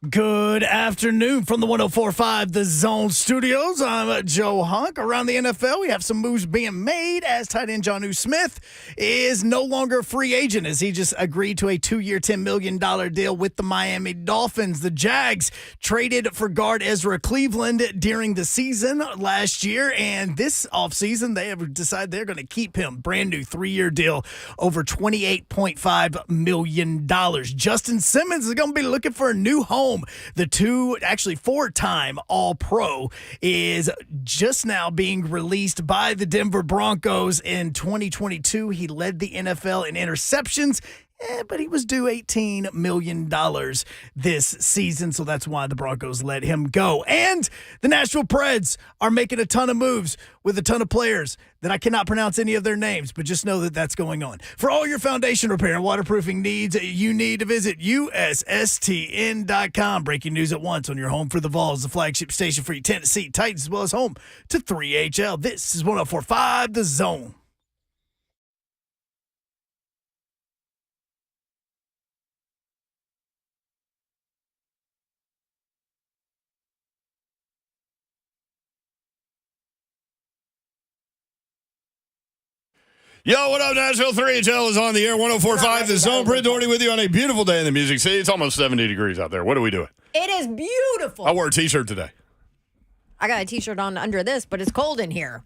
Good afternoon from the 104.5 The Zone Studios. I'm Joe Hunk. Around the NFL, we have some moves being made as tight end Jonnu Smith is no longer a free agent as he just agreed to a 2-year, $10 million deal with the Miami Dolphins. The Jags traded for guard Ezra Cleveland during the season last year, and this offseason, they have decided they're going to keep him. Brand new 3-year deal, over $28.5 million. Justin Simmons is going to be looking for a new home. The four-time All-Pro is just now being released by the Denver Broncos in 2022. He led the NFL in interceptions, but he was due $18 million this season, so that's why the Broncos let him go. And the Nashville Preds are making a ton of moves with a ton of players that I cannot pronounce any of their names, but just know that that's going on. For all your foundation repair and waterproofing needs, you need to visit USSTN.com. Breaking news at once on your home for the Vols, the flagship station for your Tennessee Titans, as well as home to 3HL. This is 104.5 The Zone. Yo, what up, Nashville? 3HL is on the air. 104.5 The Zone. Britt Doherty with you on a beautiful day in the Music City. It's almost 70 degrees out there. What are we doing? It is beautiful. I wore a T-shirt today. I got a T-shirt on under this, but it's cold in here.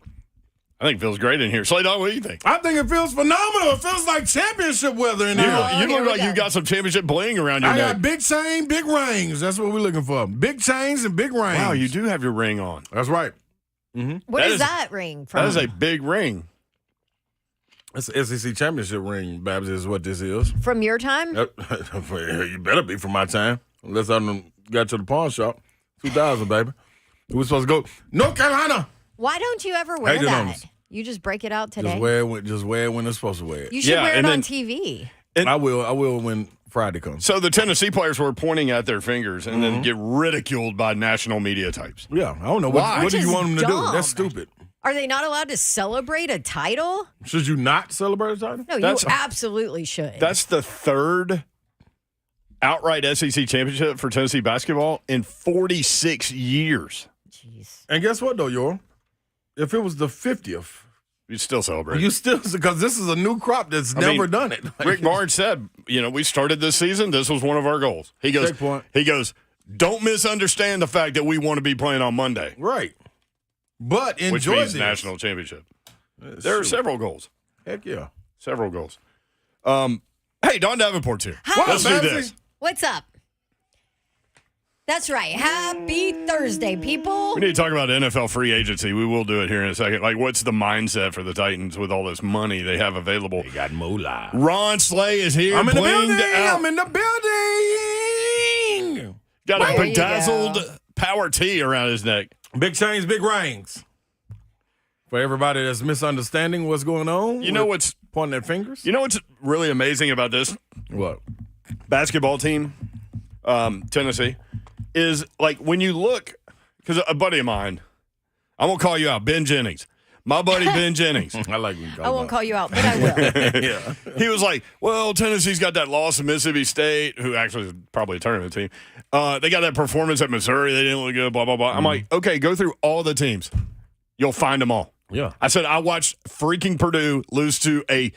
I think it feels great in here. Slay Dog, what do you think? I think it feels phenomenal. It feels like championship weather in here. You look like you got some championship bling around your I neck. got big chain, big rings. That's what we're looking for. Big chains and big rings. Wow, you do have your ring on. That's right. What is that ring from? That is a big ring. It's an SEC championship ring, Babs, is what this is. From your time? You better be from my time. Unless I done got to the pawn shop. 2000, baby. We were supposed to go North Carolina. Why don't you ever wear Hey, that? numbers. You just break it out today. Just wear it when it's supposed to wear it. You should wear it on TV. I will when Friday comes. So the Tennessee players were pointing at their fingers and then get ridiculed by national media types. Yeah, I don't know. Why? What do you want them to Dumb. do? That's stupid. Are they not allowed to celebrate a title? Should you not celebrate a title? No, you absolutely should. That's the third outright SEC championship for Tennessee basketball in 46 years. Jeez. And guess what, though, Yor? If it was the 50th, You'd still celebrate. you still, because this is a new crop that's never done it. Rick Barnes said, we started this season. This was one of our goals. He goes, Checkpoint. Don't misunderstand the fact that we want to be playing on Monday, Right. But enjoy which means this. national championship. There are several goals. Heck yeah. Several goals. Hey, Don Davenport's here. Hi. Let's do Babsy. this. What's up? That's right. Happy Thursday, people. We need to talk about NFL free agency. We will do it here in a second. Like, what's the mindset for the Titans with all this money they have available? They got moolah. Ron Slay is here. I'm in the blinged building. out. I'm in the building. Got a There you bedazzled go. power T around his neck. Big chains, big rings. For everybody that's misunderstanding what's going on, You know what's pointing their fingers? You know what's really amazing about this What? basketball team, Tennessee, is like when you look, because a buddy of mine, I'm going to call you out, Ben Jennings. My buddy Ben Jennings. I like when you call I won't call you out, but I will. Yeah. He was like, well, Tennessee's got that loss to Mississippi State, who actually is probably a tournament team. They got that performance at Missouri. They didn't look good, blah, blah, blah. I'm like, okay, go through all the teams. You'll find them all. Yeah. I said I watched freaking Purdue lose to an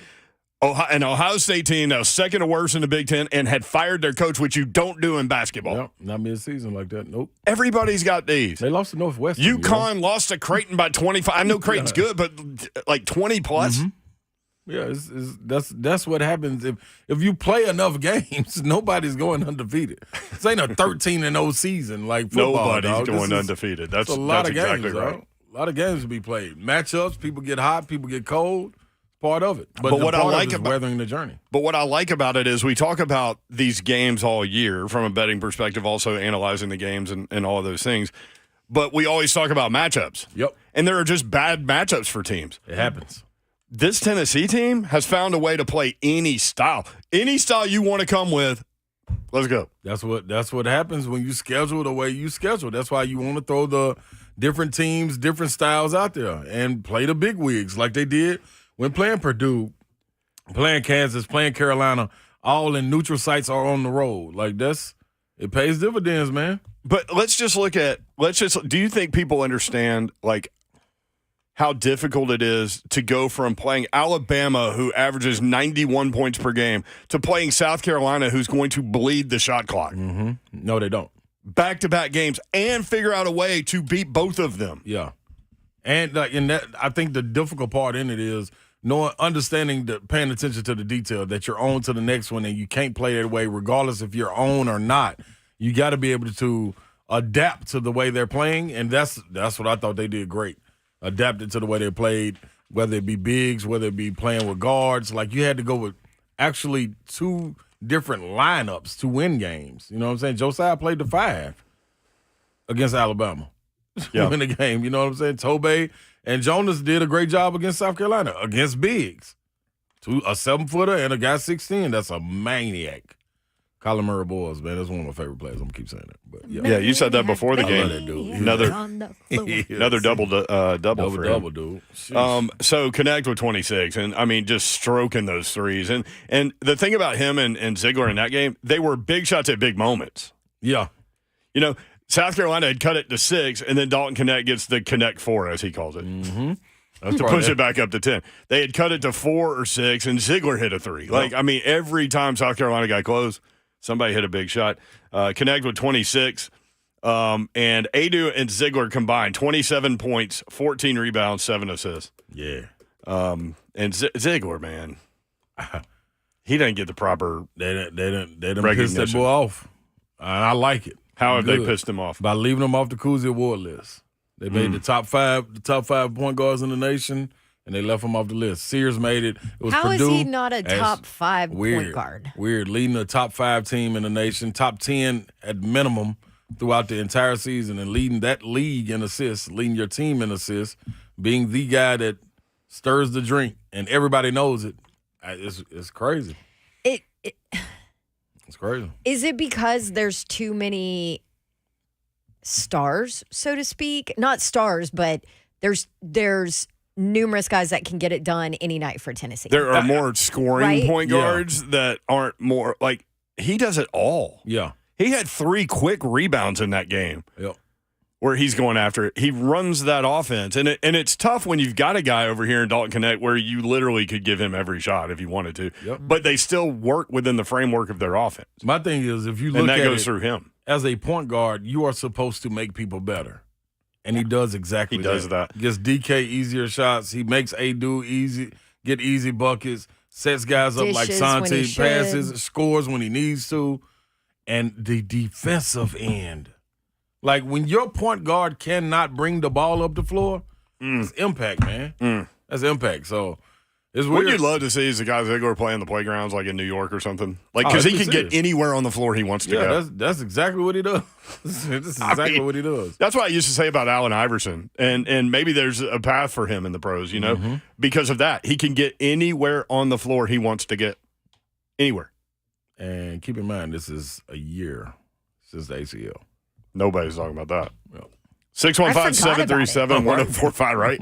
Ohio State team that was second to worst in the Big Ten and had fired their coach, which you don't do in basketball. Yep. Not mid-season like that. Nope. Everybody's got these. They lost to Northwestern. UConn lost to Creighton by 25. I know Creighton's good, but like 20 plus. Yeah, that's what happens if you play enough games. Nobody's going undefeated. This ain't a 13-0 season like football. Nobody's dog. going This is- undefeated. That's a lot of exactly games, right. dog. A lot of games to be played. Matchups, people get hot, people get cold. Part of it. But what I part of like it is about- weathering the journey. But what I like about it is we talk about these games all year from a betting perspective, also analyzing the games and all of those things. But we always talk about matchups. Yep. And there are just bad matchups for teams. It happens. This Tennessee team has found a way to play any style. Any style you want to come with, let's go. That's what happens when you schedule the way you schedule. That's why you want to throw the different teams, different styles out there and play the big wigs like they did when playing Purdue, playing Kansas, playing Carolina, all in neutral sites or on the road. Like that's It pays dividends, man. But do you think people understand, like, how difficult it is to go from playing Alabama, who averages 91 points per game, to playing South Carolina, who's going to bleed the shot clock? Mm-hmm. No, they don't. Back-to-back games, and figure out a way to beat both of them. Yeah. And I think the difficult part in it is understanding, paying attention to the detail, that you're on to the next one and you can't play that way regardless if you're on or not. You got to be able to adapt to the way they're playing, and that's what I thought they did great. Adapted to the way they played, whether it be bigs, whether it be playing with guards. Like, you had to go with actually 2 different lineups to win games. You know what I'm saying? Josiah played the 5 against Alabama to win the game. You know what I'm saying? Tobey and Jonas did a great job against South Carolina, against bigs. A 7-footer and a guy 6'10". That's a maniac. Colin Murray Boyles, man, that's one of my favorite players. I'm going to keep saying that. But yeah, you said that before the game. That dude. Another double for him. Double, dude. So connect with 26, and I mean, just stroking those threes. And the thing about him and Ziegler in that game, they were big shots at big moments. Yeah. You know, South Carolina had cut it to 6, and then Dalton Connect gets the Connect 4, as he calls it. Mm-hmm. To push it back up to 10. They had cut it to 4 or 6, and Ziegler hit a 3. Like, I mean, every time South Carolina got close, somebody hit a big shot. Connect with 26. And Adu and Ziegler combined 27 points, 14 rebounds, 7 assists. Yeah. And Ziegler, man, he didn't get the proper They didn't piss that boy off. I like it. How have they pissed him off? By leaving him off the Cousy Award list. They made the top five point guards in the nation, and they left him off the list. Sears made it. It was How Purdue. is he not a top 5 point guard? Weird. Leading the top 5 team in the nation, top 10 at minimum throughout the entire season, and leading that league in assists, leading your team in assists, being the guy that stirs the drink, and everybody knows it. It's crazy. It's crazy. Is it because there's too many stars, so to speak? Not stars, but there's numerous guys that can get it done any night for Tennessee. There are more scoring point Yeah. guards that aren't more, like, he does it all. Yeah. He had 3 quick rebounds in that game. Yep. Where he's going after it. He runs that offense. And it's tough when you've got a guy over here in Dalton Connect where you literally could give him every shot if you wanted to. Yep. But they still work within the framework of their offense. My thing is, if you look And that at goes it, through him. as a point guard, you are supposed to make people better. And he does exactly that. He does that. Gets DK easier shots. He makes Adu get easy buckets, sets guys up like Dishes when he Santi, passes, should. scores when he needs to. And the defensive end. Like, when your point guard cannot bring the ball up the floor, it's impact, man. That's impact. So, it's weird. What you'd love to see is the guys that go playing the playgrounds like in New York or something. Like, because that'd he be can serious. get anywhere on the floor he wants to Yeah, go. that's exactly what he does. This is exactly what he does. That's what I used to say about Allen Iverson. And maybe there's a path for him in the pros, you know, because of that. He can get anywhere on the floor he wants to get. Anywhere. And keep in mind, this is a year since the ACL. Nobody's talking about that. Yep. 615-737-1045, right?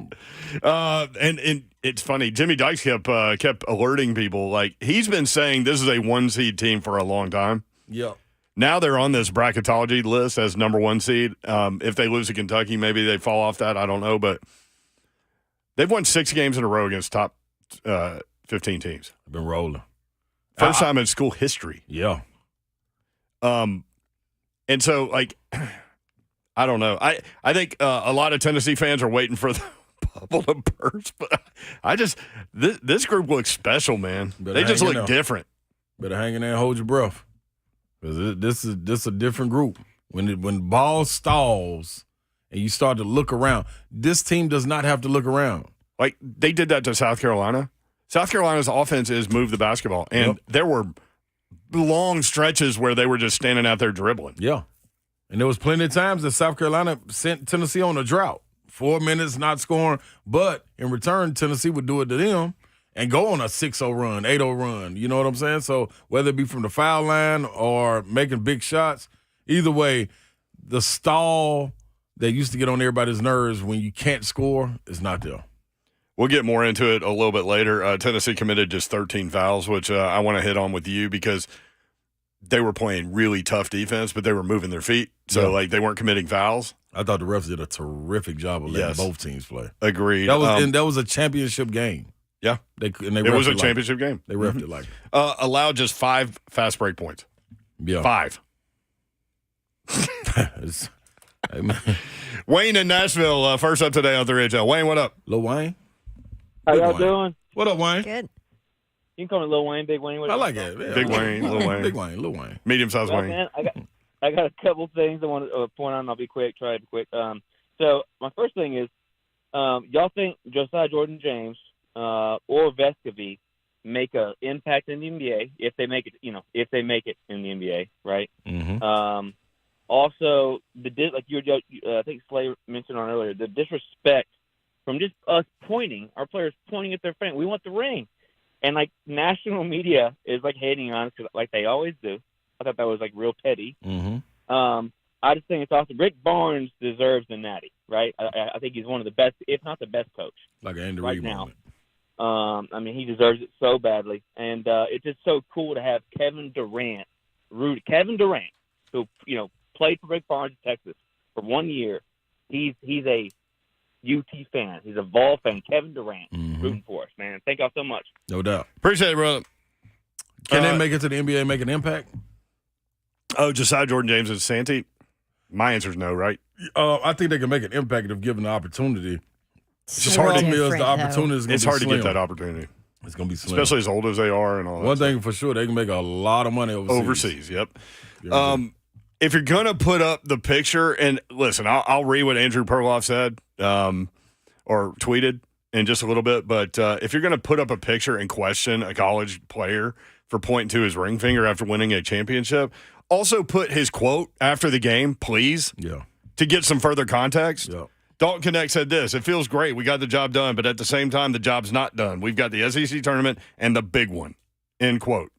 And it's funny. Jimmy Dykes kept alerting people. Like, he's been saying this is a 1-seed team for a long time. Yep. Now they're on this bracketology list as number 1 seed. If they lose to Kentucky, maybe they fall off that. I don't know. But they've won 6 games in a row against top 15 teams. I've been rolling. First time in school history. Yeah. And so, like, I don't know. I think a lot of Tennessee fans are waiting for the bubble to burst. But this group looks special, man. They just look different. Better hang in there and hold your breath. Because this is a different group. When ball stalls and you start to look around, this team does not have to look around. Like, they did that to South Carolina. South Carolina's offense is move the basketball. And there were long stretches where they were just standing out there dribbling. Yeah. And there was plenty of times that South Carolina sent Tennessee on a drought. 4 minutes not scoring. But in return, Tennessee would do it to them and go on a 6-0 run, 8-0 run. You know what I'm saying? So whether it be from the foul line or making big shots, either way, the stall that used to get on everybody's nerves when you can't score is not there. We'll get more into it a little bit later. Tennessee committed just 13 fouls, which I want to hit on with you because they were playing really tough defense, but they were moving their feet. So, they weren't committing fouls. I thought the refs did a terrific job of letting both teams play. Agreed. That was a championship game. Yeah. It was a championship game. They refed it like allowed just 5 fast break points. Yeah. 5. Hey, man. Wayne in Nashville, first up today on 3HL. Wayne, what up? Lil Wayne? How y'all doing? What up, Wayne? Good. You can call me Lil Wayne, Big Wayne. I like it. Yeah. Big Wayne, Lil Wayne. Big Wayne, Lil Wayne. Medium-sized Well, Wayne. man, I got a couple things I want to point out, and I'll be quick. Try to be quick. So my first thing is, y'all think Josiah Jordan-James or Vescovy make an impact in the NBA if they make it? If they make it in the NBA, right? Mm-hmm. Also, like I think Slay mentioned on earlier, the disrespect from just us our players pointing at their friend. We want the ring, and like national media is like hating on us like they always do. I thought that was like real petty. Mm-hmm. I just think it's awesome. Rick Barnes deserves the natty, right? I think he's one of the best, if not the best coach. Like an Andy right Reid now. moment. I mean, he deserves it so badly. And it's just so cool to have Kevin Durant, who, played for Rick Barnes in Texas for 1 year. He's a UT fan. He's a Vol fan. Kevin Durant, rooting for us, man. Thank y'all so much. No doubt. Appreciate it, brother. Can they make it to the NBA and make an impact? Oh, Josiah Jordan-James and Santee? My answer is no, right? I think they can make an impact if given the opportunity. It's just hard to- The opportunity is going It's to be hard to slim. get that opportunity, It's going to be slim. especially as old as they are and all that One stuff. thing for sure, they can make a lot of money Overseas, yep. Yeah. If you're going to put up the picture, and listen, I'll read what Andrew Perloff said or tweeted in just a little bit, but if you're going to put up a picture and question a college player for pointing to his ring finger after winning a championship, also put his quote after the game, please, to get some further context. Yeah. Dalton Connect said this: "It feels great. We got the job done, but at the same time, the job's not done. We've got the SEC tournament and the big one." End quote.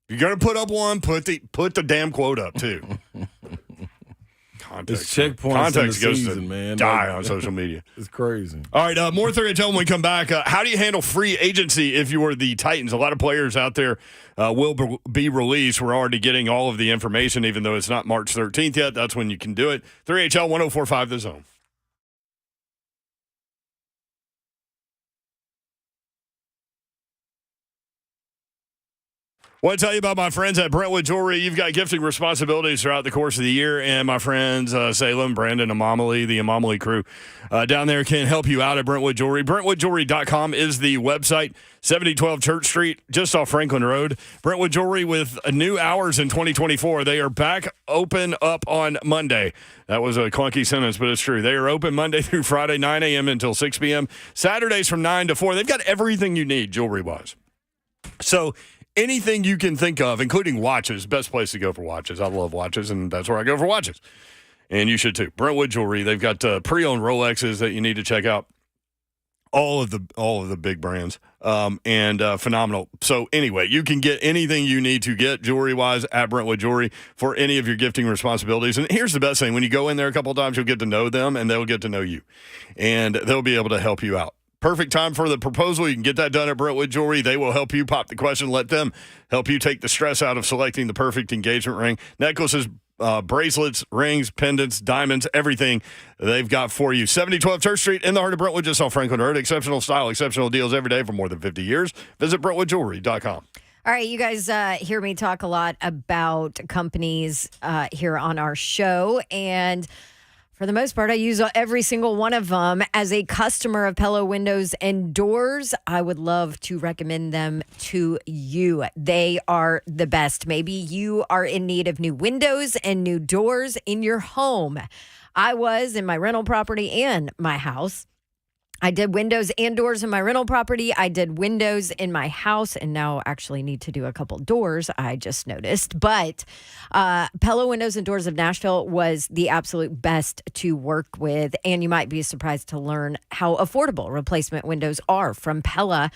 If you're going to put up one, put the damn quote up, too. Context. It's checkpoints Context in the goes season, to man. die on social media. It's crazy. All right, more 3HL when we come back. How do you handle free agency if you are the Titans? A lot of players out there will be released. We're already getting all of the information, even though it's not March 13th yet. That's when you can do it. 3HL 1045 The Zone. I want to tell you about my friends at Brentwood Jewelry. You've got gifting responsibilities throughout the course of the year, and my friends Salem, Brandon, Amamali, the Amamali crew down there can help you out at Brentwood Jewelry. BrentwoodJewelry.com is the website. 7012 Church Street, just off Franklin Road. Brentwood Jewelry with new hours in 2024. They are back open up on Monday. That was a clunky sentence, but it's true. They are open Monday through Friday, 9 a.m. until 6 p.m. Saturdays from 9 to 4. They've got everything you need jewelry-wise. So anything you can think of, including watches, best place to go for watches. I love watches, and that's where I go for watches. And you should too. Brentwood Jewelry. They've got pre-owned Rolexes that you need to check out. All of the big brands, and phenomenal. So anyway, you can get anything you need to get jewelry-wise at Brentwood Jewelry for any of your gifting responsibilities. And here's the best thing. When you go in there a couple of times, you'll get to know them, and they'll get to know you. And they'll be able to help you out. Perfect time for the proposal. You can get that done at Brentwood Jewelry. They will help you pop the question. Let them help you take the stress out of selecting the perfect engagement ring. Necklaces, bracelets, rings, pendants, diamonds, everything they've got for you. 7012 Church Street in the heart of Brentwood, just off Franklin Road. Exceptional style, exceptional deals every day for more than 50 years. Visit BrentwoodJewelry.com. All right, you guys hear me talk a lot about companies here on our show, and for the most part, I use every single one of them. As a customer of Pella Windows and Doors, I would love to recommend them to you. They are the best. Maybe you are in need of new windows and new doors in your home. I was in my rental property and my house. I did windows and doors in my rental property. I did windows in my house, and now actually need to do a couple doors, I just noticed. But Pella Windows and Doors of Nashville was the absolute best to work with, and you might be surprised to learn how affordable replacement windows are from Pella.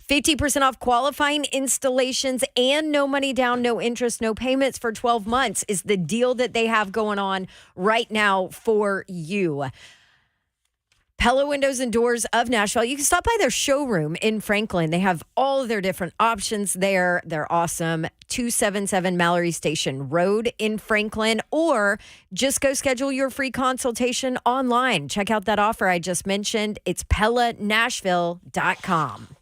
50% off qualifying installations and no money down, no interest, no payments for 12 months is the deal that they have going on right now for you. Pella Windows and Doors of Nashville. You can stop by their showroom in Franklin. They have all of their different options there. They're awesome. 277 Mallory Station Road in Franklin, or just go schedule your free consultation online. Check out that offer I just mentioned. It's PellaNashville.com.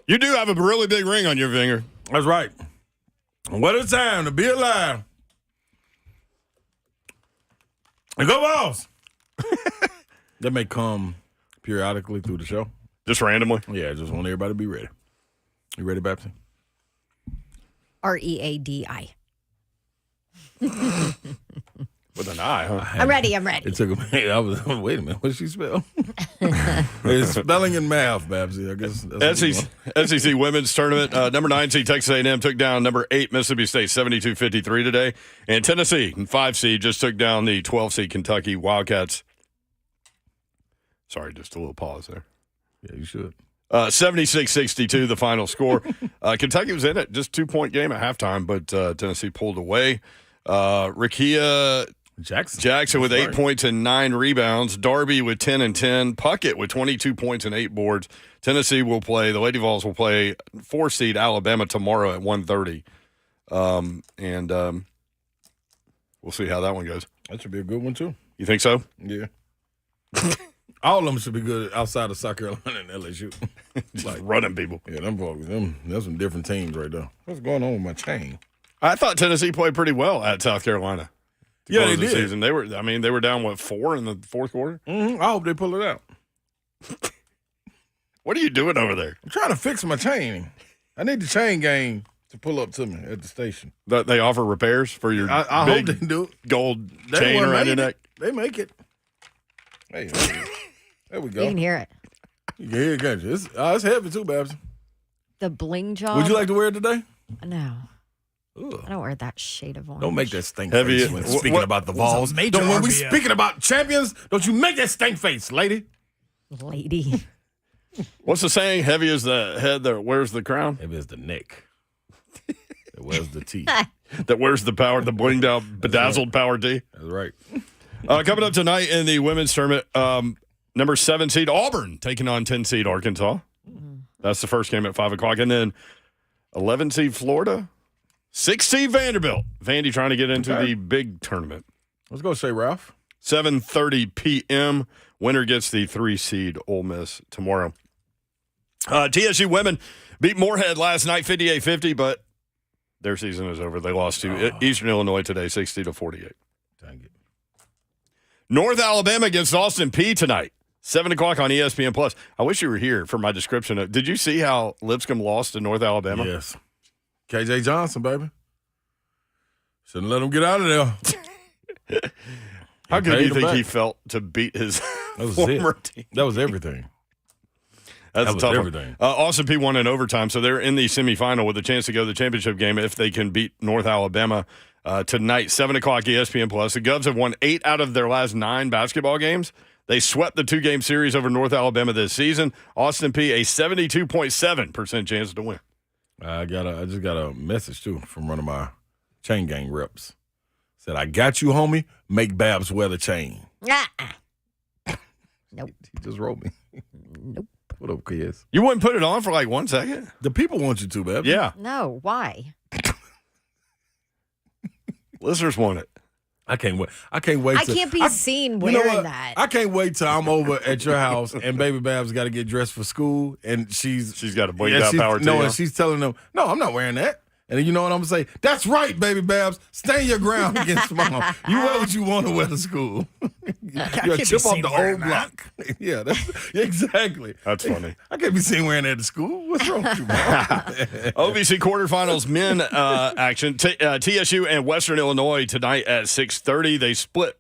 You do have a really big ring on your finger. That's right. What a time to be alive. And go Vols. That may come periodically through the show. Just randomly? Yeah, just want everybody to be ready. You ready, Babsy? READI. With an I, huh? I'm ready. It took a minute. I was wait a minute. What did she spell? It's spelling and math, Babsy. I guess that's SEC women's tournament. Number 9 seed Texas A&M took down number 8 Mississippi State 72-53 today. And Tennessee, 5 seed, just took down the 12 seed Kentucky Wildcats. Sorry, just a little pause there. Yeah, you should. 76-62, the final score. Kentucky was in it, just 2-point game at halftime, but Tennessee pulled away. Rakia Jackson with 8 points and 9 rebounds. Darby with 10 and 10. Puckett with 22 points and 8 boards. Tennessee will play, the Lady Vols will play 4 seed Alabama tomorrow at 1:30. We'll see how that one goes. That should be a good one, too. You think so? Yeah. All of them should be good outside of South Carolina and LSU. Just running people. Yeah, that's some different teams right there. What's going on with my chain? I thought Tennessee played pretty well at South Carolina. Yeah, they The did. season. They were down, 4 in the fourth quarter? Mm-hmm. I hope they pull it out. What are you doing over there? I'm trying to fix my chain. I need the chain gang to pull up to me at the station. They offer repairs for your I big hope they do. gold They chain wouldn't around your make neck? it. They make it. Hey, there we go. You can hear it. You can hear it, can't you? It's heavy too, Babs. The bling job. Would you like to wear it today? No. Ugh. I don't wear that shade of orange. Don't make that stink Heavy- face when what- speaking about the Vols. major When we RBF. speaking about champions, don't you make that stink face, lady. Lady. What's the saying? Heavy is the head that wears the crown, Heavy is the neck. It wears the teeth. that wears the power, the blinged out, bedazzled power D. That's right. Coming up tonight in the women's tournament, number 7 seed Auburn taking on 10 seed Arkansas. That's the first game at 5 o'clock. And then 11 seed Florida, 6 seed Vanderbilt. Vandy trying to get into the big tournament. Let's go, Shay Ralph. 7:30 p.m. Winner gets the 3 seed Ole Miss tomorrow. TSU women beat Moorhead last night 58-50, but their season is over. They lost to Eastern Illinois today 60-48. Dang it. North Alabama against Austin Peay tonight, 7 o'clock on ESPN+. I wish you were here for my description. Did you see how Lipscomb lost to North Alabama? Yes. KJ Johnson, baby. Shouldn't let him get out of there. How good do you paid him think he back. felt to beat his That was former it. team? That was everything. That's That a was tough everything. one. Austin Peay won in overtime, so they're in the semifinal with a chance to go to the championship game if they can beat North Alabama tonight, 7 o'clock ESPN+. The Govs have won 8 out of their last 9 basketball games. They swept the 2-game series over North Alabama this season. Austin Peay, a 72.7% chance to win. I just got a message, too, from one of my chain gang reps. Said, I got you, homie. Make Babs wear the chain. Nope. He just wrote me. Nope. What up, kids? You wouldn't put it on for like 1 second? The people want you to, Babs. Yeah. No. Why? Listeners want it. I can't wait. I can't be seen You wearing know what? that. I can't wait till I'm over at your house and baby Babs got to get dressed for school and she's got a blinged out power too. and she's telling them, no, I'm not wearing that. And then you know what I'm gonna say? That's right, baby Babs. Stand your ground against mom. You wear what you want to wear to school. You're a can't be chip off seen the wearing old that. block. Yeah, that's exactly. That's funny. I can't be seen wearing that to school. What's wrong with you, mom? OVC quarterfinals men action. TSU and Western Illinois tonight at 6:30. They split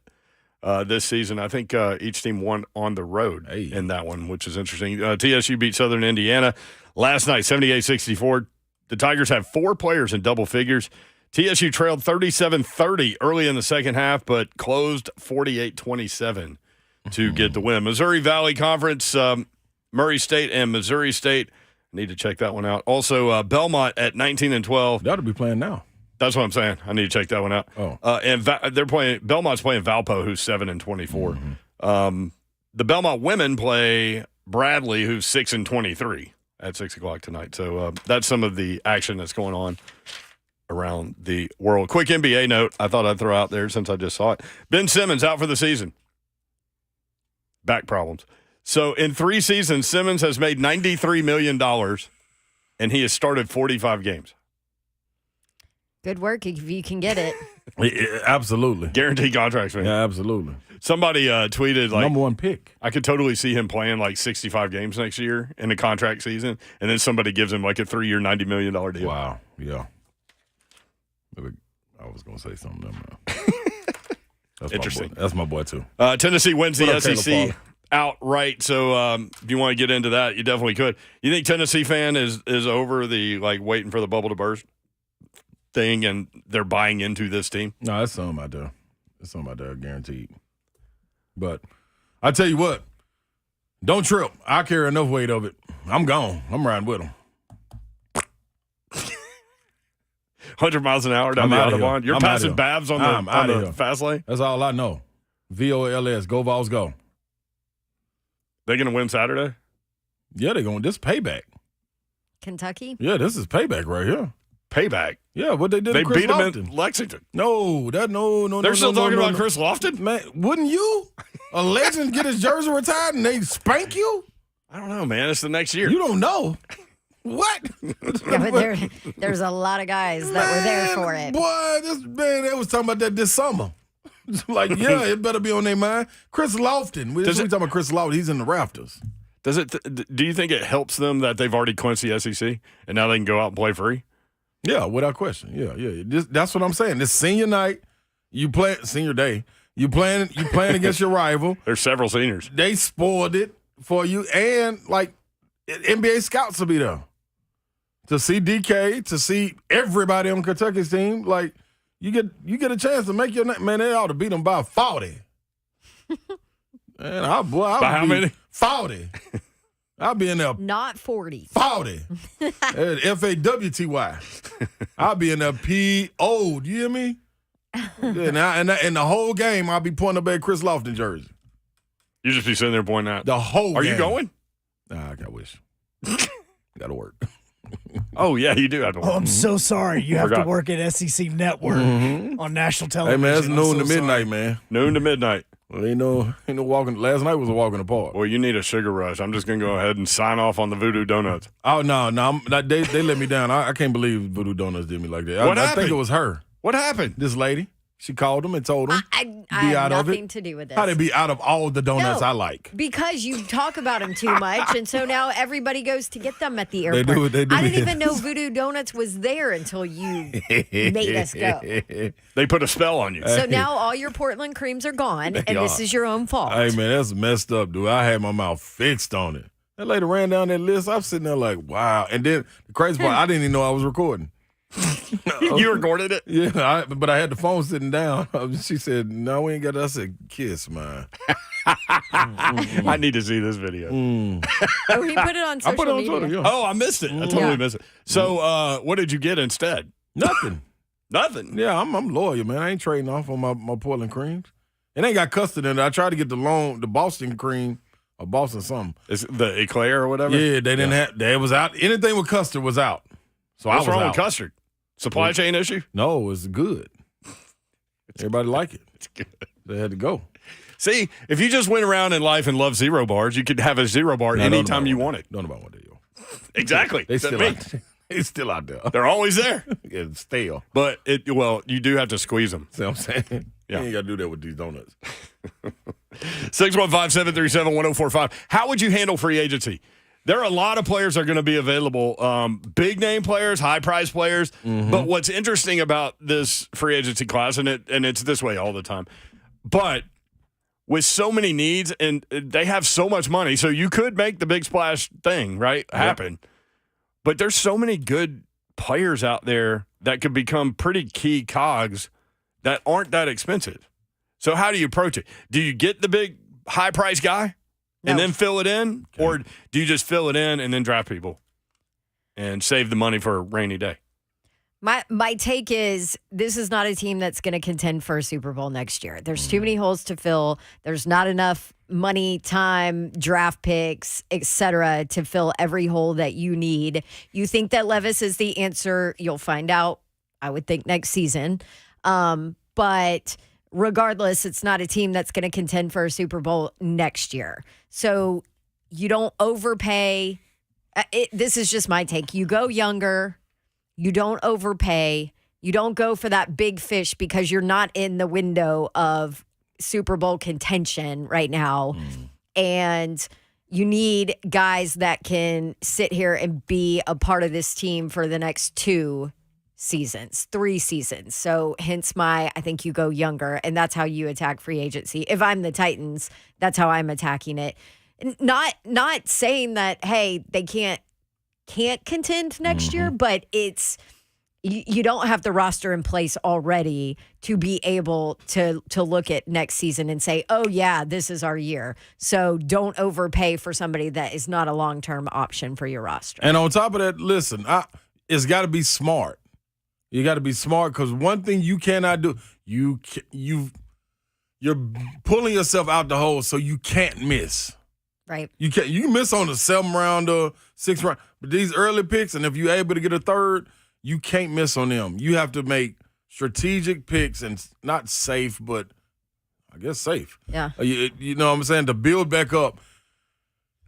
this season. I think each team won on the road in that one, which is interesting. TSU beat Southern Indiana last night, 78-64. The Tigers have 4 players in double figures. TSU trailed 37-30 early in the second half, but closed 48-27 to get the win. Missouri Valley Conference, Murray State and Missouri State. Need to check that one out. Also, Belmont at 19-12. They ought to be playing now. That's what I'm saying. I need to check that one out. Oh. And they're playing. Belmont's playing Valpo, who's 7-24. The Belmont women play Bradley, who's 6-23 at 6 o'clock tonight. So that's some of the action that's going on around the world. Quick NBA note I thought I'd throw out there since I just saw it. Ben Simmons out for the season. Back problems. So in 3 seasons, Simmons has made $93 million and he has started 45 games. Good work if you can get it. Yeah, absolutely. Guaranteed contracts, man. Yeah, absolutely. Somebody tweeted, like, number one pick. I could totally see him playing like 65 games next year in the contract season, and then somebody gives him like a 3-year, $90 million deal. Wow. Yeah. I was going to say something. That's Interesting. My boy. That's my boy, too. Tennessee wins the What up, SEC Caleb outright, so if you want to get into that, you definitely could. You think Tennessee fan is over the, like, waiting for the bubble to burst thing, and they're buying into this team? No, that's something out there. That's something out there, guaranteed. But I tell you what, don't trip. I carry enough weight of it. I'm gone. I'm riding with them. 100 miles an hour down the Autobahn. You're passing Babs on the fast lane? That's all I know. VOLS. Go Vols, go. They going to win Saturday? Yeah, they're going. This is payback. Kentucky? Yeah, this is payback right here. Payback. Yeah, what they did They to Chris beat him Lofton. in Lexington. No. They're still talking about Chris Lofton? Man, wouldn't you? A legend get his jersey retired and they spank you? I don't know, man. It's the next year. You don't know. What? Yeah, but there's a lot of guys that were there for it. Boy, they was talking about that this summer. Like, yeah, it better be on their mind. Chris Lofton. We talking about Chris Lofton. He's in the rafters. Does it? Do you think it helps them that they've already clinched the SEC and now they can go out and play free? Yeah, without question. Yeah. That's what I'm saying. This senior night, senior day. You playing against your rival. There's several seniors. They spoiled it for you, and like NBA scouts will be there to see DK, to see everybody on Kentucky's team. Like you get a chance to make your man. They ought to beat them by 40. And by how many? 40. I'll be in there. Not 40. 40. FAWTY. I'll be in there P.O. Do you hear me? Yeah, and the whole game, I'll be pointing up at Chris Lofton jersey. You just be sitting there pointing out. The whole game. Are you going? Nah, I wish. Got to work. Oh, yeah, you do have to work. Oh, I'm so sorry. You have to work at SEC Network on national television. Hey, man, it's noon to midnight, man. Noon to midnight. Well, ain't no walking. Last night was a walk in the park. Well, you need a sugar rush. I'm just going to go ahead and sign off on the Voodoo Donuts. Oh, no. They let me down. I can't believe Voodoo Donuts did me like that. What I happened? think it was her. What happened? This lady. She called him and told him. I have nothing to do with this. How'd it be out of all the donuts I like? Because you talk about them too much, and so now everybody goes to get them at the airport. They do. I didn't even know Voodoo Donuts was there until you made us go. They put a spell on you. So now all your Portland creams are gone, and this is your own fault. Hey, man, that's messed up, dude. I had my mouth fixed on it. That lady ran down that list. I'm sitting there like, wow. And then the crazy part, I didn't even know I was recording. You recorded it? Yeah, but I had the phone sitting down. She said, no, we ain't got that. I said, kiss, man. I need to see this video. Oh, he put it on social I put it on media. Twitter, yeah. Oh, I missed it. I totally missed it. So what did you get instead? Nothing. Nothing. Yeah, I'm loyal, man. I ain't trading off on my Portland creams. It ain't got custard in it. I tried to get the Boston cream or Boston something. Is it the eclair or whatever? Yeah, they didn't have. They was out. Anything with custard was out. So What's I was wrong out. with custard? Supply chain issue? No, it's good. Everybody like it. It's good. They had to go. See, if you just went around in life and loved zero bars, you could have a zero bar anytime you wanted. Don't know about what they do. Exactly. They That's still me. out there. They still out there. They're always there. It's stale. But you do have to squeeze them. See what I'm saying? Yeah. You ain't got to do that with these donuts. 615-737-1045. How would you handle free agency? There are a lot of players that are going to be available, big name players, high price players. Mm-hmm. But what's interesting about this free agency class, and it's this way all the time, but with so many needs and they have so much money, so you could make the big splash thing happen. But there's so many good players out there that could become pretty key cogs that aren't that expensive. So how do you approach it? Do you get the big high price guy? And then fill it in? Okay. Or do you just fill it in and then draft people and save the money for a rainy day? My take is this is not a team that's going to contend for a Super Bowl next year. There's too many holes to fill. There's not enough money, time, draft picks, etc., to fill every hole that you need. You think that Levis is the answer? You'll find out, I would think, next season. But regardless, it's not a team that's going to contend for a Super Bowl next year. So you don't overpay This is just my take. You go younger. You don't overpay. You don't go for that big fish because you're not in the window of Super Bowl contention right now. And you need guys that can sit here and be a part of this team for the next 2 seasons, 3 seasons. So hence I think you go younger, and that's how you attack free agency. If I'm the Titans, that's how I'm attacking it. Not saying that, hey, they can't contend next year, but it's you don't have the roster in place already to be able to look at next season and say, oh, yeah, this is our year. So don't overpay for somebody that is not a long-term option for your roster. And on top of that, listen, it's got to be smart. You got to be smart because one thing you cannot do, you're pulling yourself out the hole so you can't miss. Right. You can miss on the 7th round or 6th round, but these early picks, and if you're able to get a third, you can't miss on them. You have to make strategic picks and not safe, but I guess safe. Yeah. You know what I'm saying? To build back up.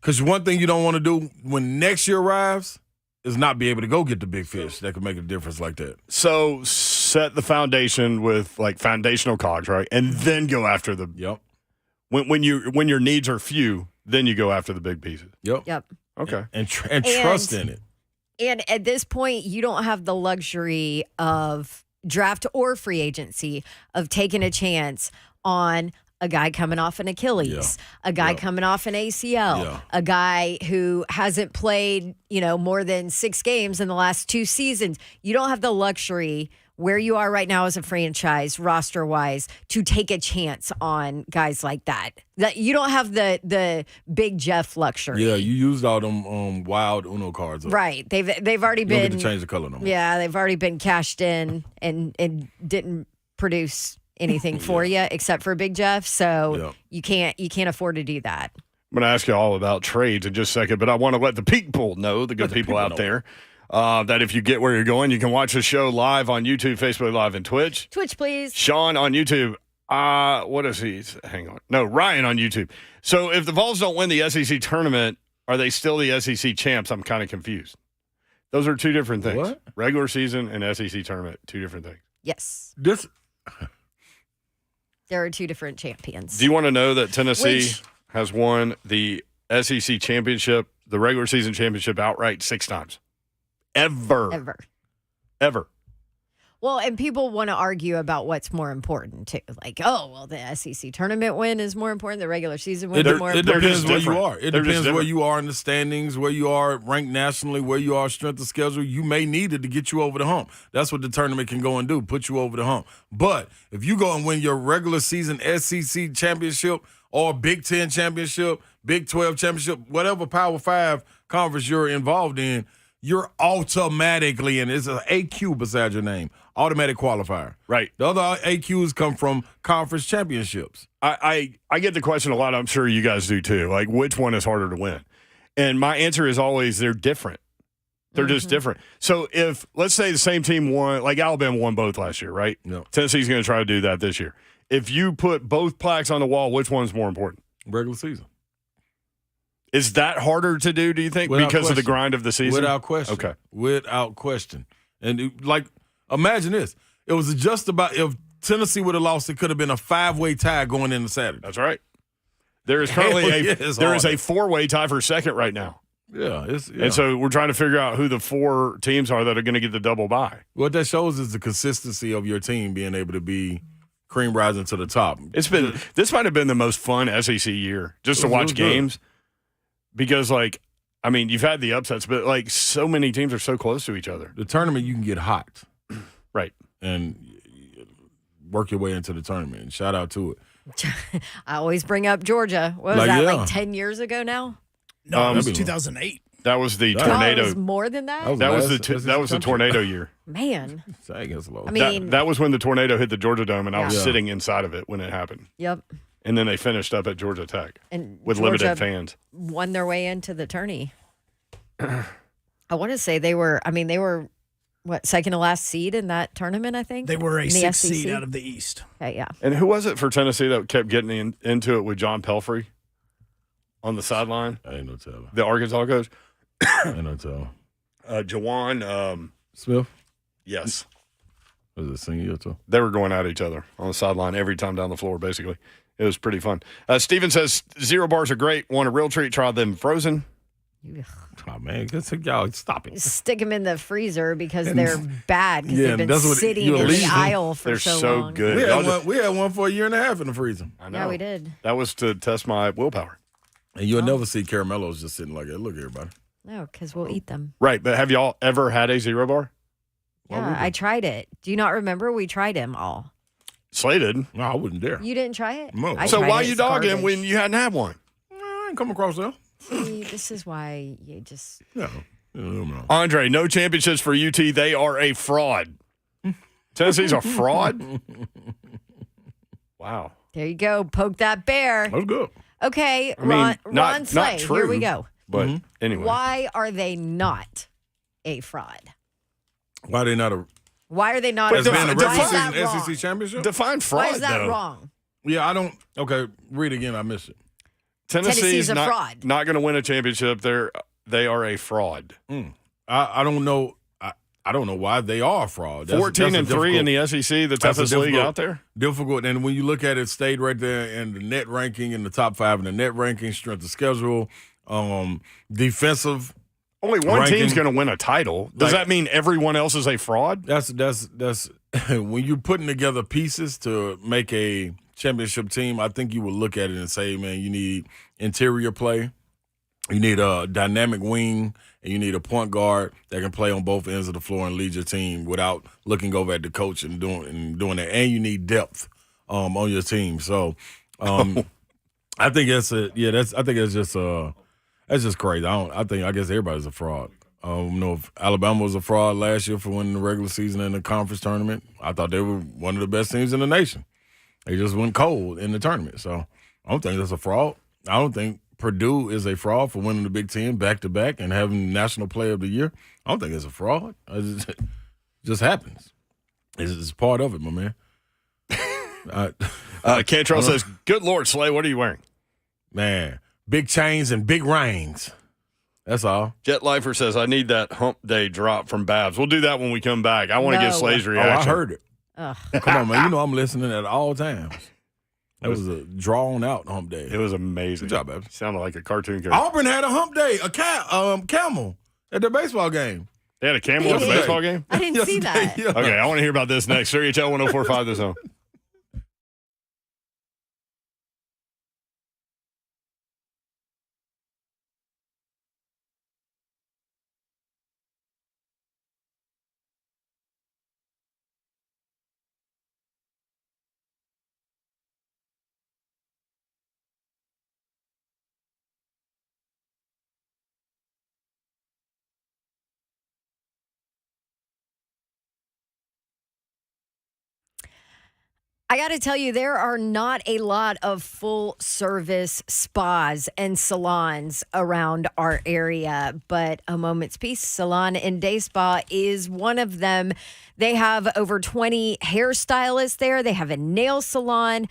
Because one thing you don't want to do when next year arrives is not be able to go get the big fish that could make a difference like that. So set the foundation with like foundational cogs, right? And then go after the Yep. When your needs are few, then you go after the big pieces. Yep. Okay. And trust in it. And at this point, you don't have the luxury of draft or free agency of taking a chance on a guy coming off an Achilles, a guy coming off an ACL, a guy who hasn't played, more than 6 games in the last 2 seasons. You don't have the luxury where you are right now as a franchise, roster-wise, to take a chance on guys like that. That you don't have the Big Jeff luxury. Yeah, you used all them wild Uno cards. Right. They've already You been don't get to change the color no more. Yeah, they've already been cashed in and didn't produce anything for you except for Big Jeff. So you can't afford to do that. I'm going to ask you all about trades in just a second, but I want to let the people know, the good people out there, that if you get where you're going, you can watch the show live on YouTube, Facebook Live, and Twitch. Twitch, please. Sean on YouTube. What is he? Hang on. No, Ryan on YouTube. So if the Vols don't win the SEC tournament, are they still the SEC champs? I'm kind of confused. Those are 2 different things. What? Regular season and SEC tournament, 2 different things. Yes. There are 2 different champions. Do you want to know that Tennessee has won the SEC championship, the regular season championship outright 6 times? Ever. Well, and people want to argue about what's more important, too. Like, the SEC tournament win is more important. The regular season win is more It important. depends where you different. are. It They're depends just where different. you are in the standings, where you are ranked nationally, where you are strength of schedule. You may need it to get you over the hump. That's what the tournament can go and do, put you over the hump. But if you go and win your regular season SEC championship or Big Ten championship, Big 12 championship, whatever Power 5 conference you're involved in, you're automatically, and it's an AQ beside your name, automatic qualifier. right. The other AQs come from conference championships. I get the question a lot. I'm sure you guys do too. Like, which one is harder to win? And my answer is always they're different. They're just different. So if, let's say the same team won, like Alabama won both last year, right? No. Tennessee's going to try to do that this year. If you put both plaques on the wall, which one's more important? Regular season. Is that harder to do, do you think, Without because of the question. grind of the season? Without question. Okay. Without question. And imagine this. It was just about, if Tennessee would have lost, it could have been a 5-way tie going into Saturday. That's right. There is currently there is a 4-way tie for second right now. Yeah, And so we're trying to figure out who the 4 teams are that are going to get the double bye. what that shows is the consistency of your team being able to be cream rising to the top. This might have been the most fun SEC year just to It was watch good. games because, you've had the upsets, but, so many teams are so close to each other. The tournament, you can get hot Right. and work your way into the tournament. And shout out to it. I always bring up Georgia. What was Like, that, yeah. like 10 years ago now? No, it was that'd be 2008. That was the That- Oh, tornado. it was more than that? That was Last that was the SEC tornado year. Man. Sag is low. I mean, That was when the tornado hit the Georgia Dome, and I was Yeah. sitting inside of it when it happened. yep. And then they finished up at Georgia Tech And with Georgia limited fans. won their way into the tourney. I want to say they were, what, second to last seed in that tournament, I think? They were a In the 6th SEC? seed out of the East. Okay, yeah. And who was it for Tennessee that kept getting into it with John Pelfrey on the sideline, I ain't no telling. the Arkansas coach? NFL. Jawan, Smith yes. was it senior too? They were going at each other on the sideline every time down the floor, basically. It was pretty fun. Steven says, 0 bars are great. Want a real treat, try them frozen. Oh, man, y'all stop it. Stick them in the freezer because they're bad because Yeah, they've been that's what sitting you in the leave them. aisle for They're so long. good. We had one for a year and a half in the freezer. I know. Yeah, we did. That was to test my willpower. And you'll never see caramellos just sitting like that. Look, everybody. No, because we'll eat them. Right, but have y'all ever had a 0 bar? Yeah, I tried it. Do you not remember? We tried them all. Slay did. No, I wouldn't dare. You didn't try it? No. I So tried why it. you It's dogging garbage. when you hadn't had one? I ain't come across that. See, this is why you just. No. No. Andre, no championships for UT. They are a fraud. Tennessee's a fraud? Wow. There you go. Poke that bear. That's good. Okay, I mean, Ron not Slay. true. Here we go. But anyway. Why are they not a fraud? Why they not a Why are they not But a as being fraud? a define- Why regular is that season wrong? SEC championship? Define fraud, Why is that though. wrong? Yeah, I don't. Okay, read again. I missed it. Tennessee's a not, fraud. not going to win a championship. They are a fraud. I don't know. I don't know why they are a fraud. 14 and 3 in the SEC, the toughest league out there. Difficult. And when you look at it, stayed right there in the net ranking, in the top 5 in the net ranking, strength of schedule, defensive. Only one ranking. team's going to win a title. Does that mean everyone else is a fraud? That's when you're putting together pieces to make a championship team. I think you would look at it and say, man, you need interior play, you need a dynamic wing, and you need a point guard that can play on both ends of the floor and lead your team without looking over at the coach and doing that. And you need depth on your team. So I think that's just crazy. I guess everybody's a fraud. Know if Alabama was a fraud last year for winning the regular season and the conference tournament. I thought they were one of the best teams in the nation. They just went cold in the tournament. So I don't think that's a fraud. I don't think Purdue is a fraud for winning the Big Ten back-to-back and having National Player of the Year. I don't think it's a fraud. It just happens. It's part of it, my man. Cantrell says, good Lord, Slay, what are you wearing? Man, big chains and big rings. That's all. Jet Lifer says, I need that hump day drop from Babs. We'll do that when we come back. I want to No. get Slay's Oh, reaction. I heard it. Ugh. Come on, man. You know I'm listening at all times. That was a drawn-out hump day. It was amazing. Good job, Babs. Sounded like a cartoon character. Auburn had a hump day, a camel at their baseball game. They had a camel at the Yesterday. baseball game? I didn't see that. Yeah. Okay, I want to hear about this next. 3HL 1045 The Zone. I got to tell you, there are not a lot of full service spas and salons around our area, but A Moment's Peace Salon and Day Spa is one of them. They have over 20 hairstylists there. They have a nail salon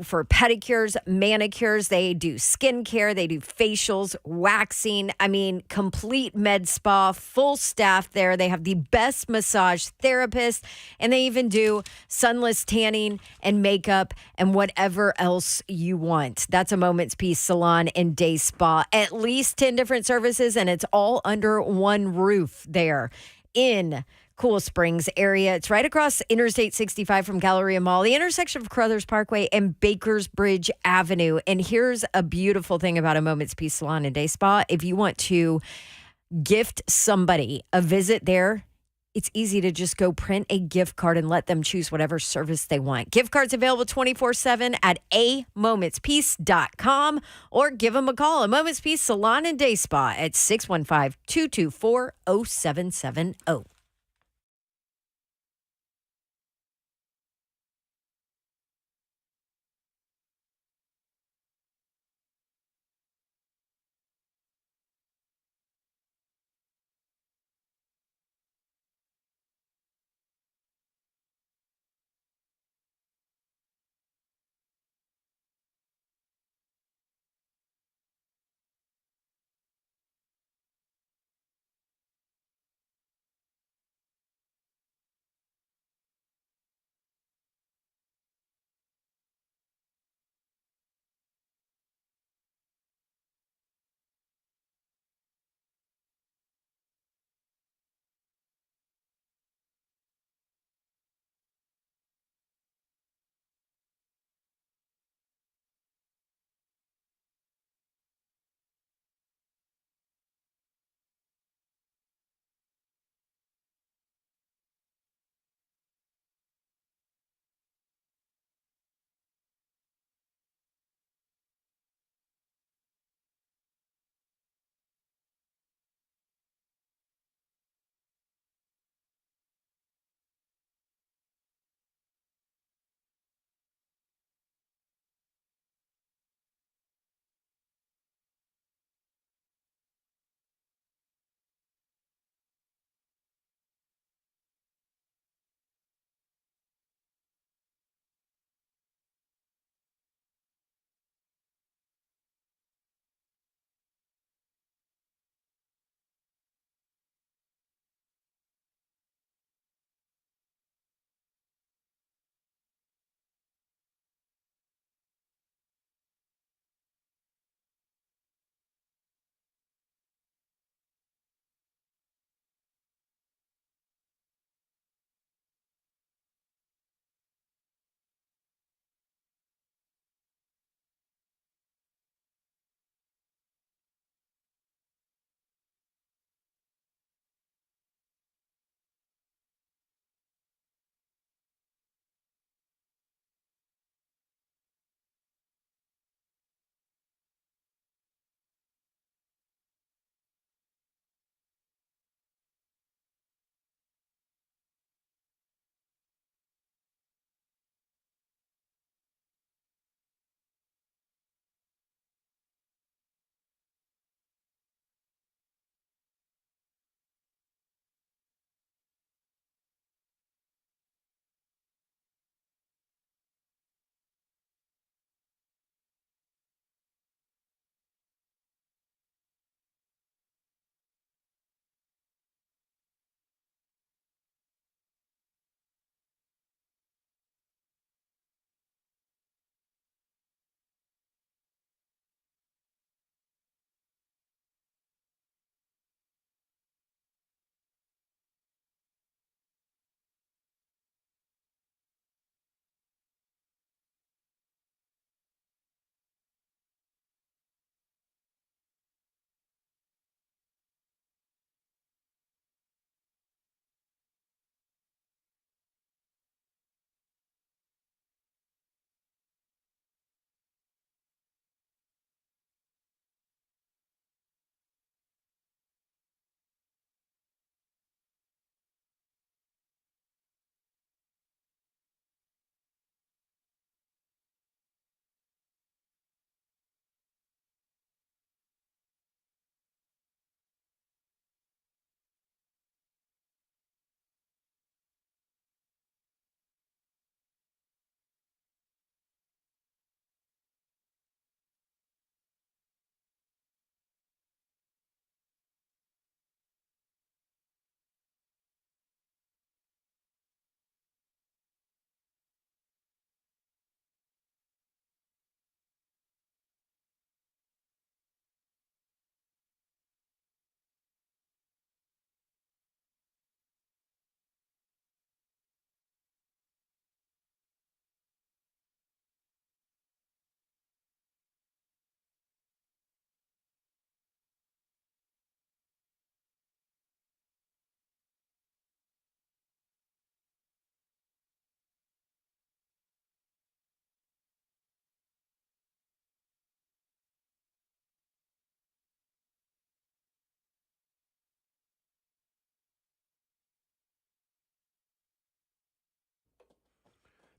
for pedicures, manicures. They do skincare. They do facials, waxing. I mean, complete med spa, full staff there. They have the best massage therapist, and they even do sunless tanning and makeup and whatever else you want. That's A Moment's Peace Salon and Day Spa. At least 10 different services, and it's all under one roof there in Cool Springs area. It's right across Interstate 65 from Galleria Mall, the intersection of Crothers Parkway and Bakers Bridge Avenue. And here's a beautiful thing about A Moment's Peace Salon and Day Spa. If you want to gift somebody a visit there, it's easy to just go print a gift card and let them choose whatever service they want. Gift cards available 24/7 at amomentspeace.com or give them a call. A Moment's Peace Salon and Day Spa at 615-224-0770.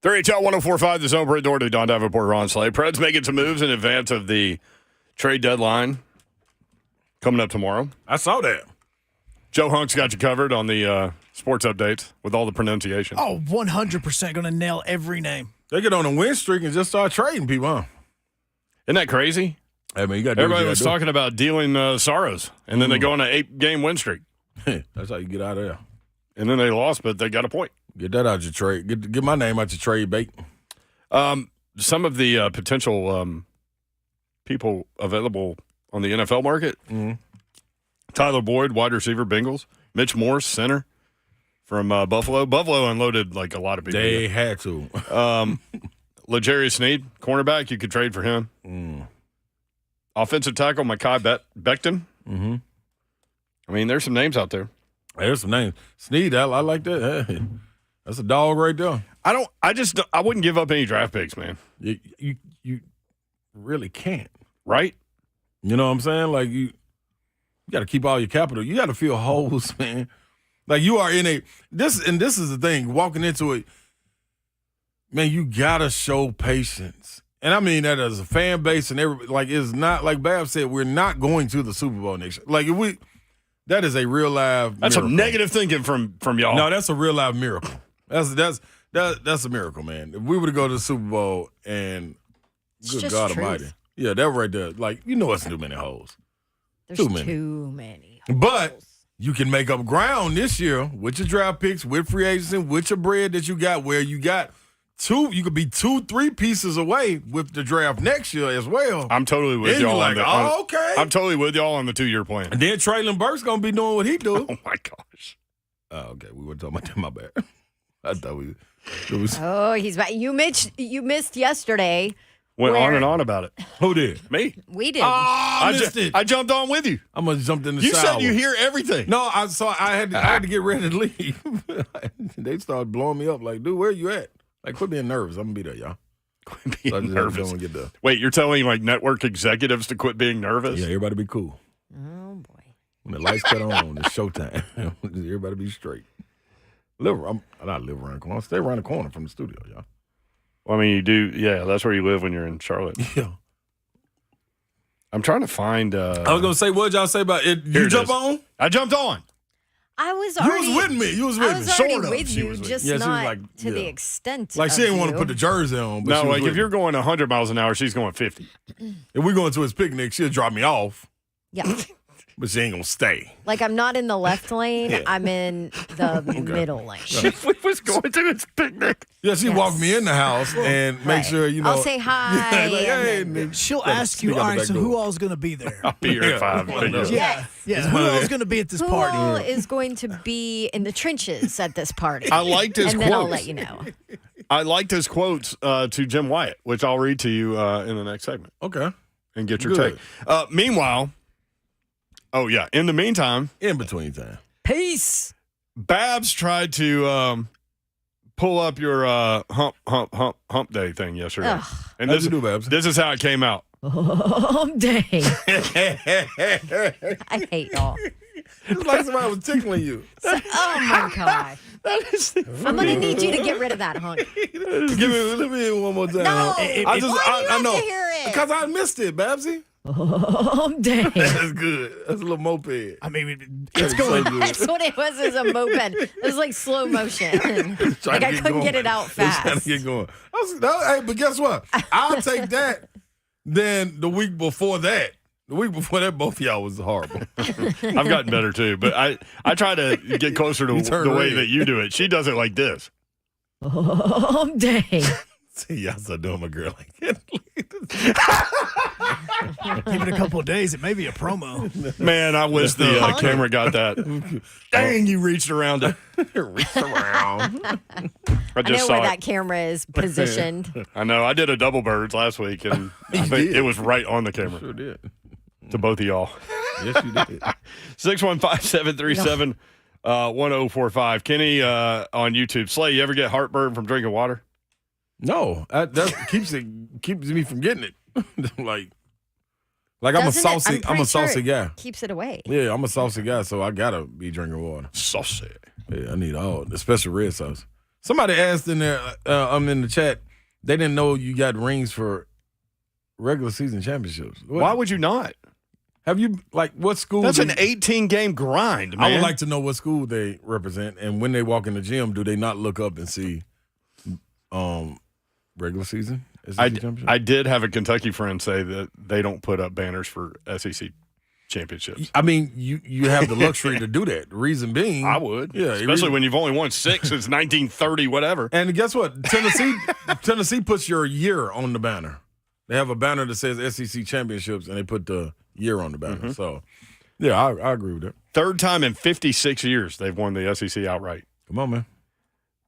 3HL 1045, the Zone, Britt Doherty, Don Davenport, Ron Slay. Preds making some moves in advance of the trade deadline coming up tomorrow. I saw that. Joe Hunk's got you covered on the sports updates with all the pronunciation. Oh, 100% going to nail every name. They get on a win streak and just start trading people, huh? Isn't that crazy? Hey, man, you got to Everybody was talking about dealing sorrows, and then they go on an 8-game win streak. That's how you get out of there. And then they lost, but they got a point. Get that out your trade. Get my name out your trade bait. Some of the potential people available on the NFL market. Mm-hmm. Tyler Boyd, wide receiver, Bengals. Mitch Morse, center from Buffalo. Buffalo unloaded like a lot of people. They had to. L'Jarius Sneed, cornerback. You could trade for him. Offensive tackle, Mekhi Becton. Mm-hmm. I mean, there's some names out there. There's some names. Sneed, I like that. Hey, that's a dog right there. I wouldn't give up any draft picks, man. You really can't. Right? You know what I'm saying? Like, you got to keep all your capital. You got to fill holes, man. Like, you are in this is the thing, walking into it, man, you got to show patience. And I mean that as a fan base and everybody, like, it's not, like Bab said, we're not going to the Super Bowl next year. Like, that is a real live That's miracle. some negative thinking from y'all. No, that's a real live miracle. That's a miracle, man. If we were to go to the Super Bowl and It's good just God truth. Almighty, yeah, that right there, like, you know, it's too many holes. There's Too many. too many. But you can make up ground this year with your draft picks, with free agency, with your bread that you got, where you got you could be 2-3 pieces away with the draft next year as well. I'm totally with Then y'all you're on like, that. okay. I'm totally with y'all on the 2-year plan. And then Traylon Burks gonna be doing what he do. Oh my gosh. Oh, okay, we weren't talking about that. My bad. I thought it was Oh, he's back. You missed yesterday. Went Where? on and on about it. who did? Me. We did. I missed it. I jumped on with you. I'm gonna jump in the You shower. said you hear everything. No, I had to get ready to leave. They started blowing me up like, dude, where you at? Like, quit being nervous. I'm gonna be there, y'all. Quit So I being just nervous. don't get there. Wait, you're telling like network executives to quit being nervous? Yeah, everybody be cool. Oh boy. When the lights cut on, it's showtime. Everybody be straight. I'm not live around the corner. I stay around the corner from the studio, y'all. Well, I mean, you do. Yeah, that's where you live when you're in Charlotte. Yeah. I'm trying to find. I was gonna say, what y'all say about it? Here You it jump is. on? I jumped on. I was You already. was with me. You was with I me. was already Sort of. with She you, was with just me. Yeah, she was not like, to the yeah. extent. Like, she of didn't want to you. put the jersey on. But No, she was like with if you're me. going 100 miles an hour, she's going 50. If we going to his picnic, she'll drop me off, Yeah. but she ain't gonna stay. Like, I'm not in the left lane. Yeah. I'm in the middle lane. we was going to his picnic. Yeah, she Yes. walked me in the house and make Right. sure, you know. I'll say hi. Yeah, like, hey, and and then- then She'll gotta ask you, sneak out all the right, back so door. who all's going to be there? I'll be here Yeah. at 5. One of those. Yeah. Yeah. Who all's going to be at this Who party? all is going to be in the trenches at this party? I liked his and then I'll quotes. let you know. I liked his quotes to Jim Wyatt, which I'll read to you in the next segment Okay. and get your Good. take. Meanwhile, in the meantime, In between time. Peace. Babs tried to pull up your hump day thing yesterday. Ugh. And How'd you do, Babs? this is how it came out. Dang. I hate y'all. It's like somebody was tickling you. Oh my God. That is I'm going to need you to get rid of that, hunk. Let me hear it one more time. No. I Why do you have know. to hear it? Because I missed it, Babsy. Dang. That's good. That's a little moped. I mean, It's going good. That's what it was, is a moped. It was like slow motion. Like, I couldn't get it out Trying fast. to get going. Hey, but guess what? I'll take that. Then the week before that, both of y'all was horrible. I've gotten better too, but I try to get closer to You the turn way red. that you do it. She does it like this. Dang. See, y'all start doing my girl like that. give it a couple of days. It may be a promo. Man, I wish the camera got that. Dang, you reached around it. Reach around. I I just know saw where it. that camera is positioned. I know. I did a double birds last week, and I think did. it was right on the camera Sure did. to both of y'all. Yes, you did. 615-737-1045. Kenny on YouTube. Slay, you ever get heartburn from drinking water? No, that keeps me from getting it. like I'm a Doesn't it? saucy. I'm pretty a saucy sure it guy. Keeps it away. Yeah, I'm a saucy guy, so I gotta be drinking water. Saucy. Yeah, I need all, especially red sauce. Somebody asked in there, in the chat, they didn't know you got rings for regular season championships. Why would you not? Have you, what school? That's an 18-game grind, man. I would like to know what school they represent, and when they walk in the gym, do they not look up and see regular season SEC championship? I did have a Kentucky friend say that they don't put up banners for SEC championships. I mean, you have the luxury to do that. The reason being, I would. Yeah, especially when you've only won 6 since 1930, whatever. And guess what? Tennessee puts your year on the banner. They have a banner that says SEC championships, and they put the year on the banner. Mm-hmm. So, yeah, I agree with that. Third time in 56 years they've won the SEC outright. Come on, man.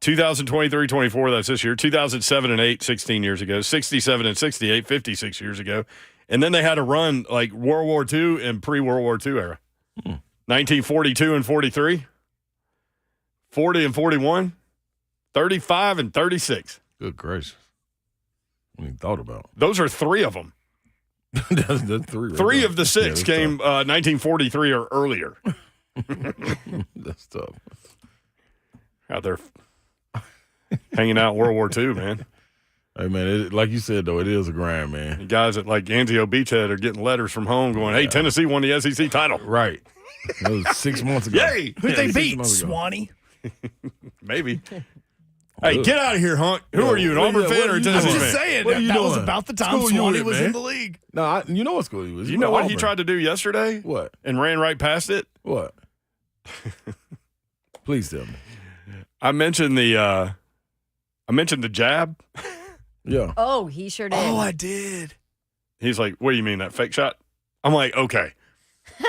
2023-24, that's this year. 2007 and 8, 16 years ago. 67 and 68, 56 years ago. And then they had a run like World War II and pre-World War II era. 1942 and 43, 40 and 41, 35 and 36. Good gracious. I ain't thought about. Those are 3 of them. that's 3. Right 3 there. of the 6 came 1943 or earlier. That's tough. Out there hanging out in World War II, man. Hey, man, like you said, though, it is a grind, man. The guys at like Anzio Beachhead are getting letters from home going, hey, Tennessee won the SEC title. Right. That was 6 months ago. Yay! Who'd they beat? Swanee? Maybe. Hey, get out of here, Hunk. Who are you, an Auburn fan or a Tennessee I'm fan? just saying, What are you that was doing? about the time School you Swanee with, was man? in the league. No, you know what school he was. You know what he Auburn. tried to do yesterday? What? And ran right past it? What? Please tell me. I mentioned the jab. Yeah. Oh, he sure did. Oh, I did. He's like, what do you mean, that fake shot? I'm like, okay.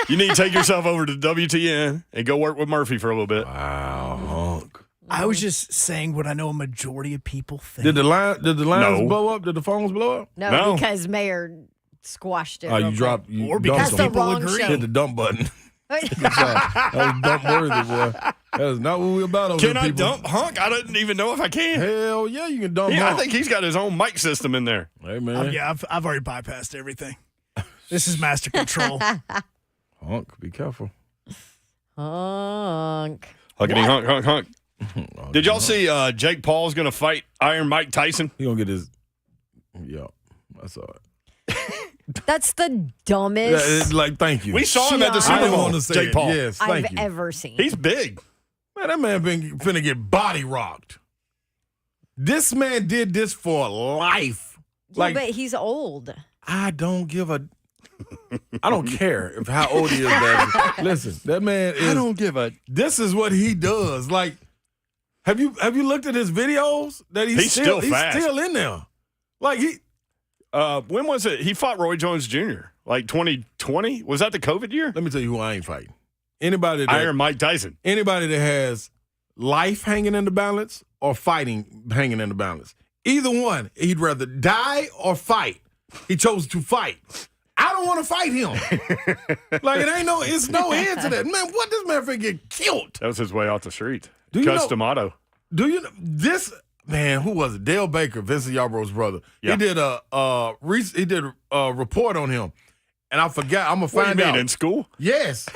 You need to take yourself over to WTN and go work with Murphy for a little bit. Wow, Hunk. I was just saying what I know a majority of people think. Did the lines No. blow up? Did the phones blow up? No, because Mayor squashed it. Oh, real you dropped. quick. You Or dumped because That's the something. people wrong agree. show. Hit the dump button. That was dump worthy, boy. That is not what we're about over Can here, I people. dump Hunk? I didn't even know if I can. Hell yeah, you can dump Yeah, I Hunk. think he's got his own mic system in there. Hey, man. Yeah, I've already bypassed everything. This is master control. Hunk, be careful. Honk. Huckety hunk, hunk, hunk. Did y'all see Jake Paul's going to fight Iron Mike Tyson? He gonna get his. Yeah, I saw it. That's the dumbest Yeah, it's like, thank you. We saw him at the I Super I didn't Bowl. want to say Jake it. Paul. Yes, I've thank you. ever seen. He's big. Man, that man finna get body rocked. This man did this for life. Yeah, but he's old. I don't give a. I don't care if how old he is, baby. Listen, that man is. I don't give a. This is what he does. Like, have you looked at his videos? That He's still fast. He's still in there. Like he. When was it? He fought Roy Jones Jr. Like 2020? Was that the COVID year? Let me tell you who I ain't fighting. Anybody that Iron Mike Tyson. anybody that has life hanging in the balance or fighting hanging in the balance. Either one, he'd rather die or fight. He chose to fight. I don't want to fight him. Like it's no end to that. Man, what this man finna get killed? That was his way off the street. Do you know- Customato. Do you know this man? Who was it? Dale Baker, Vincent Yarbrough's brother. Yeah. He did a report on him, and I forgot. I'm gonna What do you find mean, out. in school? Yes,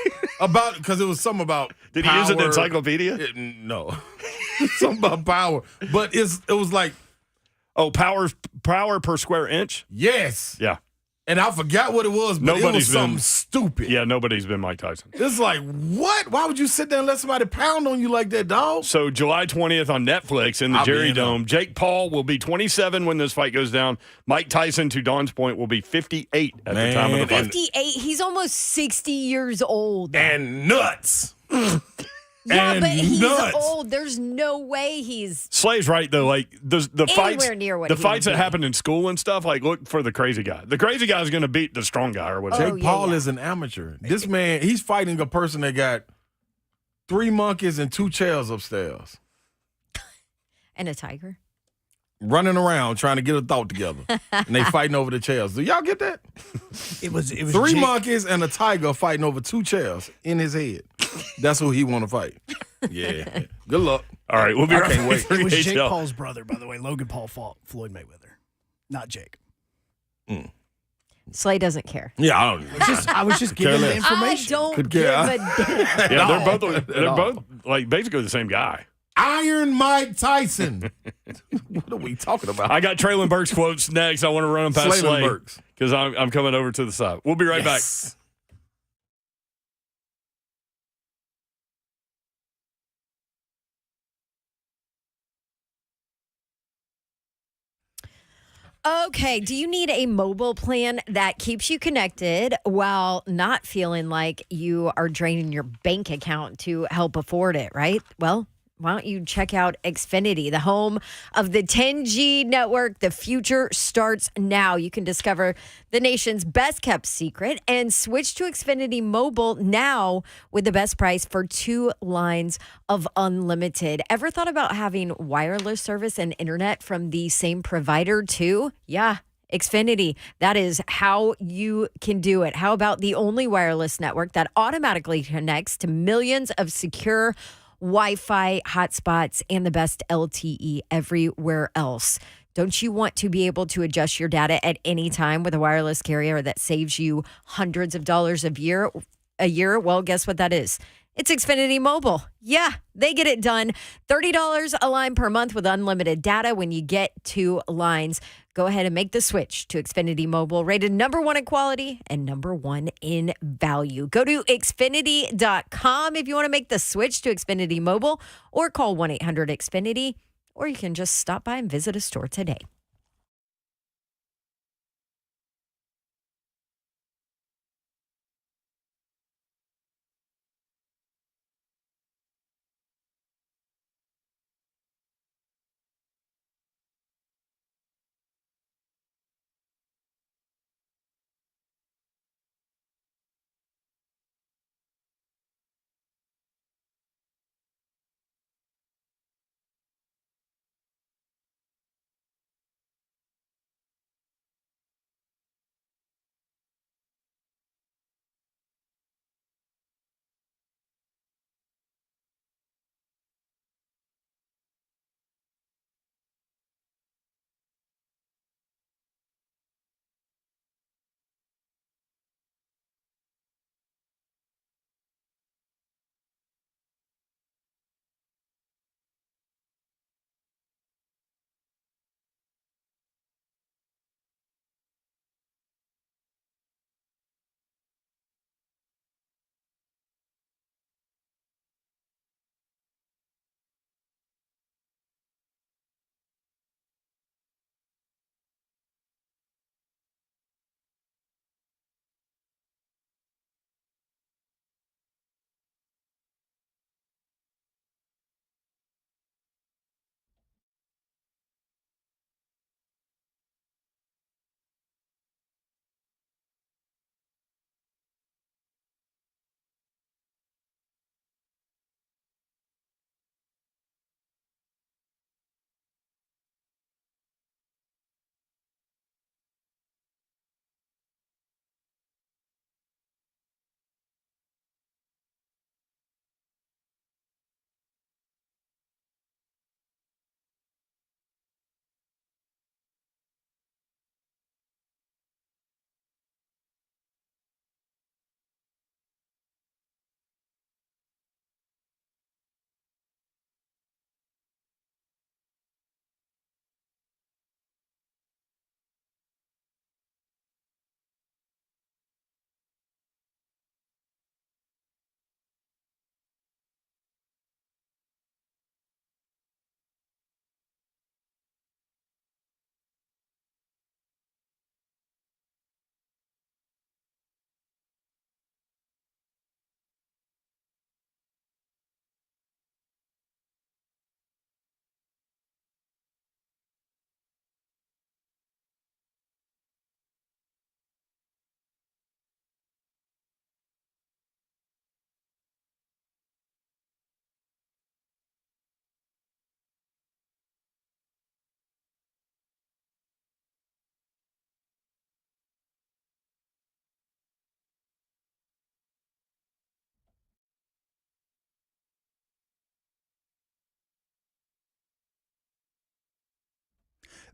about because it was something about. Did he use an power. encyclopedia? No, something about power. But it was like Oh, power per square inch? yes, Yeah. and I forgot what it was. But it Nobody's was something been- stupid. Yeah, nobody's been Mike Tyson. It's like what? Why would you sit there and let somebody pound on you like that, dog? So July 20th on Netflix in the I'll be Jerry in Dome, Jake Paul will be 27 when this fight goes down. Mike Tyson, to Dawn's point, will be 58 at the time of the Man. fight. 58. He's almost 60 years old. And nuts. Yeah, and but he's nuts. old. There's no way he's. Slay's right though. Like the fights, Anywhere near what the he fights would that be. happen in school and stuff. Like, look for the crazy guy. The crazy guy is going to beat the strong guy or whatever. Oh, Jake yeah, Paul yeah. is an amateur. This man, he's fighting a person that got 3 monkeys and 2 chairs upstairs, And a tiger. running around trying to get a thought together, and they fighting over the chairs. Do y'all get that? It was 3 Jake- monkeys and a tiger fighting over 2 chairs in his head. That's who he want to fight. Yeah. Good luck. All right, we'll be I right can't back. wait. It was Jake HL. Paul's brother, by the way. Logan Paul fought Floyd Mayweather, not Jake. Slay doesn't care. Yeah, I don't. I was just giving the less. information. I don't Could give care. a damn. Yeah, No. they're both like basically the same guy. Iron Mike Tyson. What are we talking about? I got Traylon Burks quotes next. I want to run them past Slaylon Slay Burks. because I'm coming over to the side. We'll be right back. Yes. Okay, do you need a mobile plan that keeps you connected while not feeling like you are draining your bank account to help afford it, right? Well, why don't you check out Xfinity, the home of the 10G network? The future starts now. You can discover the nation's best kept secret and switch to Xfinity Mobile now with the best price for 2 lines of unlimited. Ever thought about having wireless service and internet from the same provider too? Yeah. Xfinity, that is how you can do it. How about the only wireless network that automatically connects to millions of secure Wi-Fi hotspots and the best LTE everywhere else? Don't you want to be able to adjust your data at any time with a wireless carrier that saves you hundreds of dollars a year? Well, guess what that is? It's Xfinity Mobile. Yeah, they get it done. $30 a line per month with unlimited data when you get 2 lines. Go ahead and make the switch to Xfinity Mobile, rated #1 in quality and #1 in value. Go to Xfinity.com if you want to make the switch to Xfinity Mobile, or call 1-800-XFINITY, or you can just stop by and visit a store today.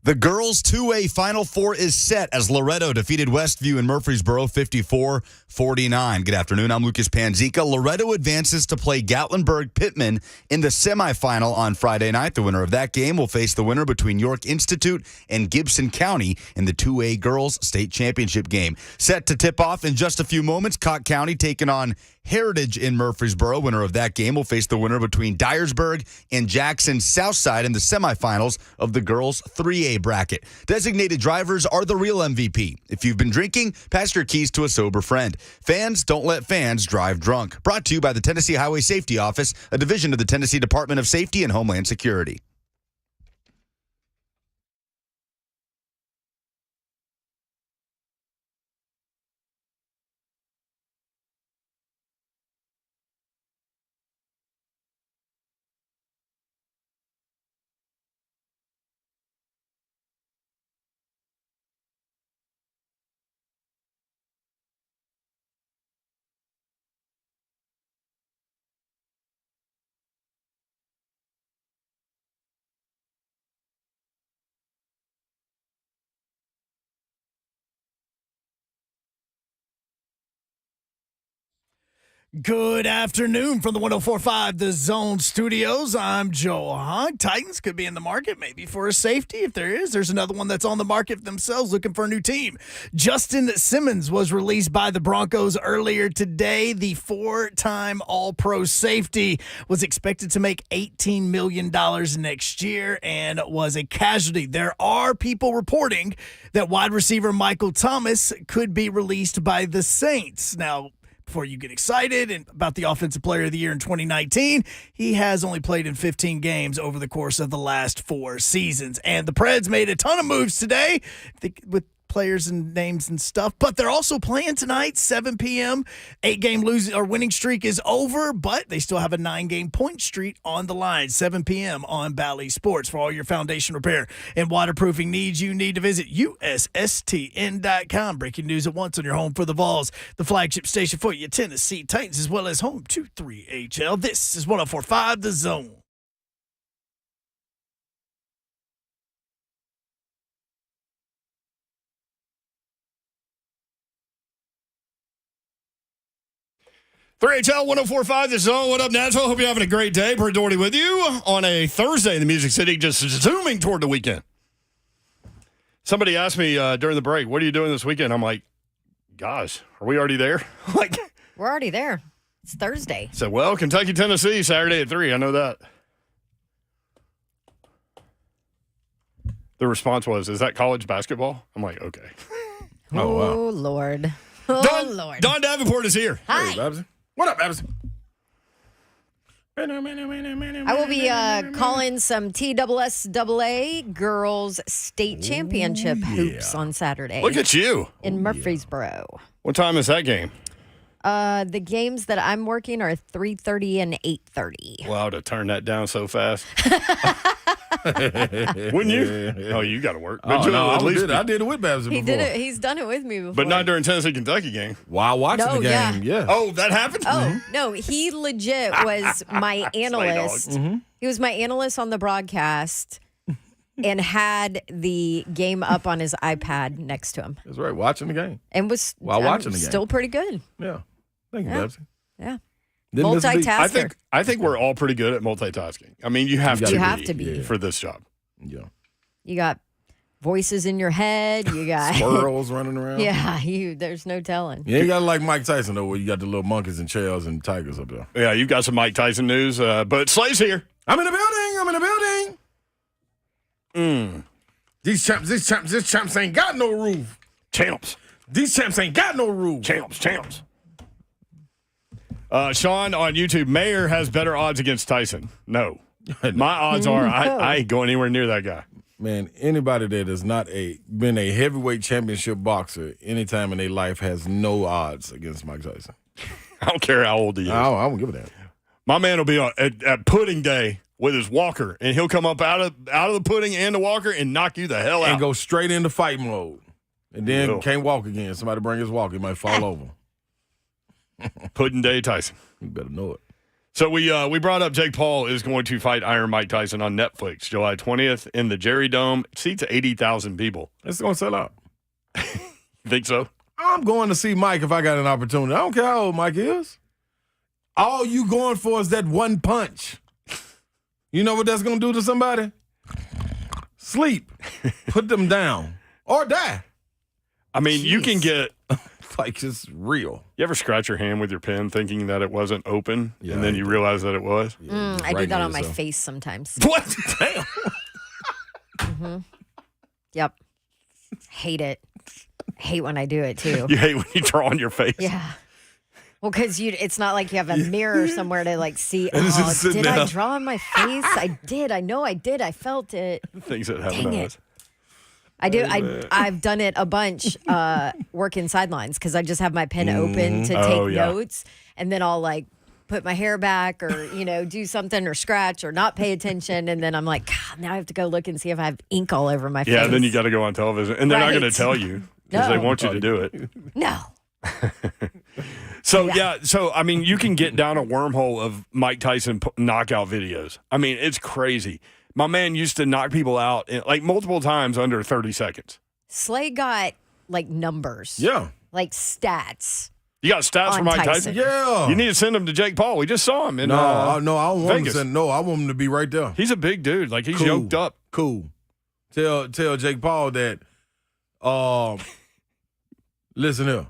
The girls' 2A Final Four is set as Loretto defeated Westview in Murfreesboro 54-49. Good afternoon. I'm Lucas Panzica. Loretto advances to play Gatlinburg-Pittman in the semifinal on Friday night. The winner of that game will face the winner between York Institute and Gibson County in the 2A Girls State Championship game. Set to tip off in just a few moments. Cott County taking on Heritage in Murfreesboro. Winner of that game will face the winner between Dyersburg and Jackson Southside in the semifinals of the girls' 3A bracket. Designated drivers are the real MVP. If you've been drinking, pass your keys to a sober friend. Fans, don't let fans drive drunk. Brought to you by the Tennessee Highway Safety Office, a division of the Tennessee Department of Safety and Homeland Security. Good afternoon from the 104.5 The Zone Studios. I'm Joe Hahn. Titans could be in the market maybe for a safety. If there is, there's another one that's on the market themselves looking for a new team. Justin Simmons was released by the Broncos earlier today. The four-time All-Pro safety was expected to make $18 million next year and was a casualty. There are people reporting that wide receiver Michael Thomas could be released by the Saints. Now, before you get excited and about the Offensive Player of the Year in 2019, he has only played in 15 games over the course of the last 4 seasons. And the Preds made a ton of moves today with players and names and stuff, but they're also playing tonight, 7 p.m. 8-game losing or winning streak is over, but they still have a 9-game point streak on the line, 7 p.m. on Bally Sports. For all your foundation repair and waterproofing needs, you need to visit USSTN.com. Breaking news at once on your home for the Vols, the flagship station for your Tennessee Titans, as well as home to 3HL. This is 104.5 The Zone. HL 104.5 The Zone. What up, Nashville? Hope you're having a great day. Bert Doherty with you on a Thursday in the Music City, just zooming toward the weekend. Somebody asked me during the break, what are you doing this weekend? I'm like, gosh, are we already there? We're already there. It's Thursday. I said, well, Kentucky, Tennessee, Saturday at 3. I know that. The response was, is that college basketball? I'm like, okay. Oh, wow. Lord. Lord. Don Davenport is here. Hi. Hey, Babsy. What up, Babsy? I will be calling some TSSAA Girls State Championship hoops on Saturday. Look at you. In Murfreesboro. What time is that game? The games that I'm working are 3:30 and 8:30. Wow, to turn that down so fast. Wouldn't you? Oh, you got to work. Oh, no, I did it with Babsy He before. did it. He's done it with me before. But not during Tennessee-Kentucky game. While watching No, the game, yeah. Oh, that happened? Oh, no, he legit was my analyst. He was my analyst on the broadcast and had the game up on his iPad next to him. That's right, watching the game. And was watching the game. Still pretty good. Yeah. Thank you, Yeah. Babsy. Yeah. Didn't miss a beat. Multitasker. I think we're all pretty good at multitasking. I mean, you have You have to be. for this job. Yeah. You got voices in your head. You got Squirrels running around. Yeah, there's no telling. You ain't got to like Mike Tyson, though, where you got the little monkeys and chairs and tigers up there. Yeah, you've got some Mike Tyson news, but Slay's here. I'm in the building. These champs ain't got no roof. Champs. These champs ain't got no roof. Champs. Sean on YouTube, Mayer has better odds against Tyson. No. My odds are I ain't going anywhere near that guy. Man, anybody that has not been a heavyweight championship boxer anytime in their life has no odds against Mike Tyson. I don't care how old he is. I won't give it that. My man will be at pudding day with his walker, and he'll come up out of the pudding and the walker and knock you the hell out. And go straight into fight mode. And then Will. can't walk again. Somebody bring his walker. He might fall over. Pudding day Tyson. You better know it. So we brought up Jake Paul is going to fight Iron Mike Tyson on Netflix July 20th in the Jerry Dome. It seats 80,000 people. It's going to sell out. Think so? I'm going to see Mike if I got an opportunity. I don't care how old Mike is. All you going for is that one punch. You know what that's going to do to somebody? Sleep. Put them down. Or die. I mean, you can get. Like it's real. You ever scratch your hand with your pen thinking that it wasn't open, Yeah, and then you realize that it was? Yeah, I do right that there, on my so. face sometimes. What? Damn. Yep. Hate it. Hate when I do it too. You hate when you draw on your face. Yeah. Well, because it's not like you have a mirror somewhere to like see. And it's Oh, just sitting did I there. draw on my face? I did. I know I did. I felt it. Things that happen Dang to it. us. I do. I've done it a bunch working sidelines because I just have my pen open to Oh, take yeah. notes, and then I'll like put my hair back or do something or scratch or not pay attention, and then I'm like, God, now I have to go look and see if I have ink all over my face. Yeah, then you got to go on television, and they're not Right. going to tell you because they No. want you to do it. No. So I mean, you can get down a wormhole of Mike Tyson knockout videos. I mean, it's crazy. My man used to knock people out like multiple times under 30 seconds. Slay got like numbers. Yeah. Like stats. You got stats for On Mike Tyson. Tyson? Yeah. You need to send them to Jake Paul. We just saw him in No, I don't want him to Vegas. send, no, I want him to be right there. He's a big dude. Like he's Cool. yoked up. Cool. Tell Jake Paul that listen here.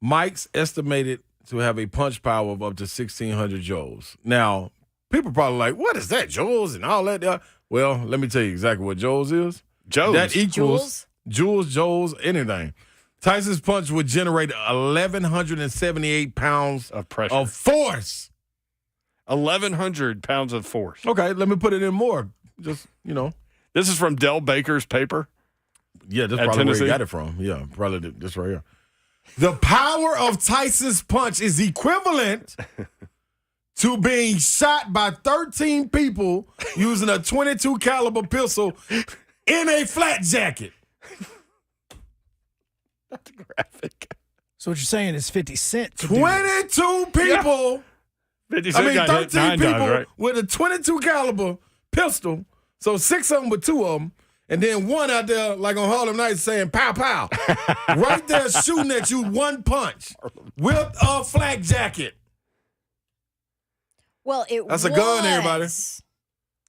Mike's estimated to have a punch power of up to 1,600 joules. Now, people probably like, what is that, joules and all that? Well, let me tell you exactly what joules is. Joe. That equals joules, anything. Tyson's punch would generate 1,178 pounds of pressure. of force. 1,100 pounds of force. Okay, let me put it in more. Just, This is from Del Baker's paper. Yeah, that's At probably where Tennessee? he got it from. Yeah, probably this right here. The power of Tyson's punch is equivalent to being shot by 13 people using a 22 caliber pistol in a flat jacket. That's graphic. So what you're saying is 50 Cent. could do 22 people. 50 Cent got hit 13 9 people times, right? with a 22 caliber pistol. So 6 of them with 2 of them. And then one out there, like on Harlem Nights, saying pow, pow. Right there shooting at you one punch with a flak jacket. Well, That's a gun, everybody.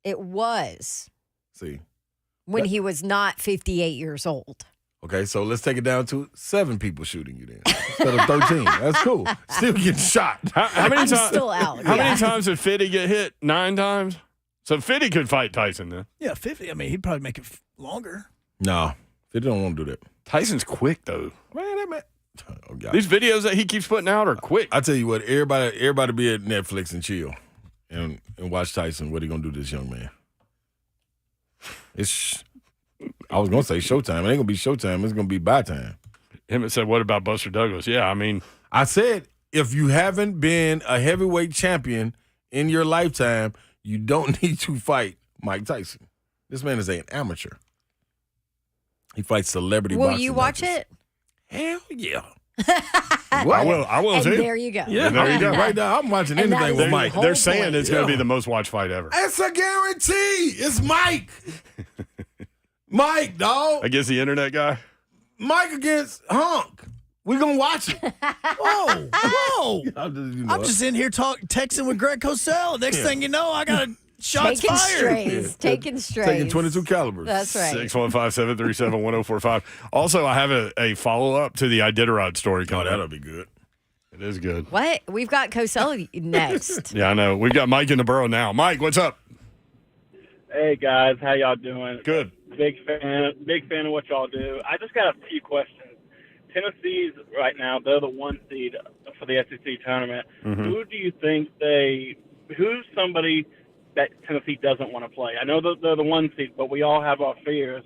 It was See. when he was not 58 years old. Okay, so let's take it down to 7 people shooting you then instead of 13. That's cool. Still getting shot. How many I'm times? still out. How yeah. many times did Fitty get hit? 9 times. So Fitty could fight Tyson then. Yeah, 50. I mean, he'd probably make it longer. No, they don't want to do that. Tyson's quick though. Man. Oh, God. These videos that he keeps putting out are quick. I tell you what, everybody be at Netflix and chill and watch Tyson. What he gonna do to this young man? I was gonna say Showtime. It ain't gonna be Showtime. It's gonna be by time. Him said, "What about Buster Douglas?" Yeah, I mean, I said if you haven't been a heavyweight champion in your lifetime, you don't need to fight Mike Tyson. This man is an amateur. He fights celebrity Will boxing you watch matches. it? Hell yeah. I will And too. there you go. Yeah, there you go. right now, I'm watching And that anything is with the Mike. whole They're saying point. it's going to be Yeah. the most watched fight ever It's a guarantee. It's Mike. Mike, dog. against the internet guy. Mike against Hunk. We're going to watch it. Whoa, whoa. I'm just in here texting with Greg Cosell. Next thing you know, I got a shots Taking fired. strays. Taking strays. Taking 22 calibers. That's right. 615-737-1045. Also, I have a follow-up to the Iditarod story Oh, coming that'll up. be good. It is good. What? We've got Cosell next. Yeah, I know. We've got Mike in the borough now. Mike, what's up? Hey guys, how y'all doing? Good. Big fan of what y'all do. I just got a few questions. Tennessee's right now, they're the 1 seed for the SEC tournament. Mm-hmm. Who do you think who's somebody that Tennessee doesn't want to play? I know that they're the 1 seed, but we all have our fears.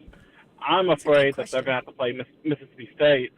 I'm afraid that they're going to have to play Mississippi State.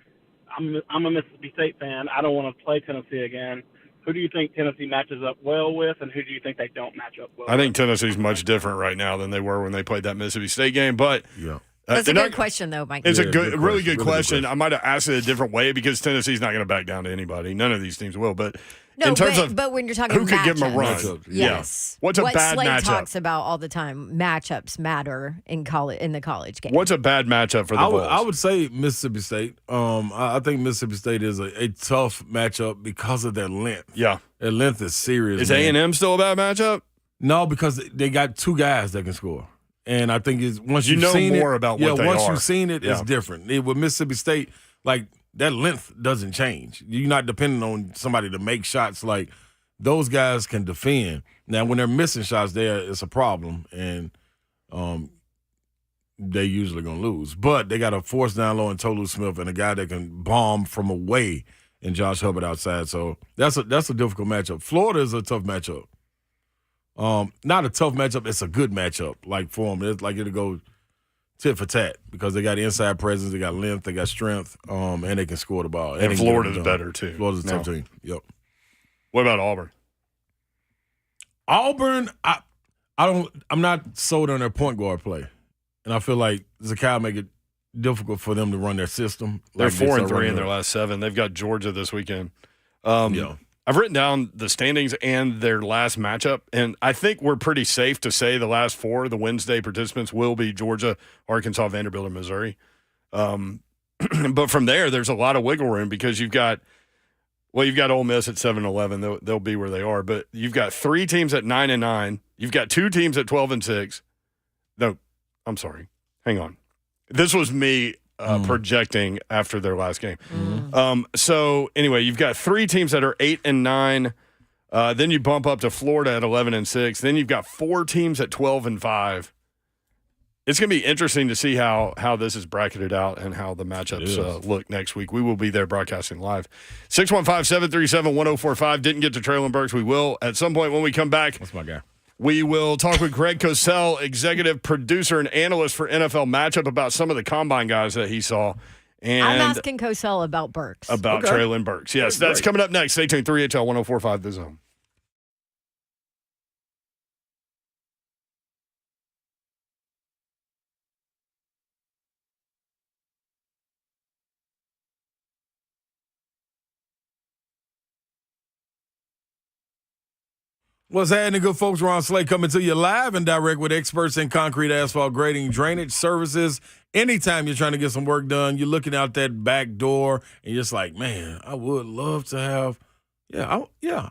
I'm a Mississippi State fan. I don't want to play Tennessee again. Who do you think Tennessee matches up well with, and who do you think they don't match up well I think Tennessee's much different right now than they were when they played that Mississippi State game. But Yeah. That's a they're good not- question, though, Mike. It's Yeah, a good good, really question. good Really good question. question. I might have asked it a different way because Tennessee's not going to back down to anybody. None of these teams will. But No, in terms of but when you're talking who could give them a run, matchups, Matchups, yes. What's a what bad Slade matchup? talks about all the time, matchups matter in the college game. What's a bad matchup for the Vols? I would say Mississippi State. I think Mississippi State is a tough matchup because of their length. Yeah. Their length is serious. Is man. A&M still a bad matchup? No, because they got two guys that can score. And I think it's once You you've know seen more it, about what they once are. you've seen it, it's Yeah. different. With Mississippi State, like that length doesn't change. You're not depending on somebody to make shots. Like those guys can defend. Now, when they're missing shots, there it's a problem, and they usually gonna lose. But they got a force down low in Tolu Smith and a guy that can bomb from away in Josh Hubbard outside. So that's a difficult matchup. Florida is a tough matchup. Not a tough matchup. It's a good matchup. Like for them, it's like it'll go tit for tat because they got inside presence, they got length, they got strength, and they can score the ball. And they can Florida's get it done. better, too. Florida's a tough No. team. Yep. What about Auburn? Auburn, I'm not sold on their point guard play, and I feel like Zakai make it difficult for them to run their system. They're like they 4-3 start running in their it. last 7. They've got Georgia this weekend. Yeah. I've written down the standings and their last matchup, and I think we're pretty safe to say the last 4, the Wednesday participants, will be Georgia, Arkansas, Vanderbilt, and Missouri. But from there, there's a lot of wiggle room because you've got Ole Miss at 7-11. They'll be where they are, but you've got 3 teams at 9-9. You've got 2 teams at 12-6. No, I'm sorry. Hang on. This was me projecting after their last game. So anyway, you've got 3 teams that are 8-9. Then you bump up to Florida at 11-6. Then you've got 4 teams at 12-5. It's going to be interesting to see how this is bracketed out and how the matchups look next week. We will be there broadcasting live. 615-737-1045. Didn't get to Traylon Burks. We will at some point when we come back. That's my guy. We will talk with Greg Cosell, executive producer and analyst for NFL Matchup, about some of the combine guys that he saw. And I'm asking Cosell about Burks. about Traylon Burks. Yes, that's coming up next. Stay tuned. 3HL 1045 The Zone. What's happening, good folks? Ron Slay coming to you live and direct with experts in concrete, asphalt, grading, drainage services. Anytime you're trying to get some work done, you're looking out that back door and you're just like, man, I would love to have. I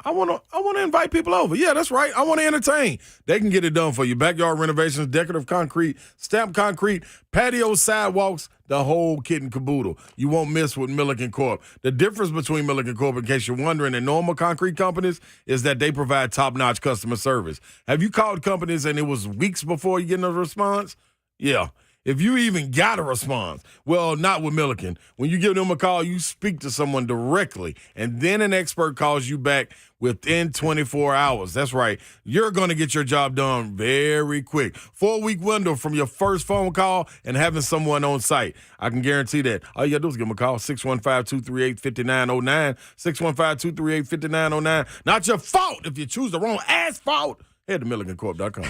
want to invite people over. Yeah, that's right. I want to entertain. They can get it done for you. Backyard renovations, decorative concrete, stamped concrete, patio sidewalks, the whole kit and caboodle. You won't miss with Milliken Corp. The difference between Milliken Corp, in case you're wondering, and normal concrete companies is that they provide top-notch customer service. Have you called companies and it was weeks before you get a response? Yeah. If you even got a response, well, not with Milliken. When you give them a call, you speak to someone directly, and then an expert calls you back within 24 hours. That's right. You're going to get your job done very quick. 4-week window from your first phone call and having someone on site. I can guarantee that. All you got to do is give them a call, 615-238-5909, 615-238-5909. Not your fault if you choose the wrong asphalt. Head to MilliganCorp.com.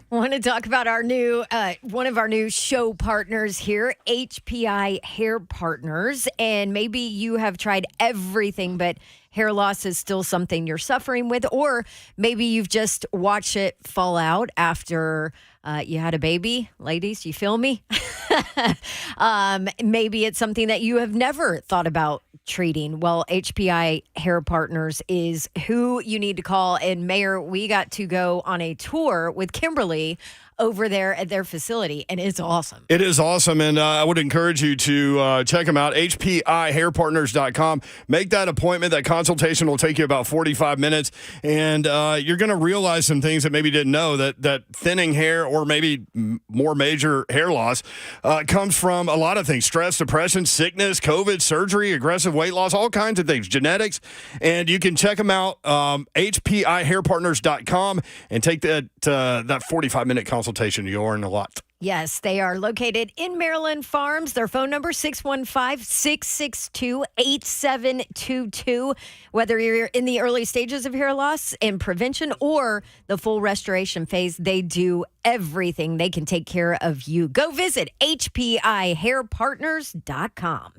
Want to talk about our new one of our new show partners here, HPI Hair Partners. And maybe you have tried everything, but hair loss is still something you're suffering with, or maybe you've just watched it fall out after you had a baby. Ladies, you feel me? Maybe it's something that you have never thought about treating. Well, HPI Hair Partners is who you need to call. And Mayor, we got to go on a tour with Kimberly over there at their facility, and it's awesome. It is awesome, and I would encourage you to check them out, hpihairpartners.com. Make that appointment. That consultation will take you about 45 minutes, and you're going to realize some things that maybe you didn't know, that thinning hair or maybe more major hair loss comes from a lot of things: stress, depression, sickness, COVID, surgery, aggressive weight loss, all kinds of things, genetics. And you can check them out, hpihairpartners.com, and take that 45-minute consultation. You'll earn a lot. Yes, they are located in Maryland Farms. Their phone number 615-662-8722. Whether you're in the early stages of hair loss and prevention or the full restoration phase, they do everything. They can take care of you. Go visit hpihairpartners.com.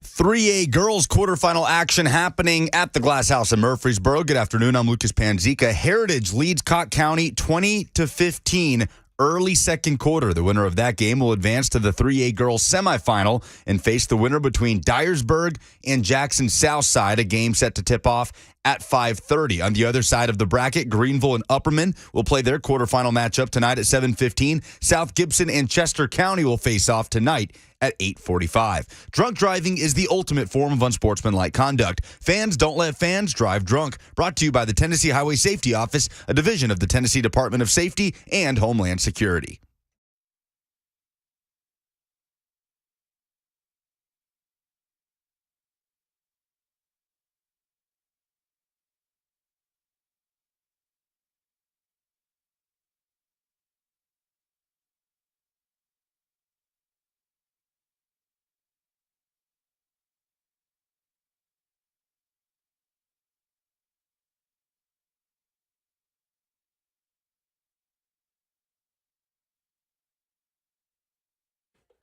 Three A girls quarterfinal action happening at the Glass House in Murfreesboro. Good afternoon. I'm Lucas Panzica. Heritage leads Cott County 20-15 early second quarter. The winner of that game will advance to the 3A girls semifinal and face the winner between Dyersburg and Jackson Southside, a game set to tip off at 5:30. On the other side of the bracket, Greenville and Upperman will play their quarterfinal matchup tonight at 7:15. South Gibson and Chester County will face off tonight at 8:45. Drunk driving is the ultimate form of unsportsmanlike conduct. Fans don't let fans drive drunk. Brought to you by the Tennessee Highway Safety Office, a division of the Tennessee Department of Safety and Homeland Security.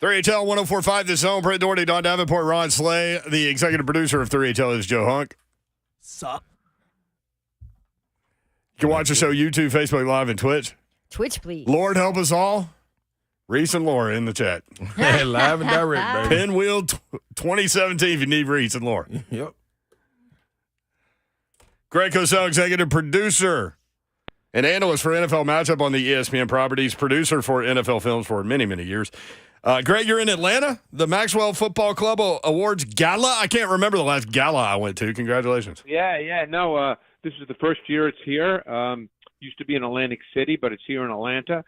3HL 1045 The Zone. Brent Doherty, Don Davenport, Ron Slay. The executive producer of 3HL is Joe Hunk. Sup? You can watch the show YouTube, Facebook Live, and Twitch. Twitch, please. Lord help us all. Reese and Laura in the chat. Live and direct, baby. Pinwheel 2017 if you need Reese and Laura. Yep. Greg Cosell, executive producer and analyst for NFL Matchup on the ESPN properties, producer for NFL Films for many, many years. Greg, you're in Atlanta, the Maxwell Football Club Awards Gala. I can't remember the last gala I went to. Congratulations. Yeah. No, this is the first year it's here. Used to be in Atlantic City, but it's here in Atlanta.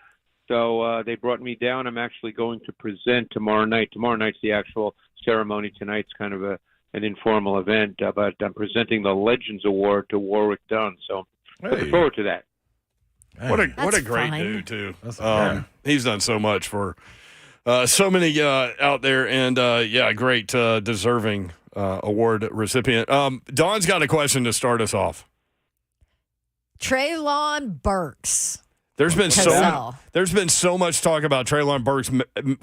So they brought me down. I'm actually going to present tomorrow night. Tomorrow night's the actual ceremony. Tonight's kind of an informal event, but I'm presenting the Legends Award to Warwick Dunn. So looking forward to that. What a great fun. dude, too. He's done so much for so many out there, and great deserving award recipient. Dawn's got a question to start us off. Treylon Burks. There's been Cosell. so much talk about Treylon Burks.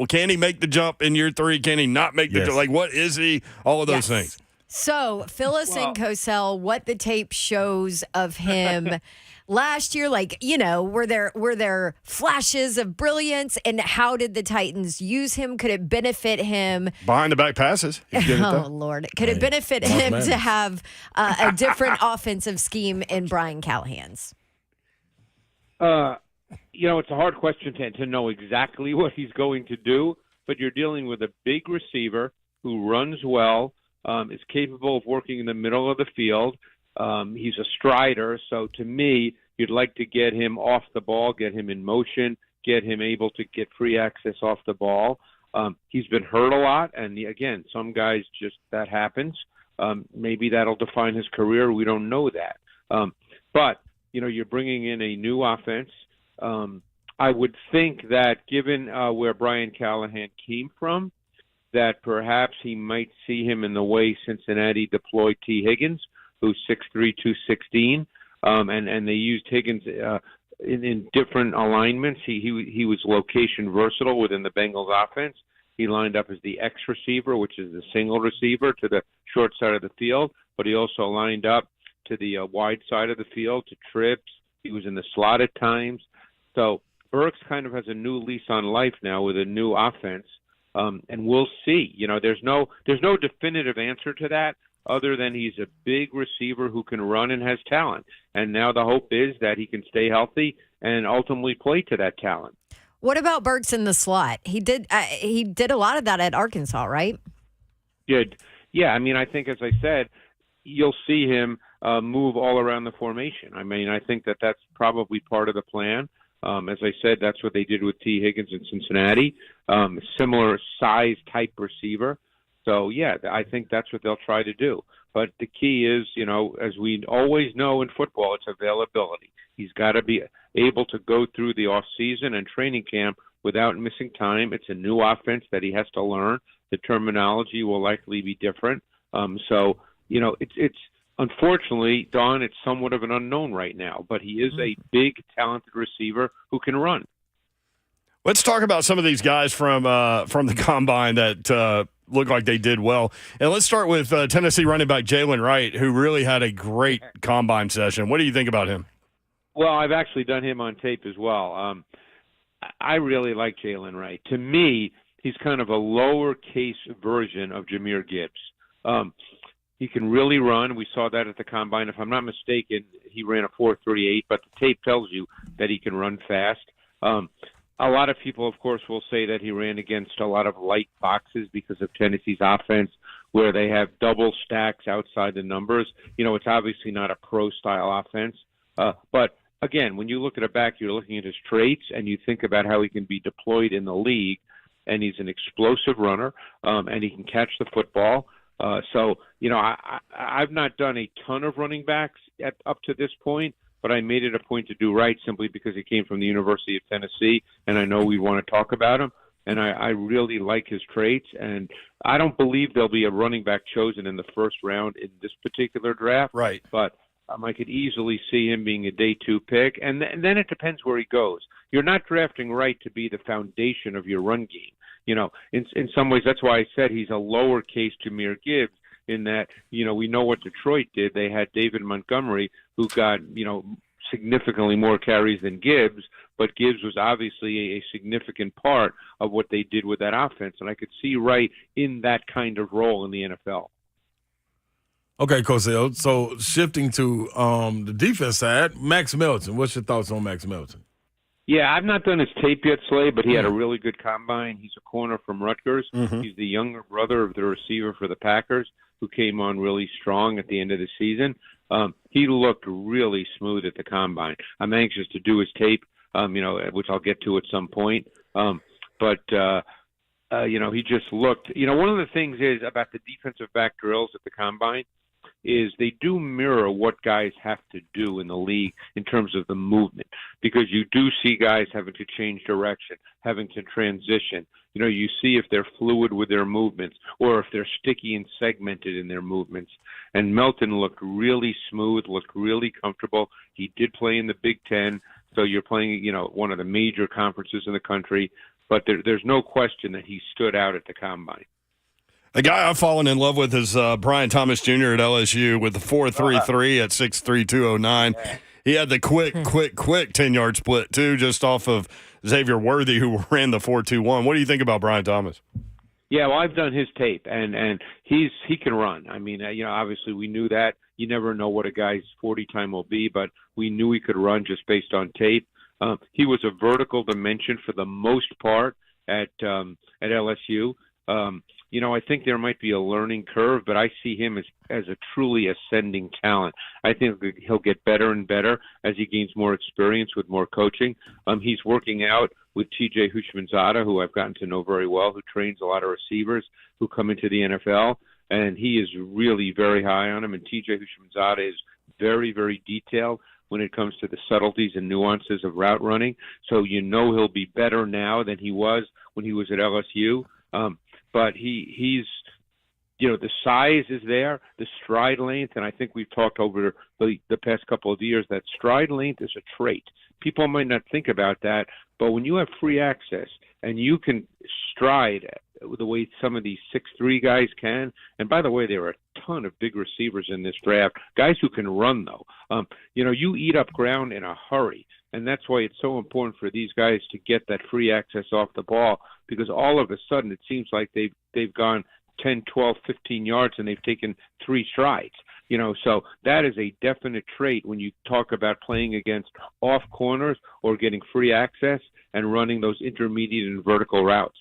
Can he make the jump in year 3? Can he not make the jump? Like, what is he? All of those things. So fill us in, Cosell, what the tape shows of him last year. Like, were there flashes of brilliance, and how did the Titans use him? Could it benefit him? Behind the back passes. Oh, Lord. Could it benefit him to have a different offensive scheme in Brian Callahan's? It's a hard question to know exactly what he's going to do, but you're dealing with a big receiver who runs well, is capable of working in the middle of the field. He's a strider, so to me, you'd like to get him off the ball, get him in motion, get him able to get free access off the ball. He's been hurt a lot, and again, some guys just that happens. Maybe that'll define his career. We don't know that. But you're bringing in a new offense. I would think that given where Brian Callahan came from, that perhaps he might see him in the way Cincinnati deployed T. Higgins, who's 6'3", 216, and they used Higgins in different alignments. He was location versatile within the Bengals offense. He lined up as the X receiver, which is the single receiver to the short side of the field, but he also lined up to the wide side of the field, to trips. He was in the slot at times. So Burks kind of has a new lease on life now with a new offense, and we'll see. There's no definitive answer to that other than he's a big receiver who can run and has talent. And now the hope is that he can stay healthy and ultimately play to that talent. What about Burks in the slot? He did a lot of that at Arkansas, right? Good. Yeah, I think, as I said, you'll see him move all around the formation. I think that's probably part of the plan. As I said, that's what they did with T. Higgins in Cincinnati, similar size type receiver. So, yeah, I think that's what they'll try to do. But the key is, as we always know in football, it's availability. He's got to be able to go through the off-season and training camp without missing time. It's a new offense that he has to learn. The terminology will likely be different. It's unfortunately, Don, it's somewhat of an unknown right now, but he is a big, talented receiver who can run. Let's talk about some of these guys from the combine that look like they did well. And let's start with Tennessee running back Jalen Wright, who really had a great combine session. What do you think about him? Well, I've actually done him on tape as well. I really like Jalen Wright. To me, he's kind of a lowercase version of Jahmyr Gibbs. He can really run. We saw that at the combine. If I'm not mistaken, he ran a 4.38, but the tape tells you that he can run fast. A lot of people, of course, will say that he ran against a lot of light boxes because of Tennessee's offense, where they have double stacks outside the numbers. It's obviously not a pro-style offense. But, again, when you look at a back, you're looking at his traits, and you think about how he can be deployed in the league, and he's an explosive runner, and he can catch the football. I've not done a ton of running backs up to this point, but I made it a point to do Wright simply because he came from the University of Tennessee, and I know we want to talk about him, and I really like his traits, and I don't believe there'll be a running back chosen in the first round in this particular draft. Right. But I could easily see him being a day 2 pick, and then it depends where he goes. You're not drafting Wright to be the foundation of your run game. In some ways, that's why I said he's a lowercase Jahmyr Gibbs. In that, we know what Detroit did. They had David Montgomery, who got significantly more carries than Gibbs, but Gibbs was obviously a significant part of what they did with that offense, and I could see right in that kind of role in the NFL. Okay, Cosell. So shifting to the defense side, Max Melton. What's your thoughts on Max Melton? Yeah, I've not done his tape yet, Slade, but he had a really good combine. He's a corner from Rutgers. Mm-hmm. He's the younger brother of the receiver for the Packers, who came on really strong at the end of the season. He looked really smooth at the combine. I'm anxious to do his tape, which I'll get to at some point. But he just looked. One of the things is about the defensive back drills at the combine is they do mirror what guys have to do in the league in terms of the movement, because you do see guys having to change direction, having to transition. You see if they're fluid with their movements or if they're sticky and segmented in their movements. And Melton looked really smooth, looked really comfortable. He did play in the Big Ten, so you're playing, one of the major conferences in the country. But there's no question that he stood out at the combine. The guy I've fallen in love with is Brian Thomas Jr. at LSU with the 4.33 at 6'3", 209. He had the quick 10-yard split, too, just off of Xavier Worthy, who ran the 4.21. What do you think about Brian Thomas? Yeah, well, I've done his tape, and he can run. I mean, obviously we knew that. You never know what a guy's 40 time will be, but we knew he could run just based on tape. He was a vertical dimension for the most part at LSU. I think there might be a learning curve, but I see him as a truly ascending talent. I think he'll get better and better as he gains more experience with more coaching. He's working out with TJ Houshmandzadeh, who I've gotten to know very well, who trains a lot of receivers who come into the NFL, and he is really very high on him. And TJ Houshmandzadeh is very, very detailed when it comes to the subtleties and nuances of route running. So he'll be better now than he was when he was at LSU. But he's the size is there, the stride length, and I think we've talked over the past couple of years that stride length is a trait. People might not think about that, but when you have free access and you can stride the way some of these 6'3" guys can, and by the way, there are a ton of big receivers in this draft, guys who can run, though. You eat up ground in a hurry, and that's why it's so important for these guys to get that free access off the ball, because all of a sudden it seems like they've gone 10, 12, 15 yards and they've taken 3 strides. So that is a definite trait when you talk about playing against off corners or getting free access and running those intermediate and vertical routes.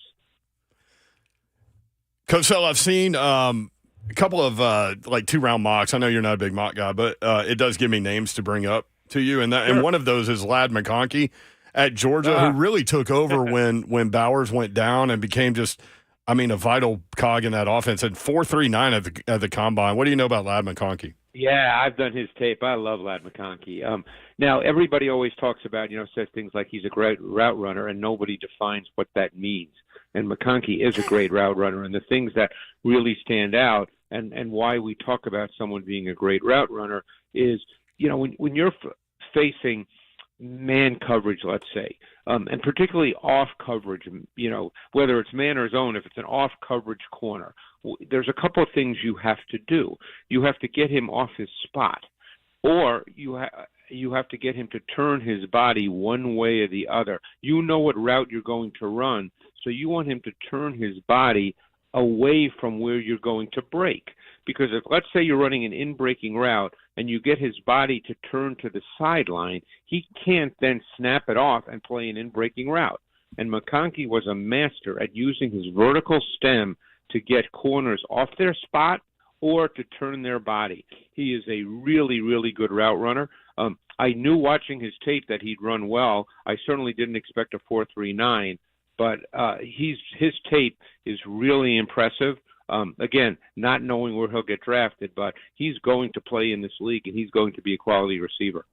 Cosell, I've seen a couple of 2-round mocks. I know you're not a big mock guy, but it does give me names to bring up to you, and and one of those is Ladd McConkey at Georgia, who really took over when Bowers went down and became just, a vital cog in that offense. At 4.39 at the combine. What do you know about Ladd McConkey? Yeah, I've done his tape. I love Ladd McConkey. Now, everybody always talks about, says things like he's a great route runner, and nobody defines what that means. And McConkey is a great route runner, and the things that really stand out and why we talk about someone being a great route runner is, when you're facing man coverage, let's say, and particularly off coverage, whether it's man or zone, if it's an off coverage corner, there's a couple of things you have to do. You have to get him off his spot, or you have to get him to turn his body one way or the other. You know what route you're going to run, so you want him to turn his body away from where you're going to break. Because if, let's say you're running an in-breaking route and you get his body to turn to the sideline, he can't then snap it off and play an in-breaking route. And McConkey was a master at using his vertical stem to get corners off their spot or to turn their body. He is a really, really good route runner. I knew watching his tape that he'd run well. I certainly didn't expect a 4.39, but his tape is really impressive. Again, not knowing where he'll get drafted, but he's going to play in this league, and he's going to be a quality receiver.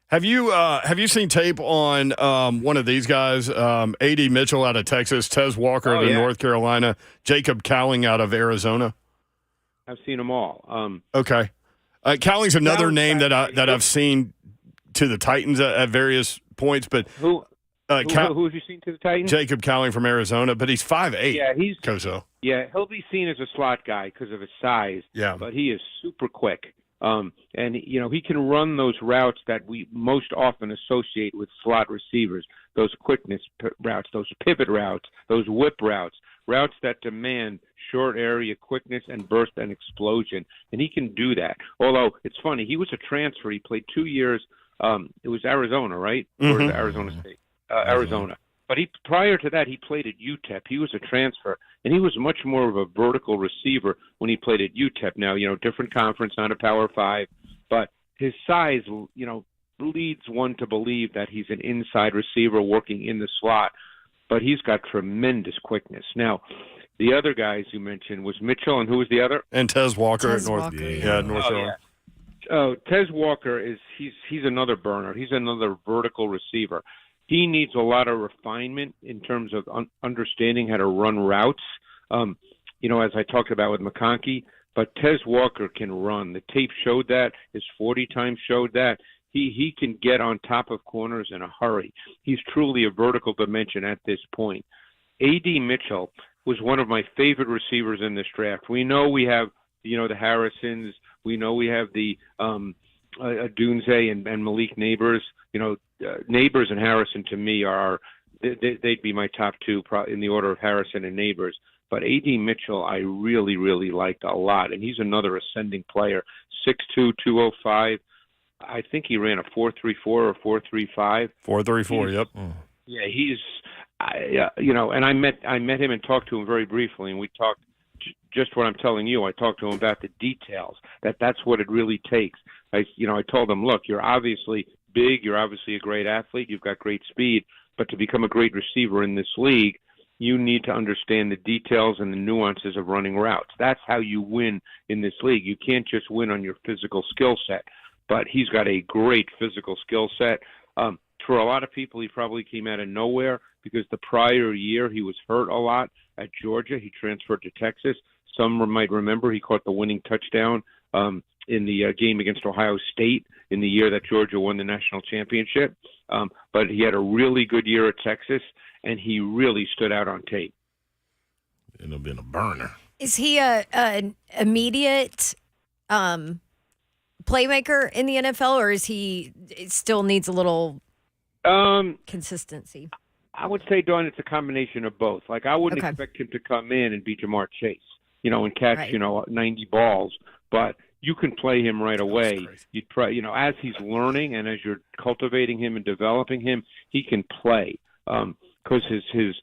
Have you seen tape on one of these guys? A.D. Mitchell out of Texas, Tez Walker out of North Carolina, Jacob Cowling out of Arizona. I've seen them all. Okay, Cowling's another name that I've seen to the Titans at various points, but who? Who have you seen to the Titans? Jacob Cowling from Arizona, but he's 5'8". Yeah, Cosell. he'll be seen as a slot guy because of his size. Yeah. But he is super quick. And he can run those routes that we most often associate with slot receivers, those quickness routes, those pivot routes, those whip routes that demand short area quickness and burst and explosion. And he can do that. Although it's funny, he was a transfer. He played 2 years. It was Arizona, right? Or was it Arizona State? Arizona. But prior to that, he played at UTEP. He was a transfer, and he was much more of a vertical receiver when he played at UTEP. Now, different conference, not a Power 5, but his size, leads one to believe that he's an inside receiver working in the slot, but he's got tremendous quickness. Now, the other guys you mentioned was Mitchell, and who was the other? And Tez Walker Tez at North. Walker, North Carolina. Oh, Tez Walker he's another burner. He's another vertical receiver. He needs a lot of refinement in terms of understanding how to run routes. As I talked about with McConkey, but Tez Walker can run. The tape showed that. His 40 times showed that. He can get on top of corners in a hurry. He's truly a vertical dimension at this point. A.D. Mitchell was one of my favorite receivers in this draft. We know we have, the Harrisons. We know we have the Dunze and Malik Neighbors. Neighbors and Harrison to me they'd be my top two in the order of Harrison and Neighbors. But A.D. Mitchell I really, really liked a lot, and he's another ascending player. 6'2", 205. I think he ran a 4.34 or 4.35. 4.34. Yep. Yeah, and I met him and talked to him very briefly, and we talked just what I'm telling you. I talked to him about the details. That's what it really takes. I told him, look, you're obviously big, you're obviously a great athlete, you've got great speed, but to become a great receiver in this league, you need to understand the details and the nuances of running routes. That's how you win in this league. You can't just win on your physical skill set. But he's got a great physical skill set. For a lot of people, he probably came out of nowhere because the prior year he was hurt a lot at Georgia. He transferred to Texas. Some might remember he caught the winning touchdown in the game against Ohio State in the year that Georgia won the national championship. But he had a really good year at Texas, and he really stood out on tape. It'll been a burner. Is he an immediate playmaker in the NFL, or is he still needs a little consistency? I would say, Dawn, it's a combination of both. Like, I wouldn't expect him to come in and be Jamar Chase, and catch, 90 balls. But you can play him right away. You'd as he's learning and as you're cultivating him and developing him, he can play because his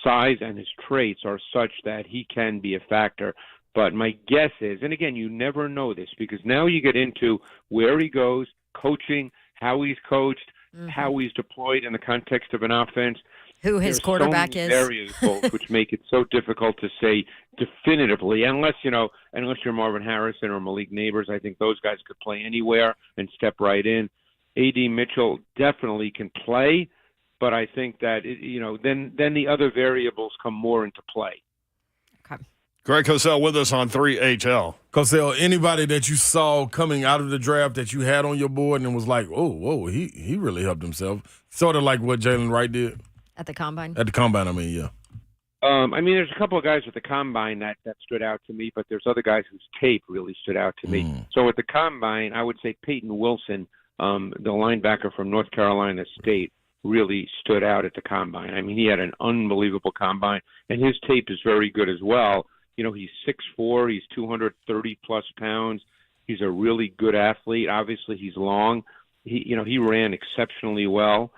size and his traits are such that he can be a factor. But my guess is, and again, you never know this because now you get into where he goes, coaching, how he's coached, how he's deployed in the context of an offense. Who his quarterback is. Variables which make it so difficult to say definitively, unless you're Marvin Harrison or Malik Neighbors. I think those guys could play anywhere and step right in. A.D. Mitchell definitely can play, but I think that then the other variables come more into play. Okay. Greg Cosell with us on 3HL. Cosell, anybody that you saw coming out of the draft that you had on your board and was like, whoa, he really helped himself, sort of like what Jalen Wright did at the combine. At the combine, I mean, yeah. There's a couple of guys at the combine that stood out to me, but there's other guys whose tape really stood out to me. So at the combine, I would say Peyton Wilson, the linebacker from North Carolina State, really stood out at the combine. I mean, he had an unbelievable combine, and his tape is very good as well. He's 6'4", he's 230-plus pounds. He's a really good athlete. Obviously, he's long. He ran exceptionally well.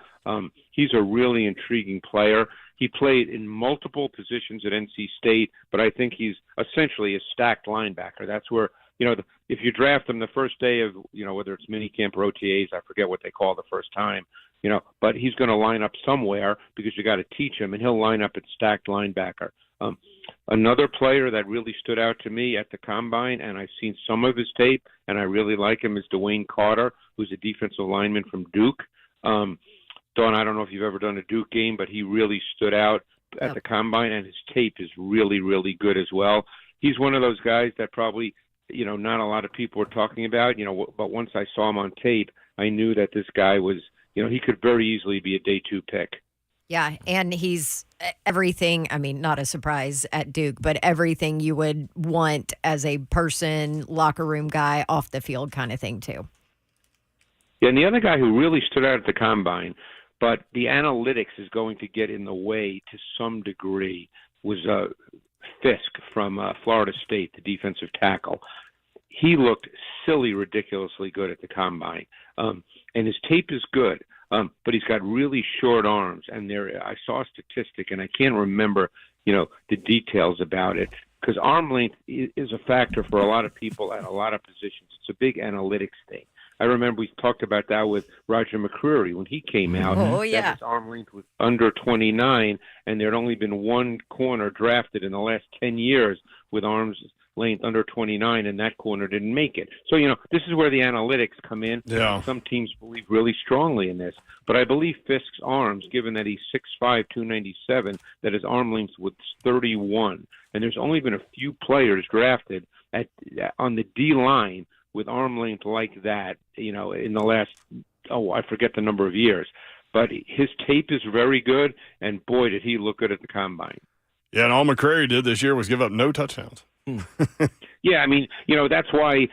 He's a really intriguing player. He played in multiple positions at NC State, but I think he's essentially a stacked linebacker. That's where, if you draft him the first day of, whether it's minicamp or OTAs, I forget what they call the first time, but he's going to line up somewhere because you got to teach him, and he'll line up at stacked linebacker. Another player that really stood out to me at the combine, and I've seen some of his tape, and I really like him, is Dwayne Carter, who's a defensive lineman from Duke. Dawn, I don't know if you've ever done a Duke game, but he really stood out at the combine, and his tape is really, really good as well. He's one of those guys that probably, not a lot of people are talking about, but once I saw him on tape, I knew that this guy was, he could very easily be a day 2 pick. Yeah, and he's everything. I mean, not a surprise at Duke, but everything you would want as a person, locker room guy, off the field kind of thing, too. Yeah, and the other guy who really stood out at the combine, but the analytics is going to get in the way to some degree, was Fisk from Florida State, the defensive tackle. He looked silly, ridiculously good at the combine, and his tape is good. But he's got really short arms, and I saw a statistic, and I can't remember, the details about it, because arm length is a factor for a lot of people at a lot of positions. It's a big analytics thing. I remember we talked about that with Roger McCreary when he came out. Oh, yeah. That his arm length was under 29, and there had only been one corner drafted in the last 10 years with arms length under 29, and that corner didn't make it. So, this is where the analytics come in. Yeah. Some teams believe really strongly in this. But I believe Fisk's arms, given that he's 6'5", 297, that his arm length was 31. And there's only been a few players drafted on the D-line with arm length like that, in the last, I forget the number of years. But his tape is very good, and boy, did he look good at the combine. Yeah, and all McCrary did this year was give up no touchdowns. Yeah, I mean, that's why.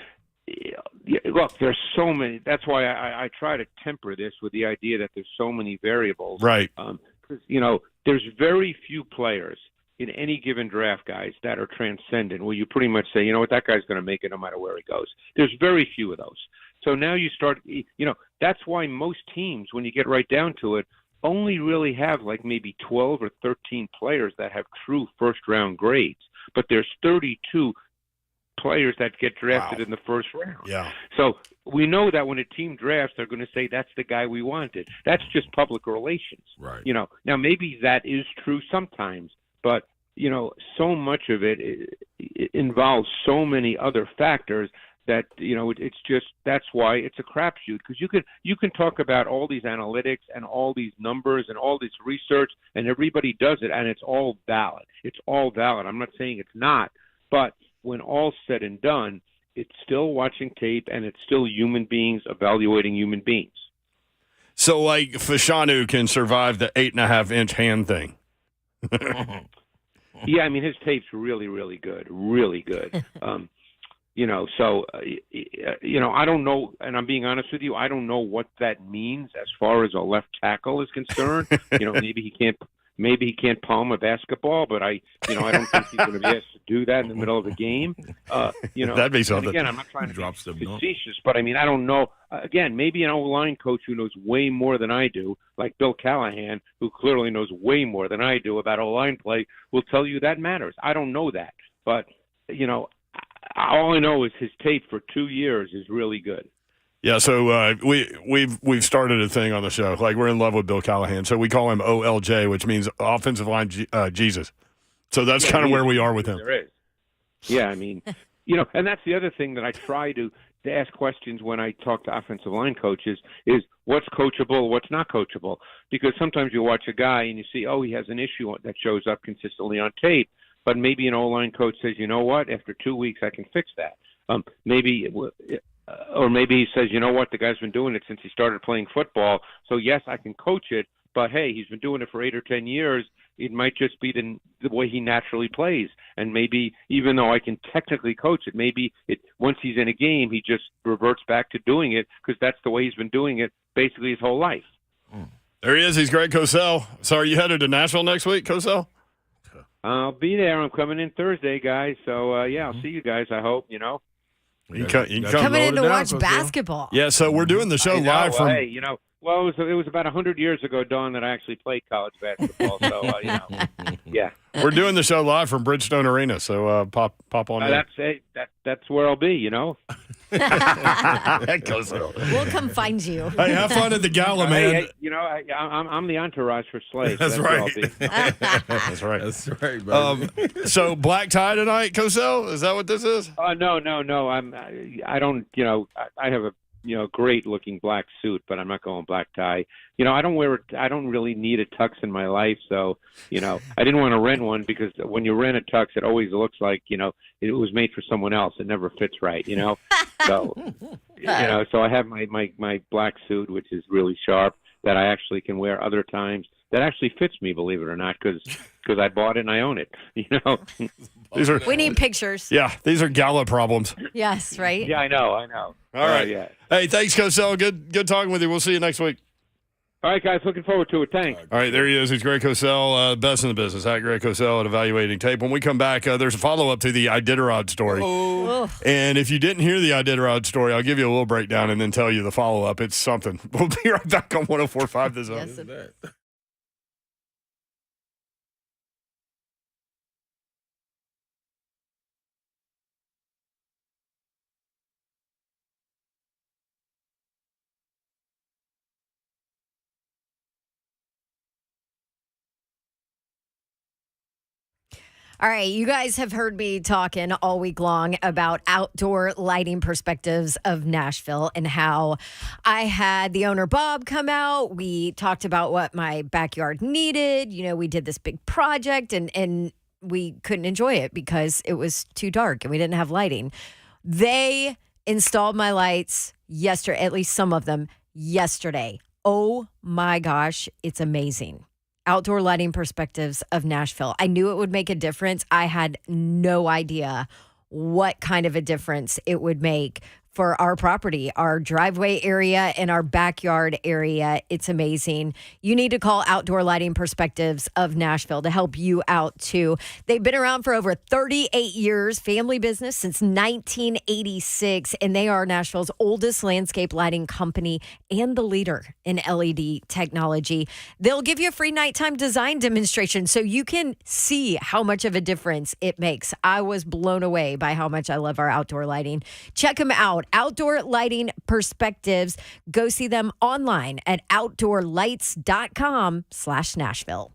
Look, there's so many. That's why I try to temper this with the idea that there's so many variables. Right. Because there's very few players in any given draft, guys, that are transcendent, where you pretty much say, that guy's going to make it no matter where he goes. There's very few of those. So now you start. That's why most teams, when you get right down to it, only really have like maybe 12 or 13 players that have true first-round grades. But there's 32 players that get drafted in the first round. Yeah. So we know that when a team drafts, they're going to say that's the guy we wanted. That's just public relations. Right. Now maybe that is true sometimes, but so much of it involves so many other factors that it's just, that's why it's a crapshoot, because you can talk about all these analytics and all these numbers and all this research, and everybody does it, and it's all valid. It's all valid. I'm not saying it's not, but when all's said and done, it's still watching tape, and it's still human beings evaluating human beings. So, like, Fashanu can survive the 8.5-inch hand thing. Yeah, I mean, his tape's really, really good, really good. I don't know, and I'm being honest with you, I don't know what that means as far as a left tackle is concerned. Maybe he can't palm a basketball, but I don't think he's going to be asked to do that in the middle of a game. That'd be something. And again, I'm not trying to be facetious, but I mean, I don't know. Again, maybe an O-line coach who knows way more than I do, like Bill Callahan, who clearly knows way more than I do about O-line play, will tell you that matters. I don't know that, but all I know is his tape for 2 years is really good. Yeah, so we've started a thing on the show. Like, we're in love with Bill Callahan, so we call him OLJ, which means offensive line Jesus. So that's kind of where we are with him. There is. Yeah, I mean, and that's the other thing that I try to ask questions when I talk to offensive line coaches is what's coachable, what's not coachable. Because sometimes you watch a guy and you see, he has an issue that shows up consistently on tape, but maybe an O-line coach says, you know what, after 2 weeks I can fix that. Or maybe he says, you know what, the guy's been doing it since he started playing football, so yes, I can coach it, but hey, he's been doing it for 8 or 10 years. It might just be the way he naturally plays. And maybe even though I can technically coach it, maybe once he's in a game, he just reverts back to doing it because that's the way he's been doing it basically his whole life. There he is. He's Greg Cosell. So are you headed to Nashville next week, Cosell? I'll be there. I'm coming in Thursday, guys. So, I'll see you guys, I hope, You can Coming come. in to watch basketball. Yeah, so we're doing the show live from. Hey, well, it was about 100 years ago, Dawn, that I actually played college basketball. So, yeah. We're doing the show live from Bridgestone Arena, so pop on in. That's where I'll be, We'll come find you. Hey, have fun at the gala, man. I'm the entourage for Slade. That's right. That's right. That's right, bro. So black tie tonight, Cosell? Is that what this is? No. I don't. I have a great looking black suit, but I'm not going black tie. I don't really need a tux in my life, so I didn't want to rent one because when you rent a tux, it always looks like it was made for someone else. It never fits right, So so I have my black suit, which is really sharp. that I actually can wear other times. That actually fits me, believe it or not, because I bought it and I own it. You know. These are We need pictures. yeah, these are gala problems. Yes, right? Yeah, I know. All right. Yeah. Hey, thanks, Cosell. Good talking with you. We'll see you next week. All right, guys. Looking forward to it. Thanks. All right, there he is. He's Greg Cosell, best in the business. At Greg Cosell at Evaluating Tape. When we come back, there's a follow-up to the Iditarod story. Oh. And if you didn't hear the Iditarod story, I'll give you a little breakdown and then tell you the follow-up. It's something. We'll be right back on 104.5 The Zone. Yes, it- All right, you guys have heard me talking all week long about outdoor lighting perspectives of Nashville and how I had the owner Bob come out. We talked about what my backyard needed. You know, we did this big project and we couldn't enjoy it because it was too dark and we didn't have lighting. They installed my lights yesterday, at least some of them yesterday. Oh my gosh, it's amazing. Outdoor lighting perspectives of Nashville. I knew it would make a difference. I had no idea what kind of a difference it would make for our property, our driveway area, and our backyard area. It's amazing. You need to call Outdoor Lighting Perspectives of Nashville to help you out too. They've been around for over 38 years, family business since 1986, and they are Nashville's oldest landscape lighting company and the leader in LED technology. They'll give you a free nighttime design demonstration so you can see how much of a difference it makes. I was blown away by how much I love our outdoor lighting. Check them out. Outdoor Lighting Perspectives. Go see them online at outdoorlights.com/Nashville.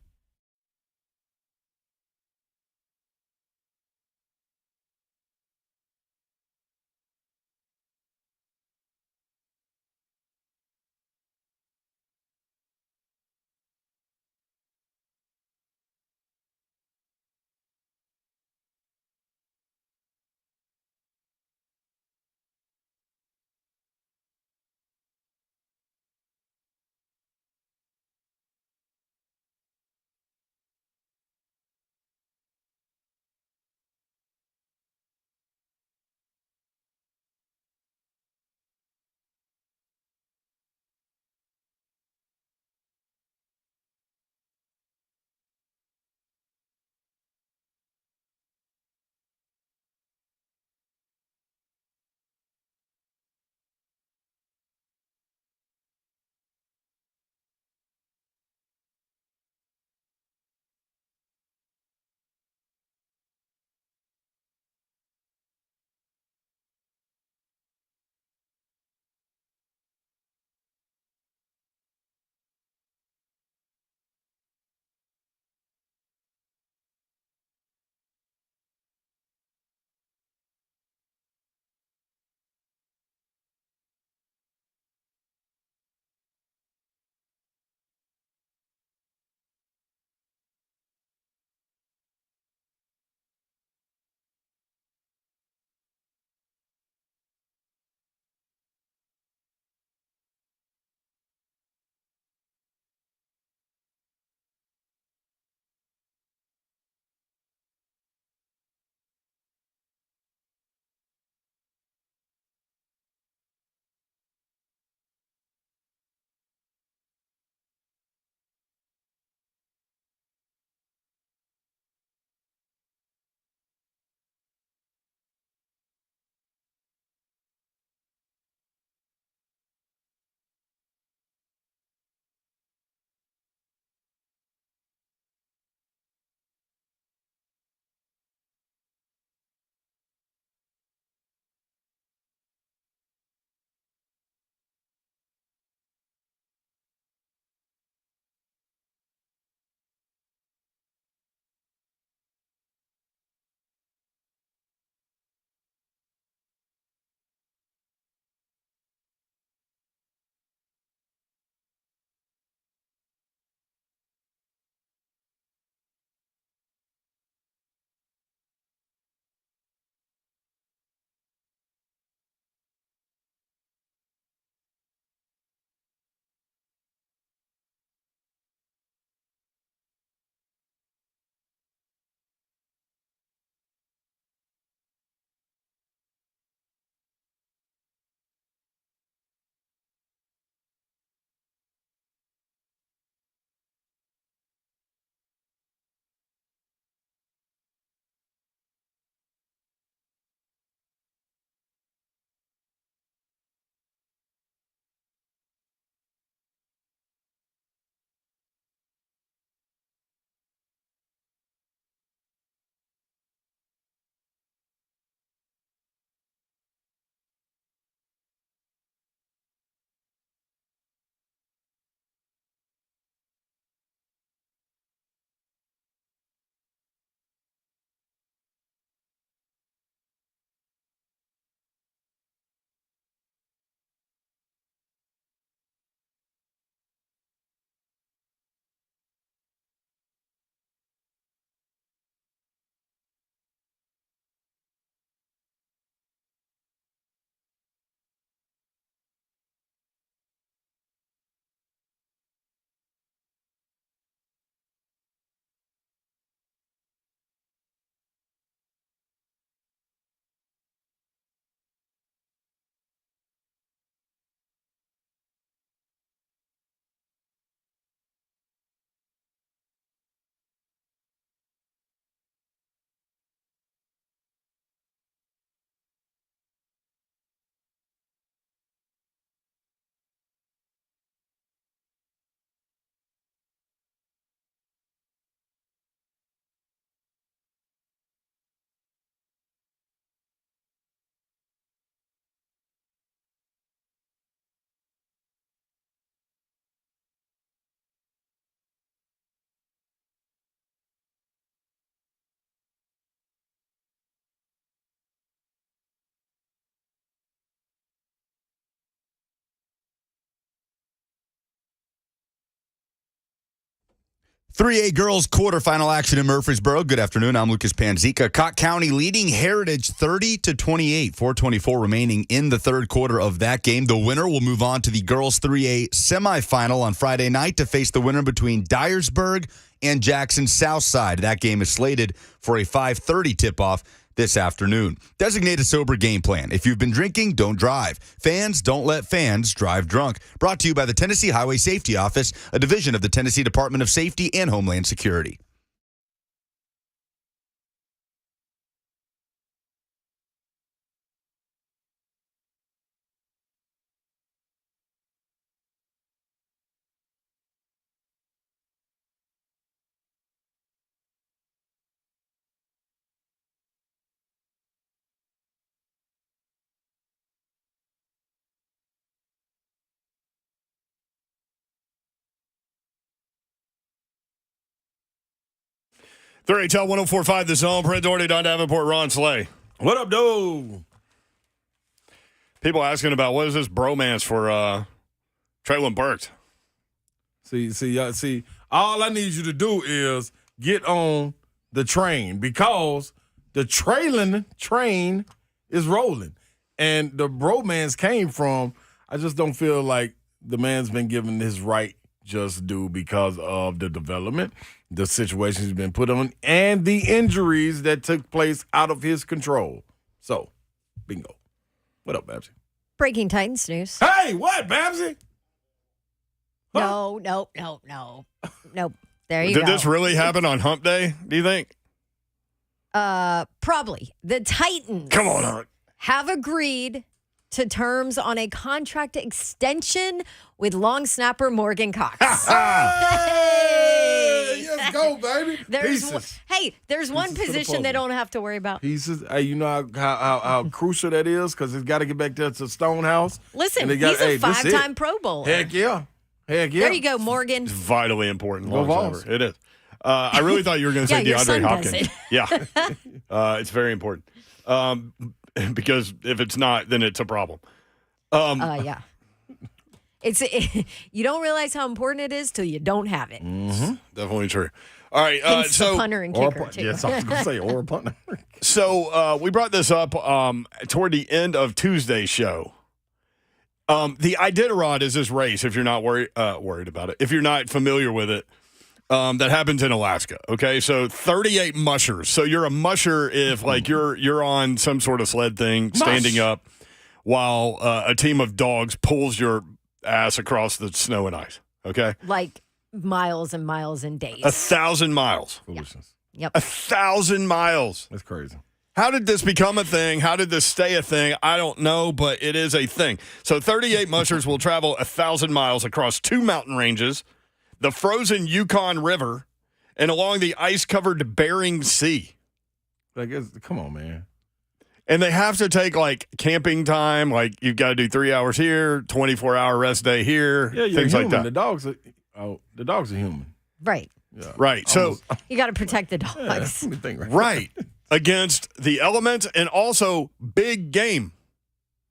3A girls quarterfinal action in Murfreesboro. Good afternoon. I'm Lucas Panzica. Cott County leading Heritage 30-28. 4:24 remaining in the third quarter of that game. The winner will move on to the girls 3A semifinal on Friday night to face the winner between Dyersburg and Jackson Southside. That game is slated for a 5:30 tip-off this afternoon. Designate a sober game plan. If you've been drinking, don't drive. Fans, don't let fans drive drunk. Brought to you by the Tennessee Highway Safety Office, a division of the Tennessee Department of Safety and Homeland Security. Three HL 104.5 The Zone. Brent Doherty, Don Davenport, Ron Slay. What up, dude? People asking about what is this bromance for Traylon Burks? See, all I need you to do is get on the train because the trailing train is rolling. And the bromance came from, I just don't feel like the man's been given his right just due because of the development, the situation he's been put on, and the injuries that took place out of his control. So, bingo. What up, Babsy? Breaking Titans news. Hey, what, Babsy? No. Nope. There you go. Did this really happen on Hump Day, do you think? Probably. The Titans. Come on, Hunt. Have agreed to terms on a contract extension with long snapper Morgan Cox. Hey, let's go, baby. There's one position they don't have to worry about. Pieces. Hey, you know how crucial that is because it's got to get back there to Stonehouse. Listen, And he's a 5-time Pro Bowler. Heck yeah. There you go, Morgan. It's vitally important. Go Vols. It is. I really thought you were going to say your DeAndre son Hopkins. does it. Yeah. It's very important. Because if it's not, then it's a problem. Yeah. You don't realize how important it is till you don't have it. Definitely true. All right. Hence the punter and kicker, too. Yes, I was going to say, or a punter. So we brought this up toward the end of Tuesday's show. The Iditarod is this race, if you're not worried about it, if you're not familiar with it, that happens in Alaska. Okay, so 38 mushers. So you're a musher if like you're on some sort of sled thing, standing up, while a team of dogs pulls your ass across the snow and ice. Okay, Like miles and miles and days. 1,000 miles. Foolishness. Yep. 1,000 miles. That's crazy. How did this become a thing? How did this stay a thing? I don't know, but it is a thing. So 38 mushers will travel 1,000 miles across 2 mountain ranges, the frozen Yukon River, and along the ice-covered Bering Sea. Come on, man. And they have to take, like, camping time. Like, you've got to do 3 hours here, 24-hour rest day here, Yeah, you're things human. like that. The dogs are human. Right. Yeah. Right. So, You got to protect the Yeah, dogs. let me think right. Against the elements and also big game.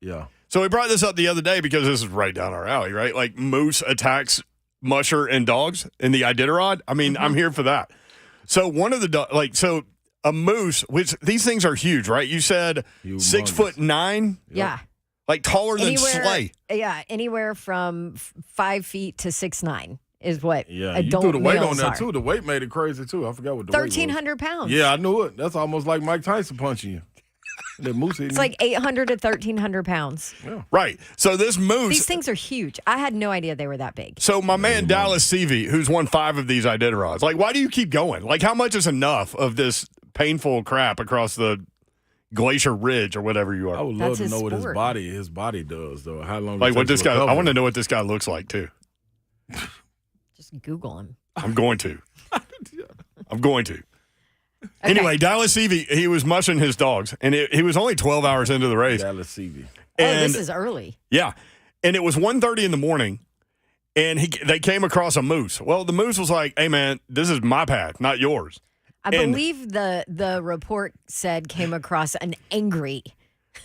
Yeah. So we brought this up the other day because this is right down our alley, right? Like moose attacks musher and dogs in the Iditarod. I mean, I'm here for that. So one of the a moose, which these things are huge, right? You said Humongous. 6'9", Yeah. like taller than Slay. Yeah, anywhere from 5 feet to 6'9" is what Yeah, you adult threw the weight on males there, are. too. The weight made it crazy, too. I forgot what the weight was. 1,300 pounds. Yeah, I knew it. That's almost like Mike Tyson punching you. That moose It's like 800 to 1,300 pounds. Right. So this moose. These things are huge. I had no idea they were that big. So my man Dallas Seavey, who's won 5 of these Iditarods, like, why do you keep going? Like, how much is enough of this painful crap across the Glacier Ridge or whatever you I are? would That's love to his know what sport. his body does, though. How long? Like it what takes this guy? I recover. want to know what this guy looks like too. Just Google him. I'm going to. I'm going to. Anyway, Dallas Seavey, he was mushing his dogs, and he was only 12 hours into the race. Dallas Seavey. And this is early. yeah, and it was 1:30 in the morning, and they came across a moose. Well, the moose was like, "Hey, man, this is my path, not yours." I And- believe the report said came across an angry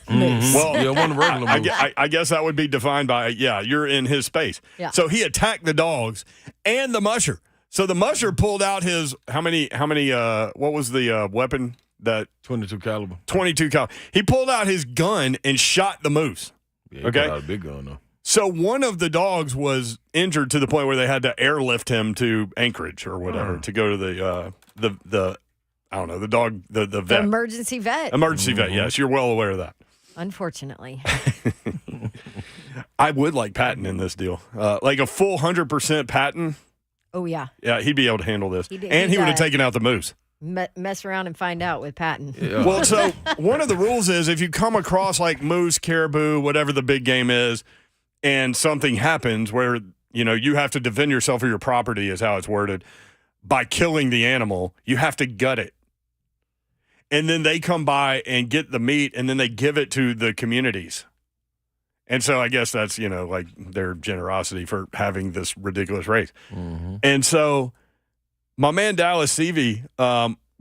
moose. Well, Yeah, one regular moose. I guess that would be defined by, you're in his space. Yeah. So he attacked the dogs and the musher. So the musher pulled out his how many? What was the weapon that 22 caliber. 22 cal? He pulled out his gun and shot the moose. Yeah, he Okay. put out a big gun though. So one of the dogs was injured to the point where they had to airlift him to Anchorage or whatever to go to the I don't know, the The vet. emergency vet. Emergency vet, yes. You're well aware of that. Unfortunately. I would like Patton in this deal. Like a full 100% Patton. Oh, yeah. Yeah, he'd be able to handle this. He'd He would have taken out the moose. Mess around and find out with Patton. Yeah. Well, so one of the rules is if you come across like moose, caribou, whatever the big game is, and something happens where, you have to defend yourself or your property is how it's worded, by killing the animal, you have to gut it. And then they come by and get the meat, and then they give it to the communities. And so I guess that's, like their generosity for having this ridiculous race. Mm-hmm. And so my man Dallas Seavey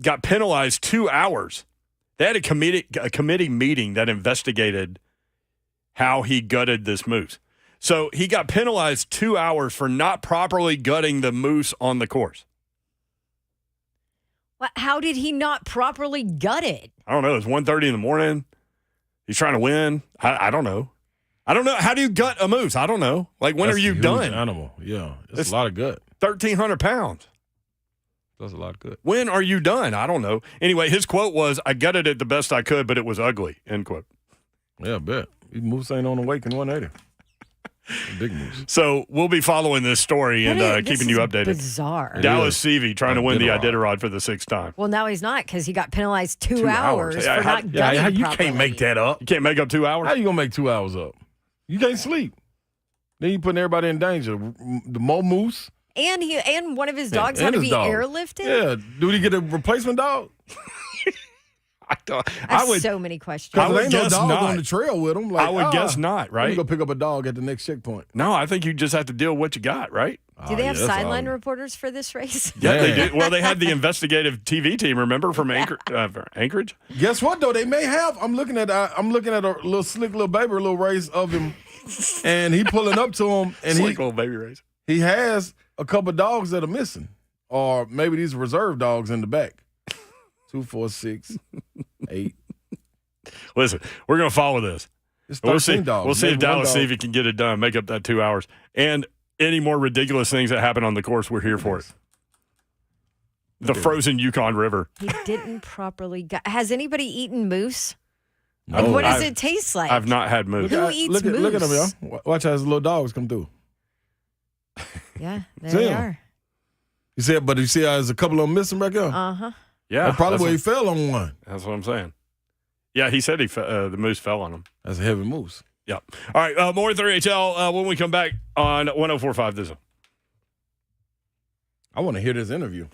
got penalized 2 hours. They had a committee meeting that investigated how he gutted this moose. So he got penalized 2 hours for not properly gutting the moose on the course. How did he not properly gut it? I don't know. It's 1:30 in the morning. He's trying to win. I don't know. I don't know. How do you gut a moose? I don't know. Like, when That's are you a huge done? Animal, yeah. It's a lot of gut. 1,300 pounds. That's a lot of gut. When are you done? I don't know. Anyway, his quote was, "I gutted it the best I could, but it was ugly," end quote. Yeah, I bet. These moose ain't on the wake in 180. Big moose. So we'll be following this story and This keeping you is updated. Bizarre. Dallas Seavey trying to win the Iditarod. Iditarod for the 6th time. Well, now he's not because he got penalized 2 2 hours hours. for Yeah, not gutting you properly. can't make that up. You can't make up 2 hours? How you going to make 2 hours up? You can't sleep. Then you putting everybody in danger. The more moose. And one of his dogs had and to his be dog. airlifted? Yeah. Do he get a replacement dog? I I have would so many questions. I Because would there ain't no guess dog not. on the trail with him. Like, I would guess not, Let me right? go pick up a dog at the next checkpoint. No, I think you just have to deal with what you got, right? Do they have that's sideline all. reporters for this race? Yeah, they Man. did. Well, they had the investigative TV team, remember, from Anchorage? Guess what though? They may have. I'm looking at a little slick little baby, a little race of him, and he pulling up to him, and Slick old baby race. he has a couple dogs that are missing, or maybe these reserve dogs in the back. 2, 4, 6, 8. Listen, we're going to follow this. It's 13 dogs. We'll see if Maybe one Dallas dog- Seavey can get it done, make up that 2 hours. And any more ridiculous things that happen on the course, we're here for it. The frozen Yukon River. He didn't properly gut. Has anybody eaten moose? No. Like, what does I've- it taste like? I've not had moose. Who eats Look at him, moose? y'all. Watch how his little dogs come through. Yeah, there See they him. are. You see, but you see how there's a couple of them missing back there? Uh-huh. Yeah, That's probably that's where he what, fell on one. that's what I'm saying. Yeah, he said the moose fell on him. That's a heavy moose. Yep. All right, more 3HL when we come back on 104.5 The Zone. I want to hear this interview.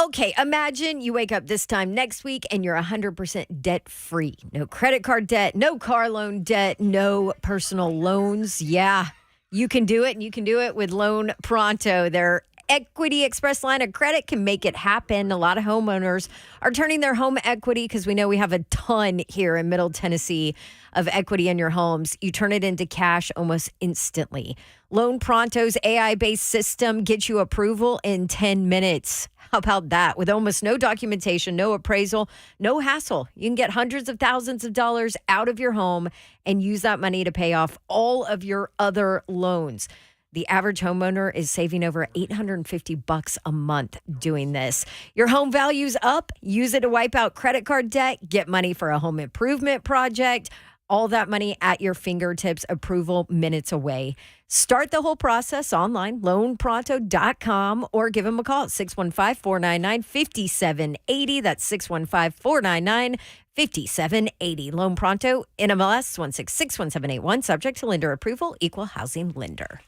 Okay, imagine you wake up this time next week and you're 100% debt free. No credit card debt, no car loan debt, no personal loans. Yeah, you can do it, and you can do it with Loan Pronto. Their Equity Express line of credit can make it happen. A lot of homeowners are turning their home equity, because we know we have a ton here in Middle Tennessee of equity in your homes. You turn it into cash almost instantly. Loan Pronto's AI-based system gets you approval in 10 minutes. How about that? With almost no documentation, no appraisal, no hassle. You can get hundreds of thousands of dollars out of your home and use that money to pay off all of your other loans. The average homeowner is saving over $850 a month doing this. Your home value's up. Use it to wipe out credit card debt, get money for a home improvement project. All that money at your fingertips, approval minutes away. Start the whole process online, loanpronto.com, or give them a call at 615-499-5780. That's 615-499-5780. Loan Pronto, NMLS 1661781, subject to lender approval, equal housing lender.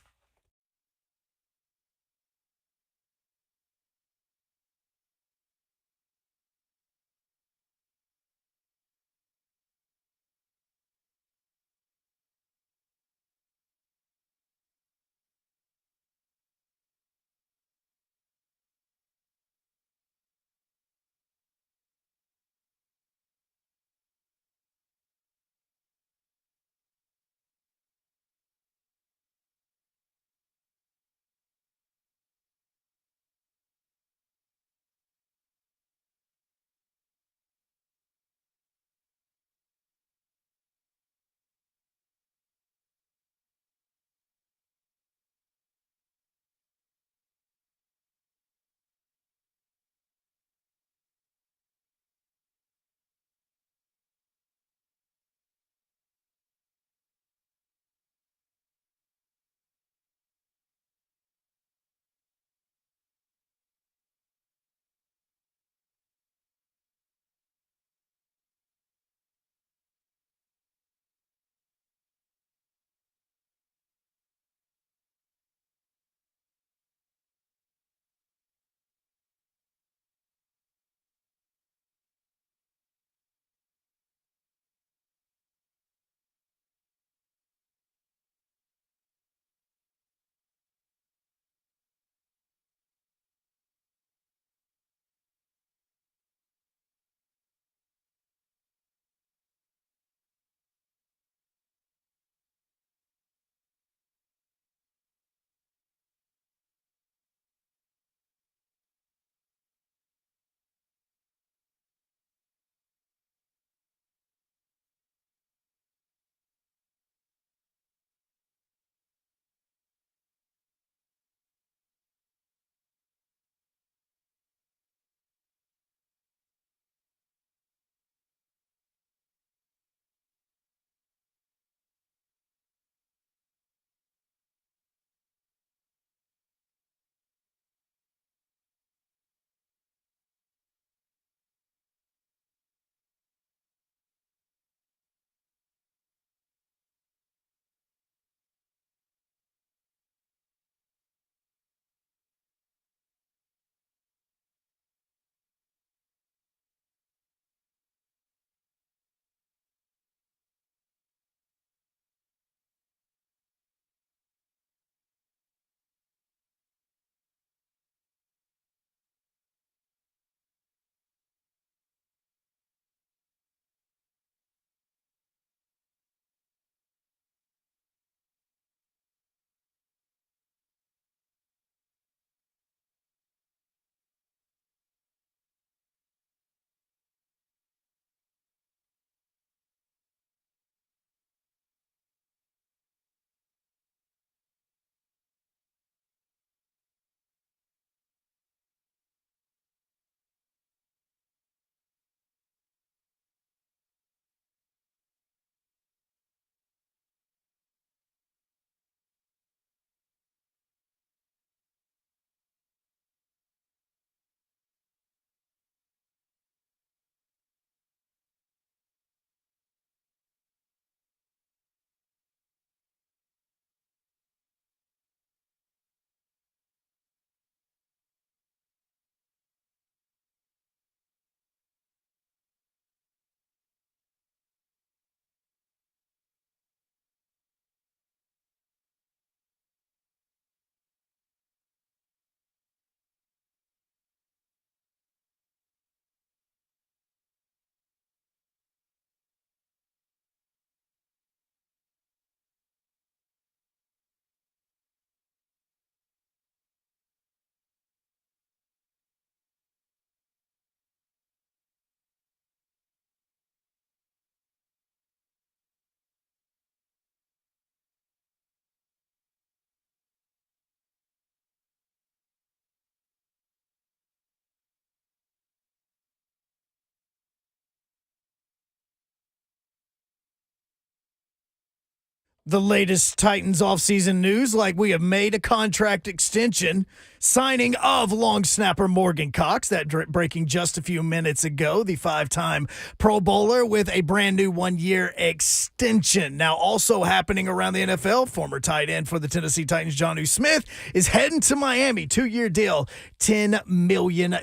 The latest Titans offseason news, like we have made a contract extension, signing of long snapper Morgan Cox, that breaking just a few minutes ago, the 5-time Pro Bowler with a brand new 1-year extension. Now, also happening around the NFL, former tight end for the Tennessee Titans, Jonnu Smith, is heading to Miami, 2-year deal, $10 million.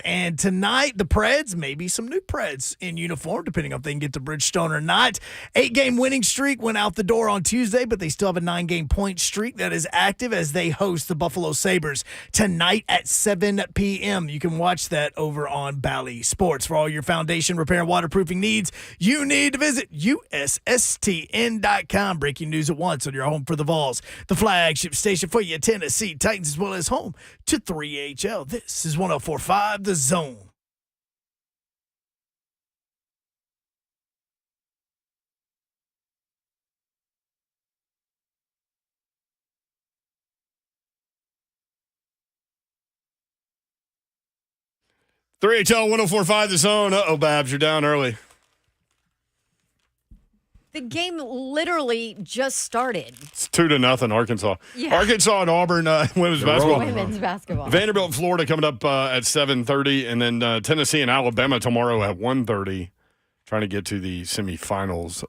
And tonight, the Preds, maybe some new Preds in uniform, depending on if they can get to Bridgestone or not. 8-game winning streak went out the door on Tuesday, but they still have a 9-game point streak that is active as they host the Buffalo Sabres tonight at 7 p.m. You can watch that over on Bally Sports. For all your foundation repair and waterproofing needs, you need to visit USSTN.com. Breaking news at once on your home for the Vols, the flagship station for your Tennessee Titans, as well as home to 3HL. This is 104.5 The Zone. HL 104.5 The Zone. Uh-oh, Babs, you're down early. The game literally just started. It's 2-0 Arkansas. Yeah. Arkansas and Auburn women's basketball. Women's basketball. Vanderbilt and Florida coming up at 7:30, and then Tennessee and Alabama tomorrow at 1:30, trying to get to the semifinals.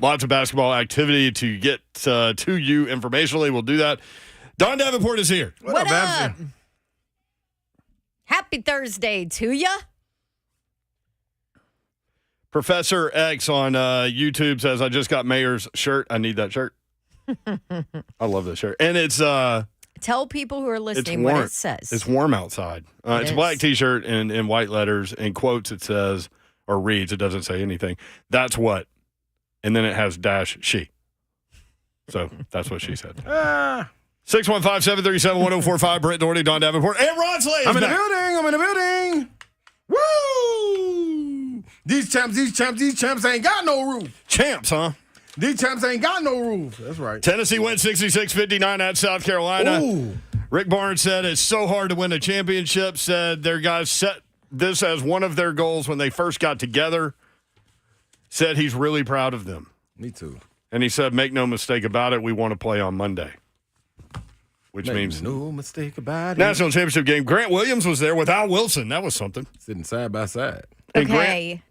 Lots of basketball activity to get to you informationally. We'll do that. Don Davenport is here. What up? Babs? Happy Thursday to ya. Professor X on YouTube says, I just got Mayor's shirt. I need that shirt. I love this shirt. And it's Tell people who are listening what it says. It's warm outside. It's a black T-shirt and in white letters. In quotes, it says, or reads, it doesn't say anything. That's what. And then it has dash she. So that's what she said. 615-737-1045, Brett Doherty, Don Davenport, and Ron Slay. I'm in the building. Woo! These champs ain't got no roof. Champs, huh? These champs ain't got no roof. That's right. Tennessee wins 66-59 at South Carolina. Ooh. Rick Barnes said it's so hard to win a championship, said their guys set this as one of their goals when they first got together. Said he's really proud of them. Me too. And he said, make no mistake about it, we want to play on Monday. Which means no mistake about it. National championship game. Grant Williams was there with Al Wilson. That was something. Sitting side by side. And Okay.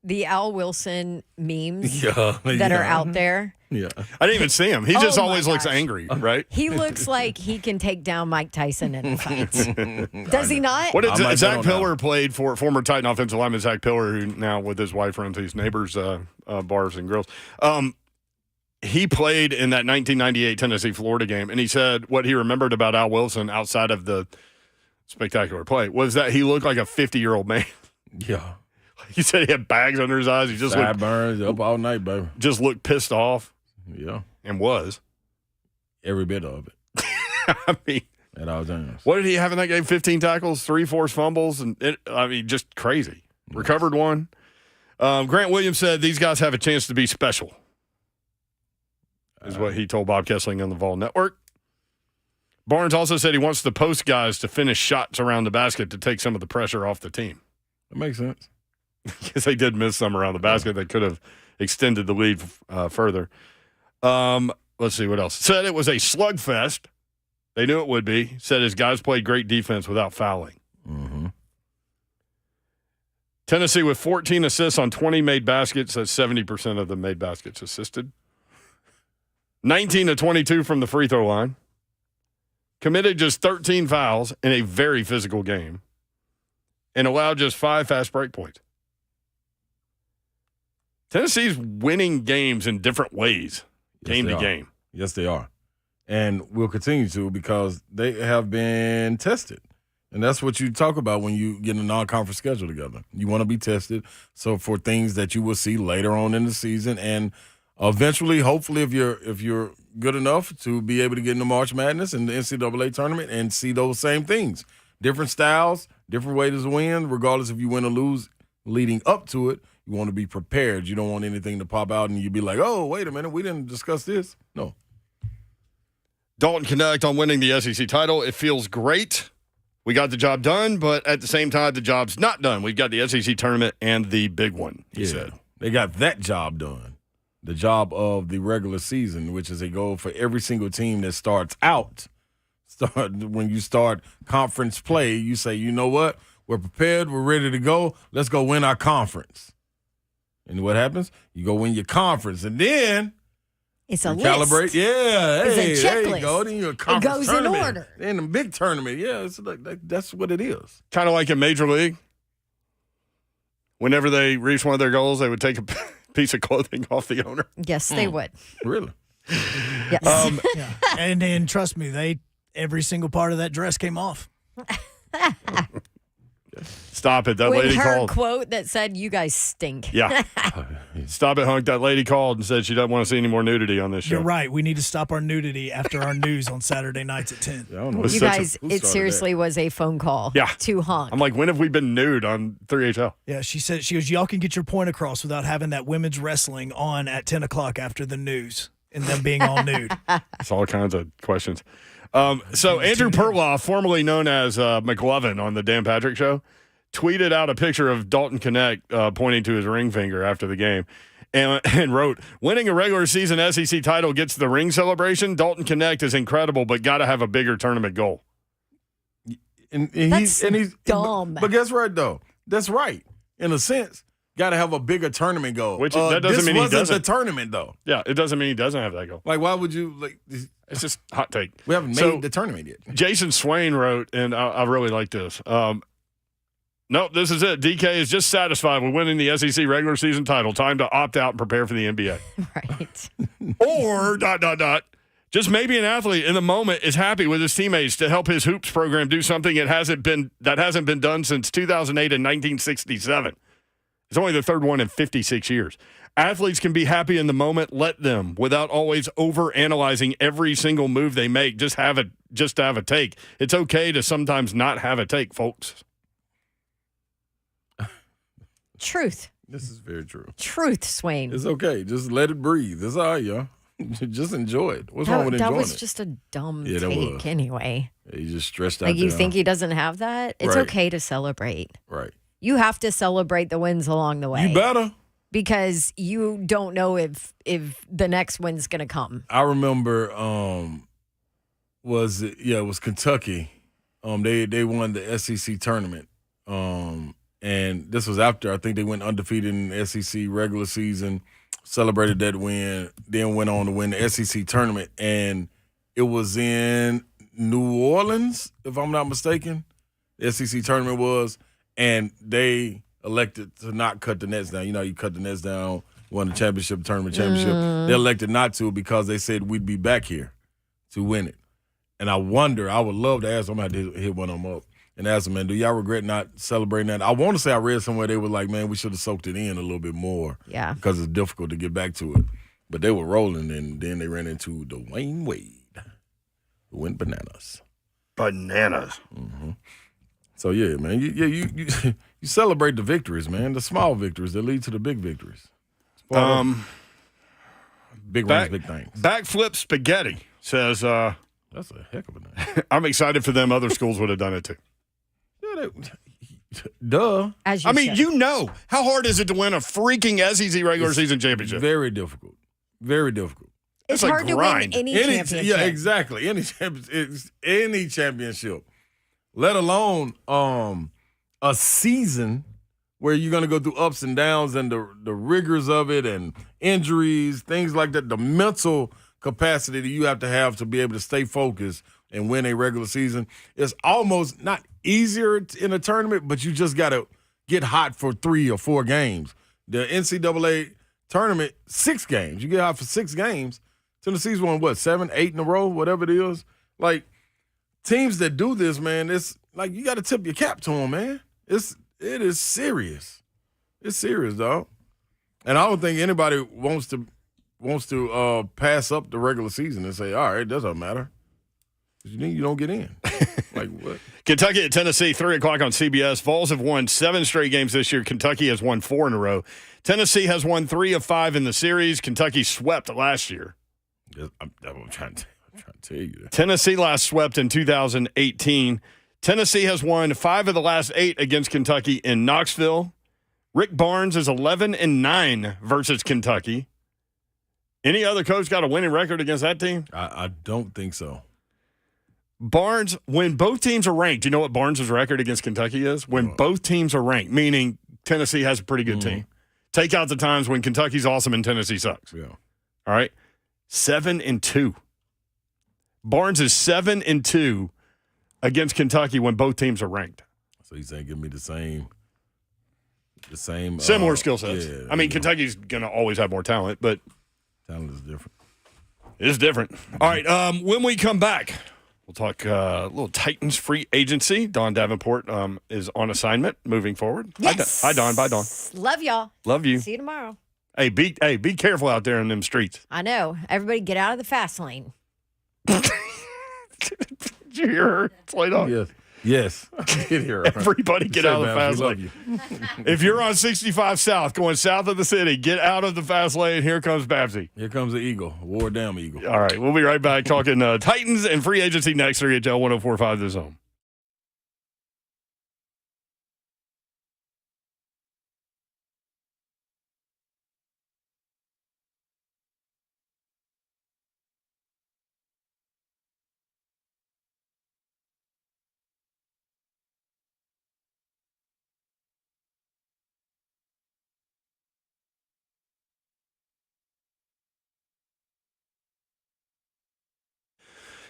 The Al Wilson memes Yeah. that are out there. Yeah. I didn't even see him. He just Oh, my always looks gosh. angry, right? He looks like he can take down Mike Tyson in a fight. Does he not? What did I might Zach bet on Pillar played for former Titan offensive lineman Zach Pillar, who now with his wife runs his neighbors' bars and grills. He played in that 1998 Tennessee-Florida game, and he said what he remembered about Al Wilson outside of the spectacular play was that he looked like a 50-year-old man. Yeah. He said he had bags under his eyes. He just looked, Sideburns up all night, baby. just looked pissed off Yeah. and was. Every bit of it. I mean, At all times. what did he have in that game? 15 tackles, 3 forced fumbles, and just crazy. Recovered one. Grant Williams said these guys have a chance to be special, is what he told Bob Kessling on the Vol Network. Barnes also said he wants the post guys to finish shots around the basket to take some of the pressure off the team. That makes sense. Because they did miss some around the basket. They could have extended the lead further. Let's see what else. Said it was a slugfest. They knew it would be. Said his guys played great defense without fouling. Mm-hmm. Tennessee with 14 assists on 20 made baskets. That's 70% of the made baskets assisted. 19 to 22 from the free throw line. Committed just 13 fouls in a very physical game. And allowed just 5 fast break points. Tennessee's winning games in different ways, game to game. Yes, they are. And will continue to because they have been tested. And that's what you talk about when you get a non-conference schedule together. You want to be tested. So for things that you will see later on in the season and eventually, hopefully, if you're good enough to be able to get into March Madness and the NCAA tournament and see those same things. Different styles, different ways to win, regardless if you win or lose leading up to it. You want to be prepared. You don't want anything to pop out and you be like, oh, wait a minute, we didn't discuss this. No. Dalton Connect on winning the SEC title. It feels great. We got the job done, but at the same time, the job's not done. We've got the SEC tournament and the big one, he said. They got that job done. the job of the regular season, which is a goal for every single team that starts out. When you start conference play, you say, you know what? We're prepared. We're ready to go. Let's go win our conference. And what happens? You go win your conference, and then it's a calibrate. list. Yeah, It's hey, a there you checklist. go. Then you're a conference It goes in tournament. order. In a big tournament, yeah, it's like that's what it is. Kind of like in Major League. Whenever they reach one of their goals, they would take a piece of clothing off the owner. Yes, they would. Really? Yes. Yeah. And trust me, every single part of that dress came off. Stop it. That With lady her called. quote that said, "You guys stink." Yeah. Stop it, Hunk. That lady called and said she doesn't want to see any more nudity on this show. You're right. We need to stop our nudity after our news on Saturday nights at 10. I don't know. Was You such a- guys, who it started seriously was a phone call Yeah. to Honk. I'm like, when have we been nude on 3HL? Yeah, she goes, y'all can get your point across without having that women's wrestling on at 10 o'clock after the news and them being all nude. It's all kinds of questions. So Andrew Pertloff, formerly known as McLovin on the Dan Patrick Show, tweeted out a picture of Dalton Connect pointing to his ring finger after the game and wrote, winning a regular season SEC title gets the ring celebration. Dalton Connect is incredible, but got to have a bigger tournament goal. And That's he's dumb. But guess what, though? That's right. In a sense, got to have a bigger tournament goal. Which that doesn't this mean he wasn't doesn't. the tournament, though. Yeah, it doesn't mean he doesn't have that goal. Like, why would you like? It's just hot take. We haven't made So, the tournament yet. Jason Swain wrote, and I really like this. Nope, this is it. DK is just satisfied with winning the SEC regular season title. Time to opt out and prepare for the NBA. Right. Or ... Just maybe an athlete in the moment is happy with his teammates to help his hoops program do something that hasn't been done since 2008 and 1967. It's only the third one in 56 years. Athletes can be happy in the moment. Let them, without always over analyzing every single move they make. Just to have a take. It's okay to sometimes not have a take, folks. Truth. This is very true. Truth, Swain. It's okay. Just let it breathe. It's all right, y'all. Just enjoy it. What's wrong with That enjoying was it? just a dumb Yeah, that take was. anyway. You just stressed out. Like, you there. think he doesn't have that? It's Right. okay to celebrate. Right. You have to celebrate the wins along the way. You better. Because you don't know if the next win's going to come. I remember it was Kentucky. They won the SEC tournament. And this was after I think they went undefeated in the SEC regular season, celebrated that win, then went on to win the SEC tournament. And it was in New Orleans, if I'm not mistaken. The SEC tournament was, and they elected to not cut the nets down. You know, you cut the nets down, won the tournament championship. They elected not to because they said we'd be back here to win it. And I would love to ask them, I'm going to have to hit one of them up and ask them, man, do y'all regret not celebrating that? I want to say I read somewhere they were like, man, we should have soaked it in a little bit more. Yeah. Because it's difficult to get back to it. But they were rolling, and then they ran into Dwayne Wade, who went bananas. Bananas. Mm-hmm. So, yeah, man, you celebrate the victories, man, the small victories that lead to the big victories. Big wins, big things. Backflip Spaghetti says, That's a heck of a name. I'm excited for them. Other schools would have done it too. Yeah, duh. As you I mean, said. you know, how hard is it to win a freaking SEC regular season championship? Very difficult. Very difficult. It's a hard to win grind. any championship. Yeah, exactly. Any championship, let alone a season where you're going to go through ups and downs and the rigors of it and injuries, things like that. The mental capacity that you have to be able to stay focused and win a regular season is almost not easier in a tournament, but you just got to get hot for 3 or 4 games. The NCAA tournament, 6 games. You get hot for 6 games. Tennessee's won, 7, 8 in a row, whatever it is. Like, teams that do this, man, it's like you got to tip your cap to them, man. It is serious. It's serious, dog. And I don't think anybody wants to pass up the regular season and say, all right, it doesn't matter. You don't get in. Like what? Kentucky at Tennessee, 3 o'clock on CBS. Vols have won 7 straight games this year. Kentucky has won 4 in a row. Tennessee has won 3 of 5 in the series. Kentucky swept last year. I'm trying to tell you that. Tennessee last swept in 2018. Tennessee has won 5 of the last 8 against Kentucky in Knoxville. Rick Barnes is 11-9 versus Kentucky. Any other coach got a winning record against that team? I don't think so. Barnes, when both teams are ranked, you know what Barnes' record against Kentucky is? When both teams are ranked, meaning Tennessee has a pretty good team. Take out the times when Kentucky's awesome and Tennessee sucks. Yeah. All right? 7-2. Barnes is 7-2 against Kentucky when both teams are ranked. So he's saying give me the same. Similar skill sets. Yeah, I mean, Kentucky's going to always have more talent, but talent is different. it's different. All right, when we come back, we'll talk a little Titans free agency. Dawn Davenport is on assignment moving forward. Yes. Hi, Dawn. Bye, Dawn. Love y'all. Love you. See you tomorrow. Hey, be careful out there in them streets. I know. Everybody get out of the fast lane. Did you hear her? Slay Dog? Yes. Get here. Everybody get out of the fast lane. If you're on 65 South, going south of the city, get out of the fast lane. Here comes Babsy. Here comes the Eagle. War down Eagle. All right, we'll be right back talking Titans and free agency next. 3 at 1045 The Zone.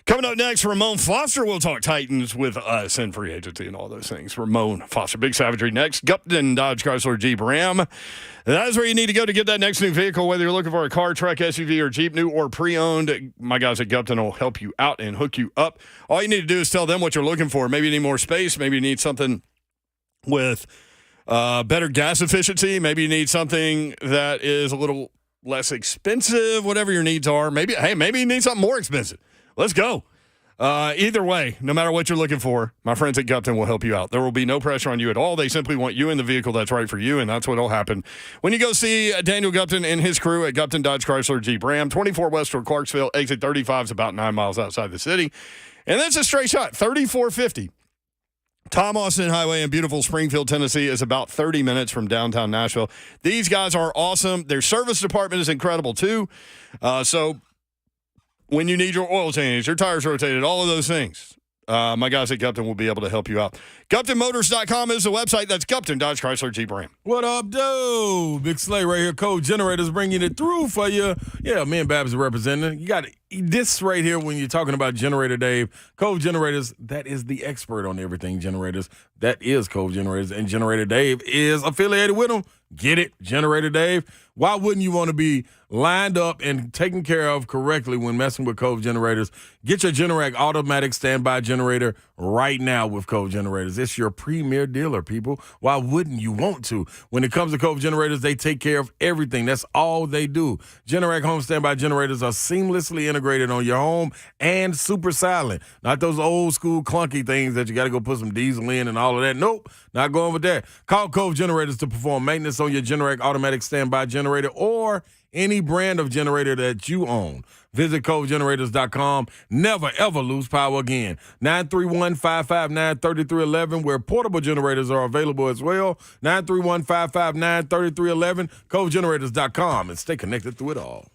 Coming up next, Ramon Foster will talk Titans with us and free agency and all those things. Ramon Foster, Big Savagery next. Gupton Dodge Chrysler Jeep Ram. That's where you need to go to get that next new vehicle, whether you're looking for a car, truck, SUV, or Jeep, new or pre-owned. My guys at Gupton will help you out and hook you up. All you need to do is tell them what you're looking for. Maybe you need more space. Maybe you need something with better gas efficiency. Maybe you need something that is a little less expensive, whatever your needs are. Maybe you need something more expensive. Let's go. Either way, no matter what you're looking for, my friends at Gupton will help you out. There will be no pressure on you at all. They simply want you in the vehicle that's right for you, and that's what will happen when you go see Daniel Gupton and his crew at Gupton Dodge Chrysler Jeep Ram, 24 West Road, Clarksville. Exit 35 is about 9 miles outside the city. And that's a straight shot, 3450. Tom Austin Highway in beautiful Springfield, Tennessee is about 30 minutes from downtown Nashville. These guys are awesome. Their service department is incredible, too. So when you need your oil change, your tires rotated, all of those things, my guys at Gupton will be able to help you out. GuptonMotors.com is the website. That's Gupton Dodge Chrysler Jeep Ram. What up, dude? Big Slay right here. Code Generators bringing it through for you. Yeah, me and Babs are representing. You got this right here when you're talking about Generator Dave. Cove Generators, that is the expert on everything generators. That is Cove Generators, and Generator Dave is affiliated with them. Get it? Generator Dave. Why wouldn't you want to be lined up and taken care of correctly when messing with Cove Generators? Get your Generac automatic standby generator right now with Cove Generators. It's your premier dealer, people. Why wouldn't you want to? When it comes to Cove Generators, they take care of everything. That's all they do. Generac home standby generators are seamlessly integrated on your home and super silent. Not those old school clunky things that you got to go put some diesel in and all of that. Nope, not going with that. Call Cove Generators to perform maintenance on your Generac automatic standby generator or any brand of generator that you own. Visit CoveGenerators.com. Never, ever lose power again. 931-559-3311, where portable generators are available as well. 931-559-3311, CoveGenerators.com, and stay connected through it all.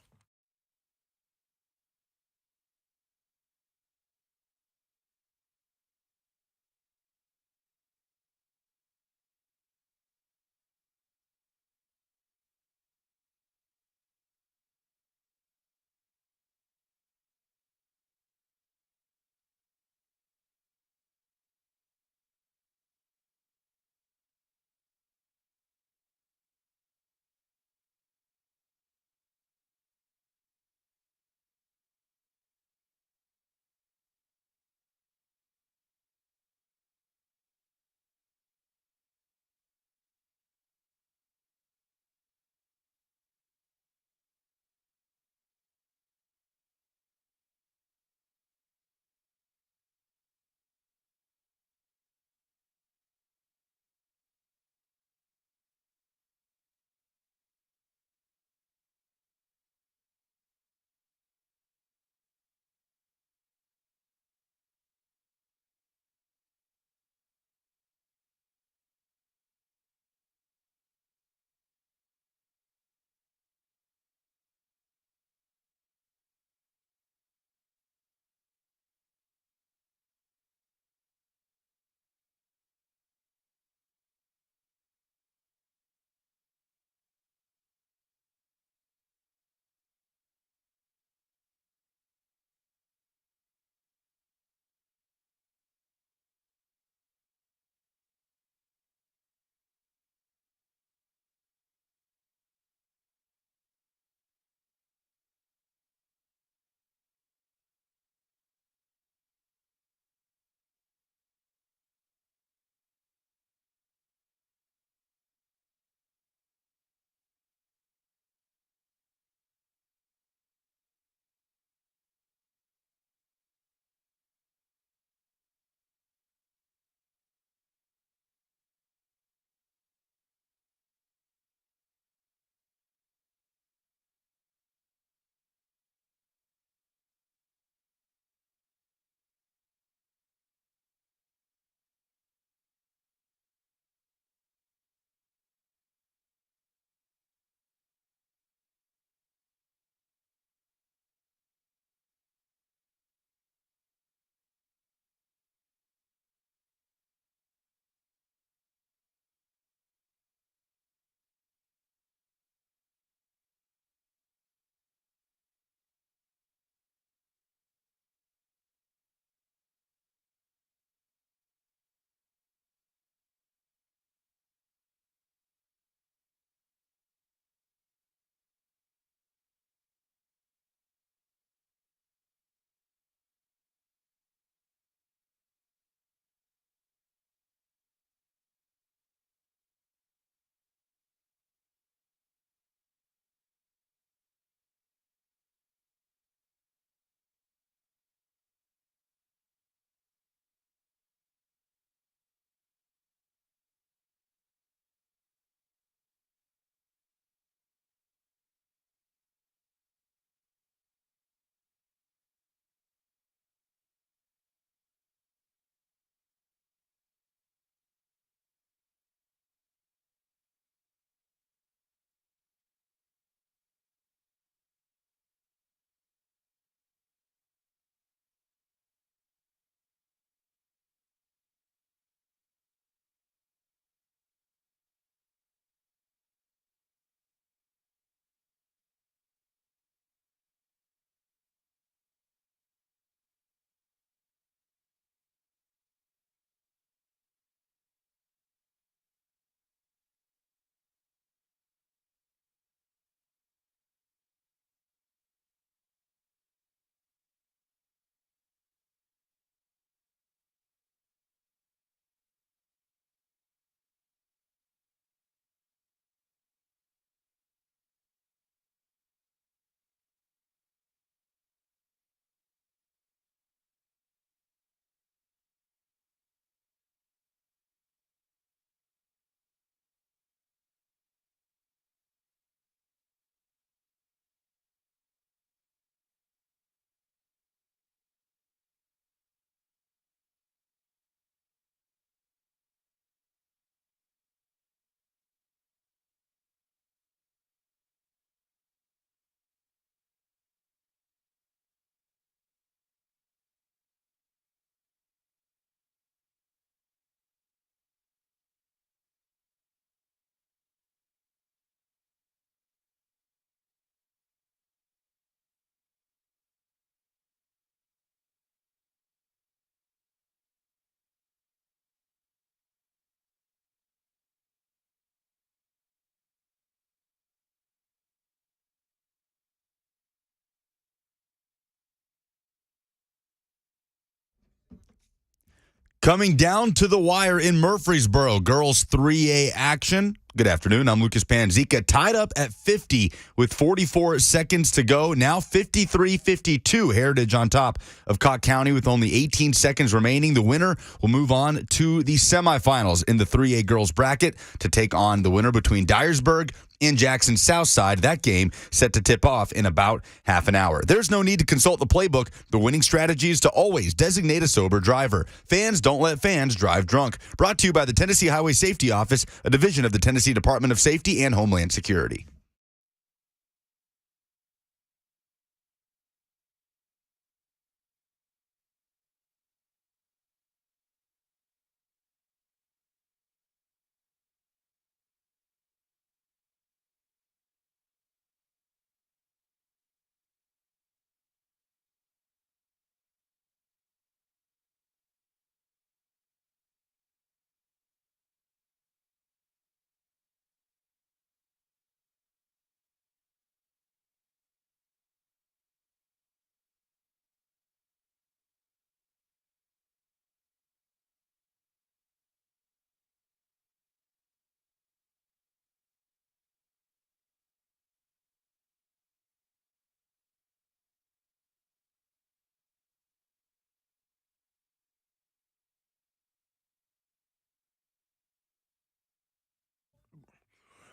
Coming down to the wire in Murfreesboro, girls 3A action. Good afternoon. I'm Lucas Panzica. Tied up at 50 with 44 seconds to go. Now 53-52. Heritage on top of Cott County with only 18 seconds remaining. The winner will move on to the semifinals in the 3A girls bracket to take on the winner between Dyersburg and Jackson Southside. That game set to tip off in about half an hour. There's no need to consult the playbook. The winning strategy is to always designate a sober driver. Fans don't let fans drive drunk. Brought to you by the Tennessee Highway Safety Office, a division of the Tennessee Department of Safety and Homeland Security.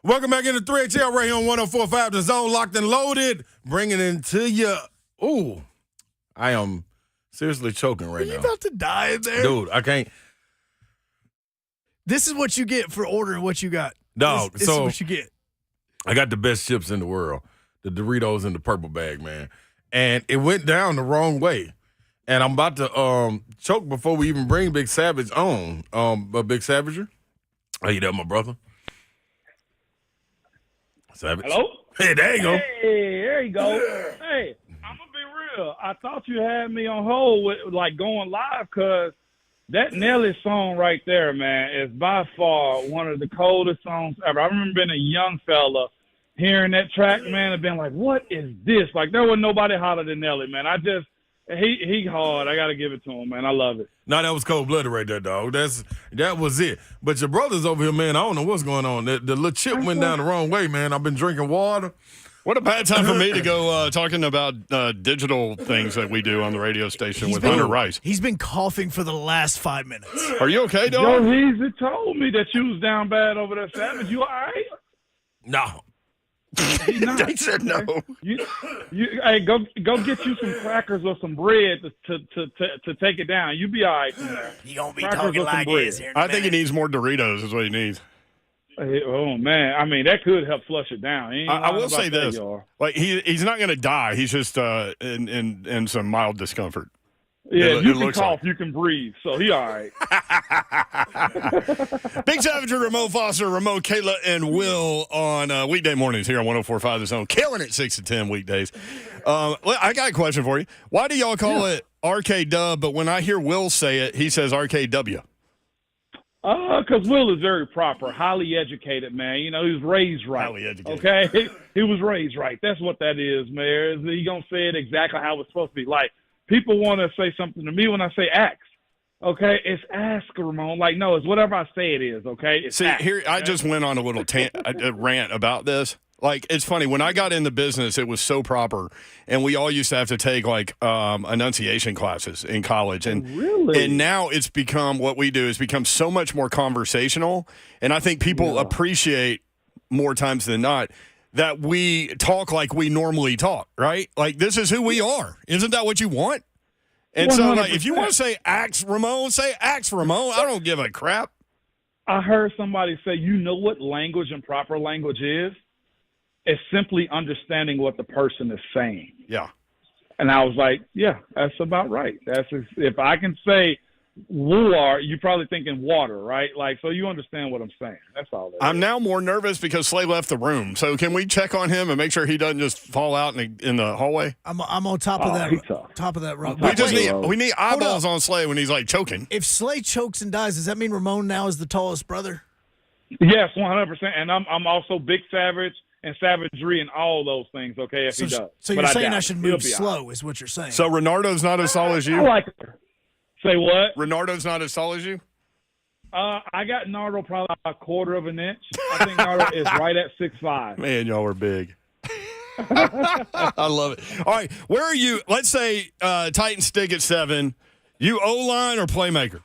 Welcome back into 3HL right here on 104.5, The Zone, locked and loaded. Bringing it to you. Ooh, I am seriously choking right Are you now. about to die in there? Dude, I can't. This is what you get for ordering what you got. Dog, This is so what you get. I got the best chips in the world, the Doritos in the purple bag, man. And it went down the wrong way. And I'm about to choke before we even bring Big Savage on. Big Savager, how you doing, my brother? Savage. Hello? Hey, there you go. Hey, there you go. Hey, I'm going to be real. I thought you had me on hold with, like, going live because that Nelly song right there, man, is by far one of the coldest songs ever. I remember being a young fella hearing that track, man, and being like, what is this? Like, there wasn't nobody hotter than Nelly, man. He hard. I got to give it to him, man. I love it. No, that was cold-blooded right there, dog. That was it. But your brother's over here, man, I don't know what's going on. The little chip went down the wrong way, man. I've been drinking water. What a bad time for me to go talking about digital things that we do on the radio station with Hunter Rice. He's been coughing for the last 5 minutes. Are you okay, Yo, dog? he told me that you was down bad over there, Savage. You all right? No. They said no. Hey, go get you some crackers or some bread to take it down. You be all right. He gonna be Crackers talking with some like bread. this here. I think he needs more Doritos is what he needs. Hey, oh man, I mean that could help flush it down. He ain't I lying will about say that, this. y'all. Like he's not going to die. He's just in some mild discomfort. Yeah, It you can looks cough, like. you can breathe, so he all right. Big Savager, Ramon Foster, Ramon, Kayla, and Will on weekday mornings here on 104.5 The Zone. Killing it 6 to 10 weekdays. I got a question for you. Why do y'all call it RK Dub, but when I hear Will say it, he says RKW? Because Will is very proper, highly educated, man. You know, he was raised right. Highly educated. Okay? He was raised right. That's what that is, man. He going to say it exactly how it's supposed to be. Like, people want to say something to me when I say ask. Okay? It's ask, Ramon. Like, no, it's whatever I say it is, okay? It's See, ask, here, I okay? just went on a little a rant about this. Like, it's funny. When I got in the business, it was so proper, and we all used to have to take, like, enunciation classes in college. And, Really? and now it's become, what we do is become so much more conversational, and I think people appreciate more times than not that we talk like we normally talk, right? Like, this is who we are. Isn't that what you want? And so, like, if you want to say axe Ramon, say axe Ramon. I don't give a crap. I heard somebody say, you know what language and proper language is? It's simply understanding what the person is saying. Yeah. And I was like, yeah, that's about right. If I can say war, you're probably thinking water, right? Like, so you understand what I'm saying. That's all. I'm now more nervous because Slay left the room. So can we check on him and make sure he doesn't just fall out in the hallway? I'm on top of that. he's tough. Top of that rope. We need eyeballs on Slay when he's like choking. If Slay chokes and dies, does that mean Ramon now is the tallest brother? Yes, 100%. And I'm also Big Savage and savagery and all those things, okay, if he does. So But you're saying doubt I it. should He'll move be all slow is what you're saying. So Renardo's not as tall as right. you? I like her. Say what? Renardo's not as tall as you? I got Nardo probably a quarter of an inch. I think Nardo is right at 6'5". Man, y'all are big. I love it. All right, where are you? Let's say Titans stick at 7. You O-line or playmaker?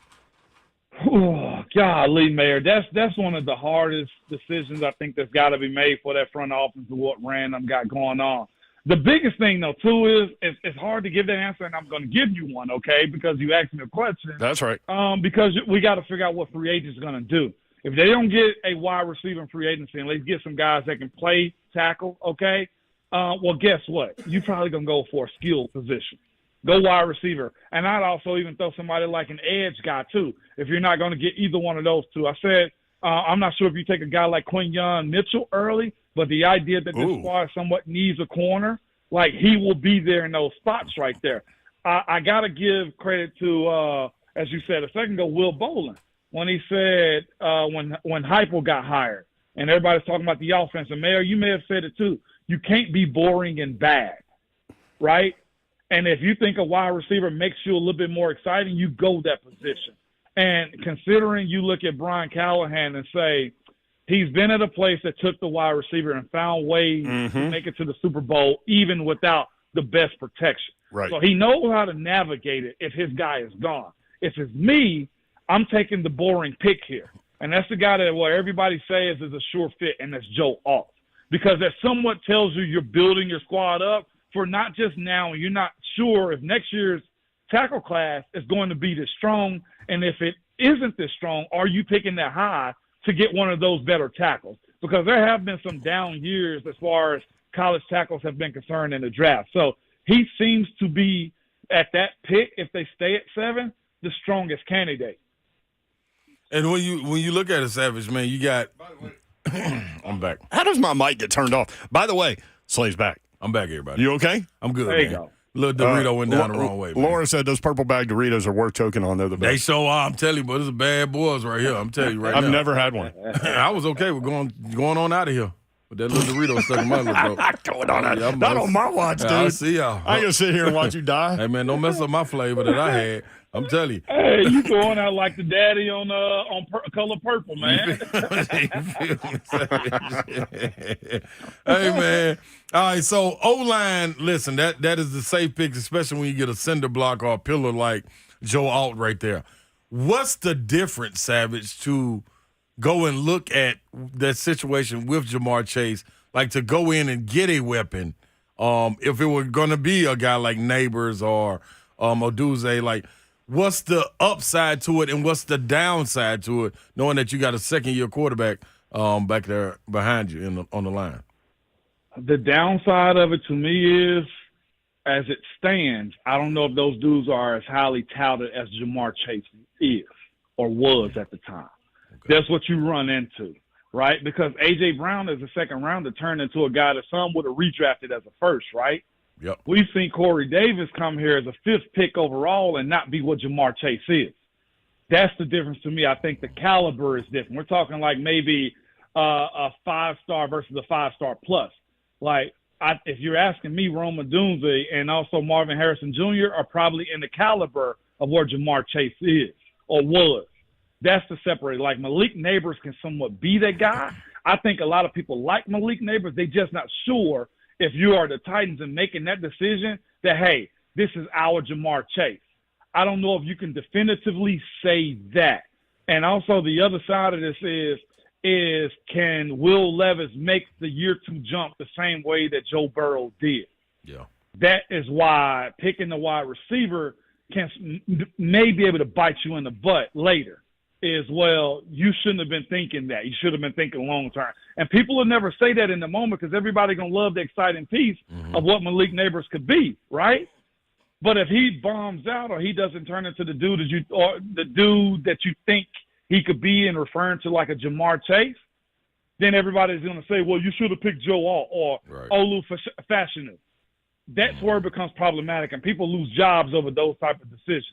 Oh, golly, Mayor. That's one of the hardest decisions I think that's got to be made for that front office of what Random got going on. The biggest thing, though, too, is it's hard to give that answer, and I'm going to give you one, okay, because you asked me a question. That's right. Because we got to figure out what free agents going to do. If they don't get a wide receiver in free agency and let's get some guys that can play tackle, okay, well, guess what? You're probably going to go for a skill position. Go wide receiver. And I'd also even throw somebody like an edge guy, too, if you're not going to get either one of those two. I said I'm not sure if you take a guy like Quinyon Mitchell early, but the idea that this squad somewhat needs a corner, like he will be there in those spots right there. I got to give credit to, as you said a second ago, Will Bolin, when he said when Heupel got hired and everybody's talking about the offense, and Mayor, you may have said it too, you can't be boring and bad, right? And if you think a wide receiver makes you a little bit more exciting, you go that position. And considering you look at Brian Callahan and say he's been at a place that took the wide receiver and found ways to make it to the Super Bowl even without the best protection. Right. So he knows how to navigate it if his guy is gone. If it's me, I'm taking the boring pick here. And that's the guy that what everybody says is a sure fit, and that's Joe Alt. Because that somewhat tells you you're building your squad up for not just now, and you're not sure if next year's tackle class is going to be this strong, and if it isn't this strong, are you picking that high to get one of those better tackles? Because there have been some down years as far as college tackles have been concerned in the draft. So he seems to be, at that pick, if they stay at 7, the strongest candidate. And when you look at it, Savage, man, you got I'm back. How does my mic get turned off? By the way, Slay's back. I'm back, everybody. You okay? I'm good, There man. you go. Little Dorito went down the wrong way, man. Lauren said those purple bag Doritos are worth choking on. They're the They best. so are. I'm telling you, but it's a bad boys right here. I'm telling you right I've now. never had one. I was okay with going on out of here. But that little Dorito stuck in my lip, bro. Going on out. Yeah, Not on my watch, dude. I see y'all. I ain't gonna sit here and watch you die. Hey, man, don't mess up my flavor that I had. I'm telling you. Hey, you going out like the daddy on Color Purple, man. Hey, man. All right, so O-line, listen, that is the safe pick, especially when you get a cinder block or a pillar like Joe Alt right there. What's the difference, Savage, to go and look at that situation with Jamar Chase, like to go in and get a weapon, if it were going to be a guy like Neighbors or Oduze, like, what's the upside to it and what's the downside to it, knowing that you got a second-year quarterback back there behind you on the line? The downside of it to me is, as it stands, I don't know if those dudes are as highly touted as Jamar Chase is or was at the time. Okay. That's what you run into, right? Because A.J. Brown is a second rounder turned into a guy that some would have redrafted as a first, right? Yep. We've seen Corey Davis come here as a 5th pick overall and not be what Jamar Chase is. That's the difference to me. I think the caliber is different. We're talking like maybe a 5-star versus a 5-star plus. Like, if you're asking me, Rome Odunze and also Marvin Harrison Jr. are probably in the caliber of where Jamar Chase is or was. That's the separate. Like, Malik Neighbors can somewhat be that guy. I think a lot of people like Malik Neighbors. They're just not sure if you are the Titans and making that decision that, hey, this is our Jamar Chase. I don't know if you can definitively say that. And also the other side of this is can Will Levis make the year 2 jump the same way that Joe Burrow did? Yeah. That is why picking the wide receiver may be able to bite you in the butt later. Is, well, you shouldn't have been thinking that. You should have been thinking long term. And people will never say that in the moment because everybody's going to love the exciting piece of what Malik Neighbors could be, right? But if he bombs out or he doesn't turn into the dude that you think he could be in referring to like a Jamar Chase, then everybody's going to say, well, you should have picked Joe Alt or Olu Fashanu. That's where it becomes problematic, and people lose jobs over those type of decisions.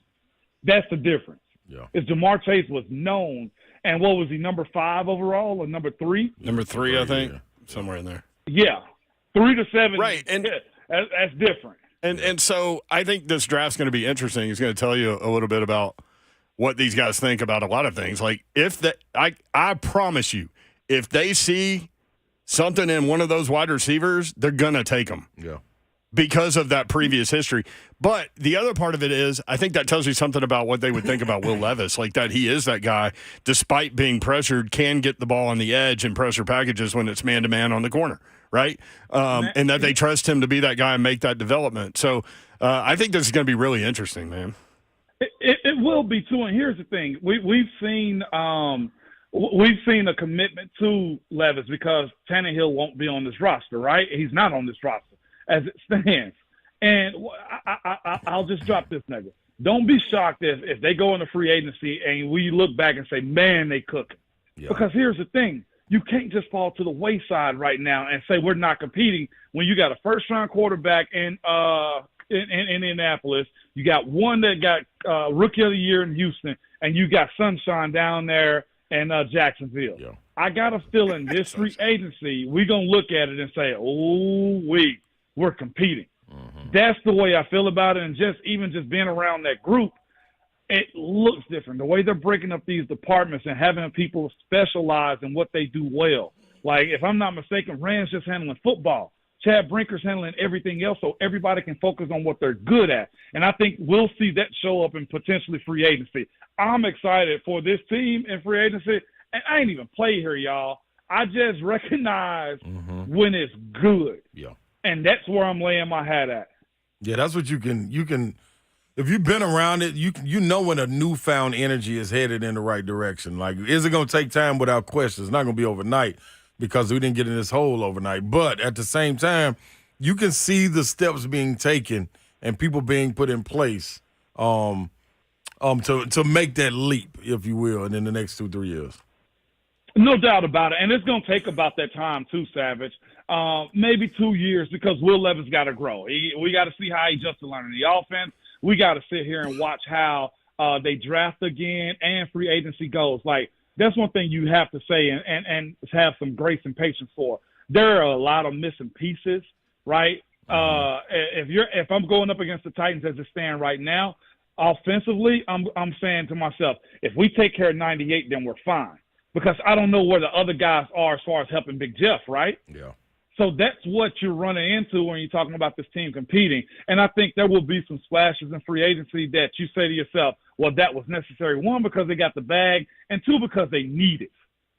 That's the difference. Yeah. Is Jamar Chase was known, and what was he, number 5 overall or number 3? Number 3, I think, somewhere in there. Yeah, 3 to 7. Right, and that's different. And so I think this draft's going to be interesting. It's going to tell you a little bit about what these guys think about a lot of things. Like I promise you, if they see something in one of those wide receivers, they're going to take them. Yeah. Because of that previous history. But the other part of it is, I think that tells you something about what they would think about Will Levis, like that he is that guy, despite being pressured, can get the ball on the edge in pressure packages when it's man-to-man on the corner, right? And that they trust him to be that guy and make that development. So I think this is going to be really interesting, man. It will be, too. And here's the thing. We've seen a commitment to Levis because Tannehill won't be on this roster, right? He's not on this roster as it stands. And I'll just drop this nugget. Don't be shocked if they go into free agency and we look back and say, man, they cooking. Yeah. Because here's the thing. You can't just fall to the wayside right now and say we're not competing when you got a first-round quarterback in Indianapolis. You got one that got Rookie of the Year in Houston, and you got Sunshine down there in Jacksonville. Yeah. I got a feeling this free agency, we're going to look at it and say, we're competing. Mm-hmm. That's the way I feel about it. And just being around that group, it looks different. The way they're breaking up these departments and having people specialize in what they do well. Like, if I'm not mistaken, Rand's just handling football. Chad Brinker's handling everything else so everybody can focus on what they're good at. And I think we'll see that show up in potentially free agency. I'm excited for this team in free agency. And I ain't even play here, y'all. I just recognize when it's good. Yeah. And that's where I'm laying my hat at. Yeah, that's what you can if you've been around it, you know when a newfound energy is headed in the right direction. Like, is it going to take time? Without question. It's not going to be overnight because we didn't get in this hole overnight. But at the same time, you can see the steps being taken and people being put in place to make that leap, if you will, in the next 2-3 years. No doubt about it. And it's going to take about that time too, Savage. Maybe 2 years because Will Levis got to grow. We got to see how he adjusts to learning the offense. We got to sit here and watch how they draft again and free agency goes. Like, that's one thing you have to say and have some grace and patience for. There are a lot of missing pieces, right? If I'm going up against the Titans as it stands right now, offensively, I'm saying to myself, if we take care of 98, then we're fine. Because I don't know where the other guys are as far as helping Big Jeff, right? Yeah. So that's what you're running into when you're talking about this team competing. And I think there will be some splashes in free agency that you say to yourself, well, that was necessary. One, because they got the bag, and two, because they need it.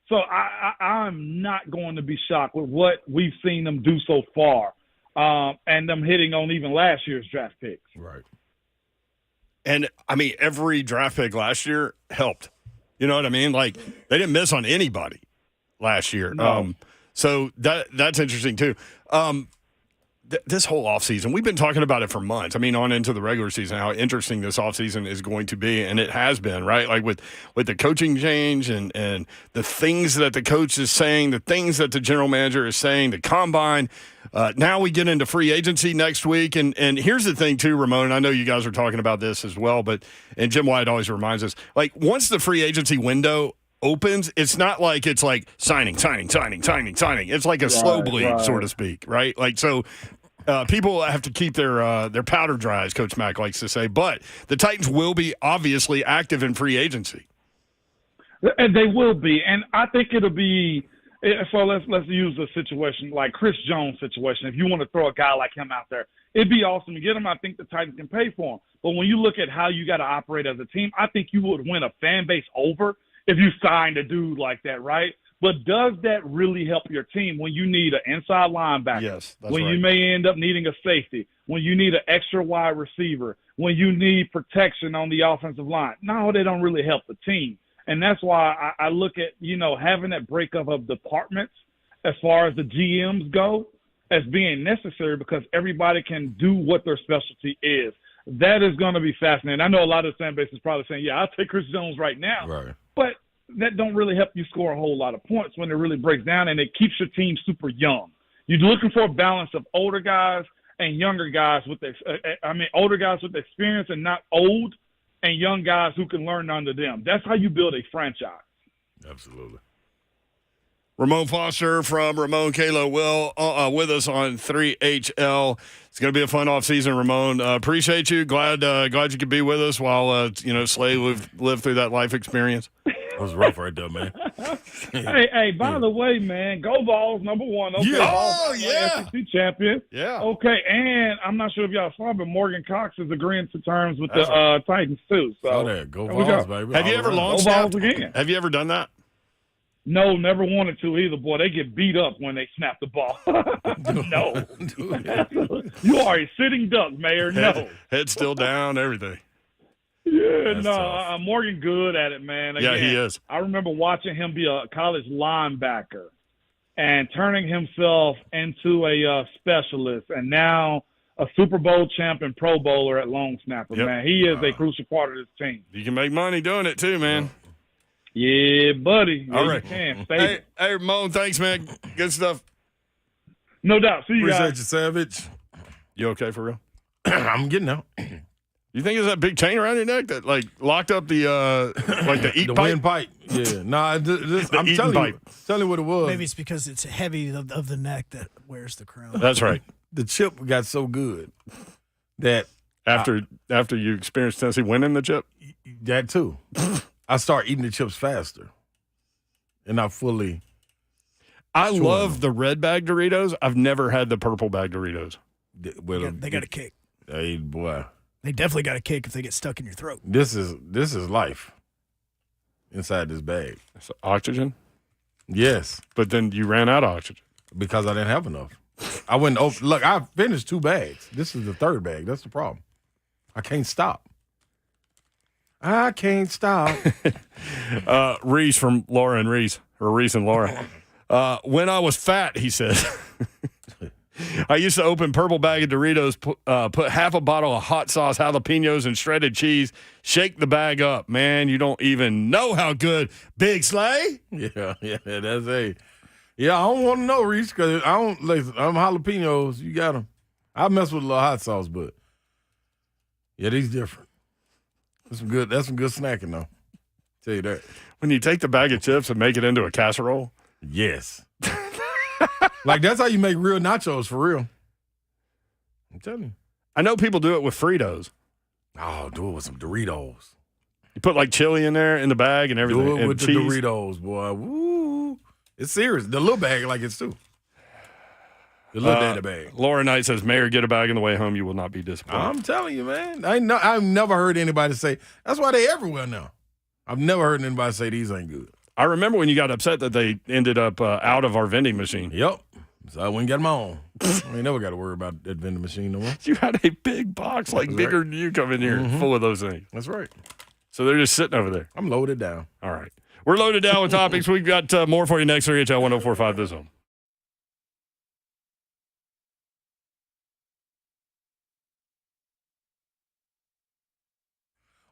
So I'm not going to be shocked with what we've seen them do so far and them hitting on even last year's draft picks. Right. And, I mean, every draft pick last year helped. You know what I mean? Like, they didn't miss on anybody last year. No. So that's interesting, too. This whole offseason, we've been talking about it for months. I mean, on into the regular season, how interesting this offseason is going to be, and it has been, right? Like with the coaching change and the things that the coach is saying, the things that the general manager is saying, the combine. Now we get into free agency next week, and here's the thing, too, Ramon, and I know you guys are talking about this as well, and Jim White always reminds us, like, once the free agency window opens, it's not like it's like signing. It's like a slow bleed, so to speak, right? Like, so people have to keep their powder dry, as Coach Mack likes to say. But the Titans will be obviously active in free agency. And they will be. And I think it'll be – so let's use a situation like Chris Jones' situation. If you want to throw a guy like him out there, it'd be awesome to get him. I think the Titans can pay for him. But when you look at how you got to operate as a team, I think you would win a fan base over if you signed a dude like that, right? But does that really help your team when you need an inside linebacker? Yes, that's when right. You may end up needing a safety, when you need an extra wide receiver, when you need protection on the offensive line? No, they don't really help the team. And that's why I look at, having that breakup of departments as far as the GMs go as being necessary because everybody can do what their specialty is. That is going to be fascinating. I know a lot of the fan base is probably saying, yeah, I'll take Chris Jones right now. Right. But that don't really help you score a whole lot of points when it really breaks down, and it keeps your team super young. You're looking for a balance of older guys and younger guys older guys with experience and not old, and young guys who can learn under them. That's how you build a franchise. Absolutely. Ramon Foster from Ramon Kalo Will with us on 3HL. It's going to be a fun offseason, Ramon. Appreciate you. Glad you could be with us while Slay lived through that life experience. It was rough right there, man. Hey, by the way, man, go Vols, number one. Okay, Yeah. Vols, Oh, yeah. SEC champion. Yeah. Okay, and I'm not sure if y'all saw, but Morgan Cox is agreeing to terms with That's the Titans, too. So Saw that. Go there we Vols, go. baby. Have you All ever around. long Go snapped? Vols again. Have you ever done that? No, never wanted to either. Boy, they get beat up when they snap the ball. No. You are a sitting duck, Mayor. No. Head still down, everything. Yeah, That's no, tough. Morgan good at it, man. Yeah, he is. I remember watching him be a college linebacker and turning himself into a specialist, and now a Super Bowl champion Pro Bowler at long snapper, Yep. man. He is a crucial part of this team. You can make money doing it too, man. Yeah, buddy. Yeah, All right. You can. Stay. Hey, Ramon, thanks, man. Good stuff. No doubt. See you Appreciate guys. you, Savage. You okay for real? I'm getting out. You think it's that big chain around your neck that locked up the the eat The pipe? windpipe. Yeah. Nah, I'm eating telling pipe. you what it was. Maybe it's because it's heavy of the neck that wears the crown. That's right. The chip got so good that After you experienced Tennessee winning the chip, that too. I start eating the chips faster. And I fully I Sure. love the red bag Doritos. I've never had the purple bag Doritos. They got a kick. Hey boy. They definitely got a kick if they get stuck in your throat. This is life inside this bag. It's oxygen, Yes, but then you ran out of oxygen. because I didn't have enough. I went over. Look, I finished 2 bags. This is the 3rd bag. That's the problem. I can't stop. I can't stop. Reese from Laura and Reese, or Reese and Laura. When I was fat, he said, I used to open purple bag of Doritos, put half a bottle of hot sauce, jalapenos, and shredded cheese, shake the bag up. Man, you don't even know how good. Big Slay? Yeah, that's a. Yeah, I don't want to know, Reese, because I don't. Listen, I'm jalapenos. You got them. I mess with a little hot sauce, but yeah, these different. That's some good snacking though. Tell you that. When you take the bag of chips and make it into a casserole? Yes. Like that's how you make real nachos for real. I'm telling you. I know people do it with Fritos. Oh, do it with some Doritos. You put like chili in there in the bag and everything. Do it and with cheese. the Doritos, boy. Woo. It's serious. The little bag like it's too. The little daddy bag. Laura Knight says, Mayor, get a bag on the way home. You will not be disappointed. I'm telling you, man. I've never heard anybody say. That's why they everywhere now. I've never heard anybody say these ain't good. I remember when you got upset that they ended up out of our vending machine. Yep. So I went and got my own. I ain't never got to worry about that vending machine no more. You had a big box, like That's bigger right. than you, come in here full of those things. That's right. So they're just sitting over there. I'm loaded down. All right. We're loaded down with topics. We've got more for you next 3HL 1045 The Zone.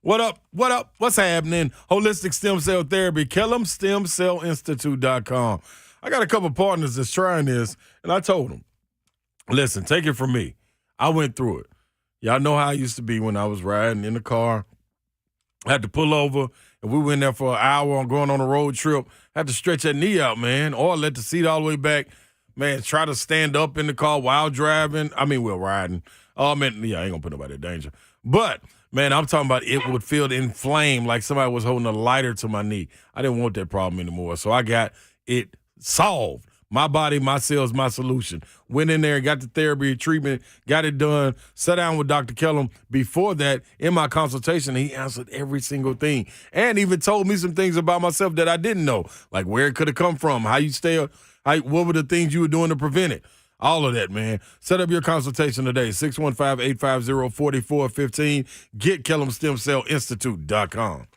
What up? What up? What's happening? Holistic Stem Cell Therapy. KellamStemCellInstitute.com. I got a couple partners that's trying this, and I told them, listen, take it from me. I went through it. Y'all know how I used to be when I was riding in the car. I had to pull over, and we went there for an hour going on a road trip. Had to stretch that knee out, man, or let the seat all the way back. Man, try to stand up in the car while driving. I mean, while riding. Oh, man, yeah, I ain't going to put nobody in danger. But, man, I'm talking about it would feel inflamed like somebody was holding a lighter to my knee. I didn't want that problem anymore, so I got it solved. My body, my cells, my solution. Went in there, got the therapy, treatment, got it done, sat down with Dr. Kellum. Before that, in my consultation, he answered every single thing and even told me some things about myself that I didn't know, like where it could have come from, how you stay, what were the things you were doing to prevent it. All of that, man. Set up your consultation today, 615-850-4415. Get KellumStemCellInstitute.com.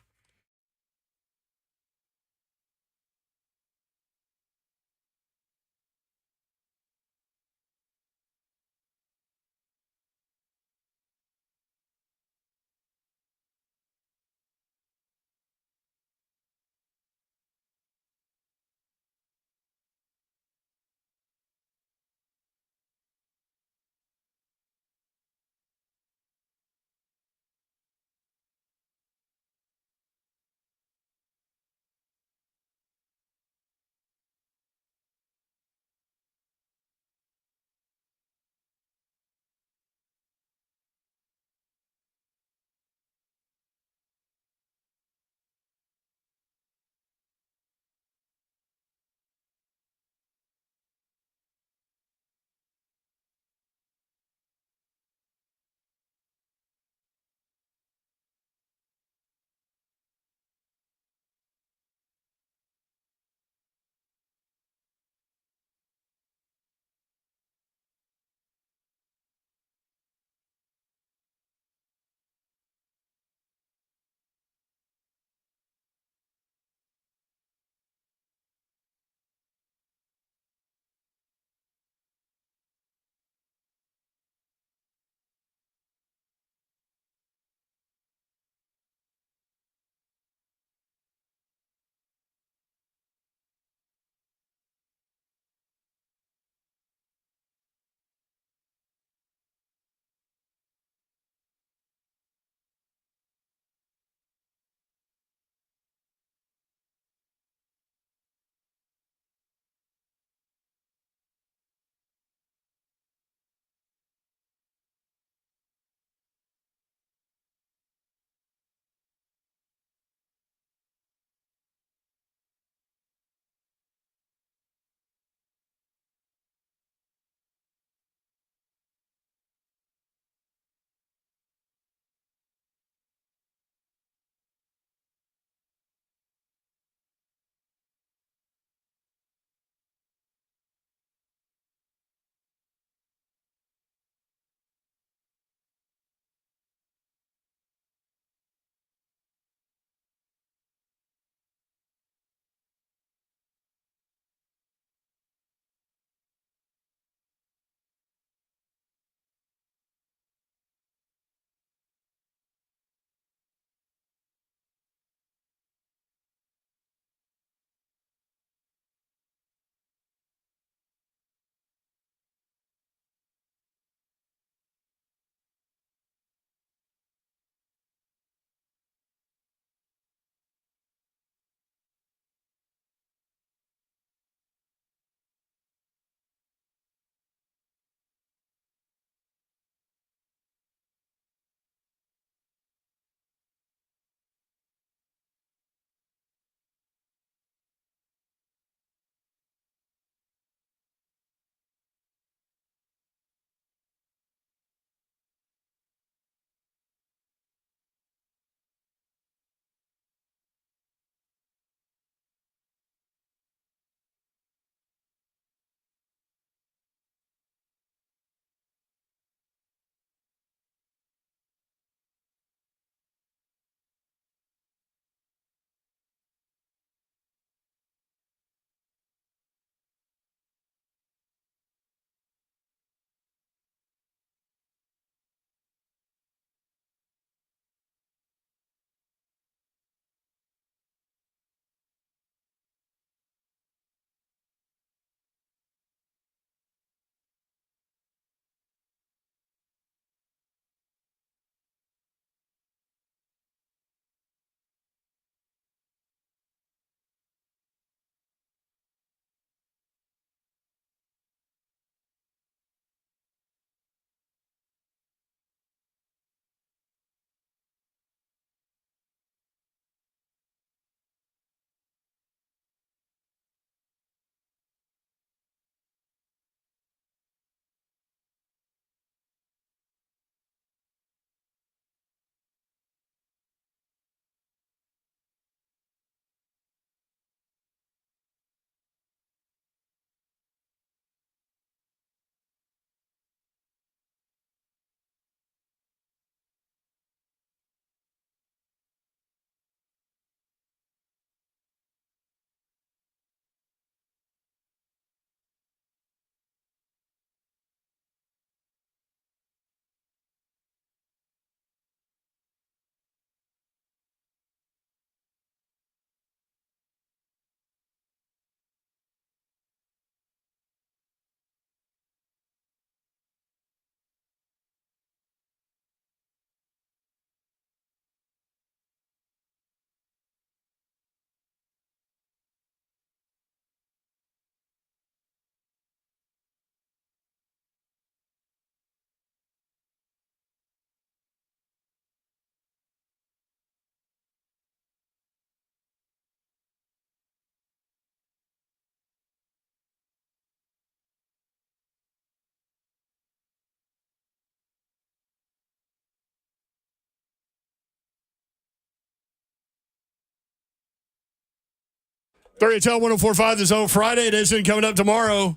3HL 1045 The Zone Friday edition coming up tomorrow.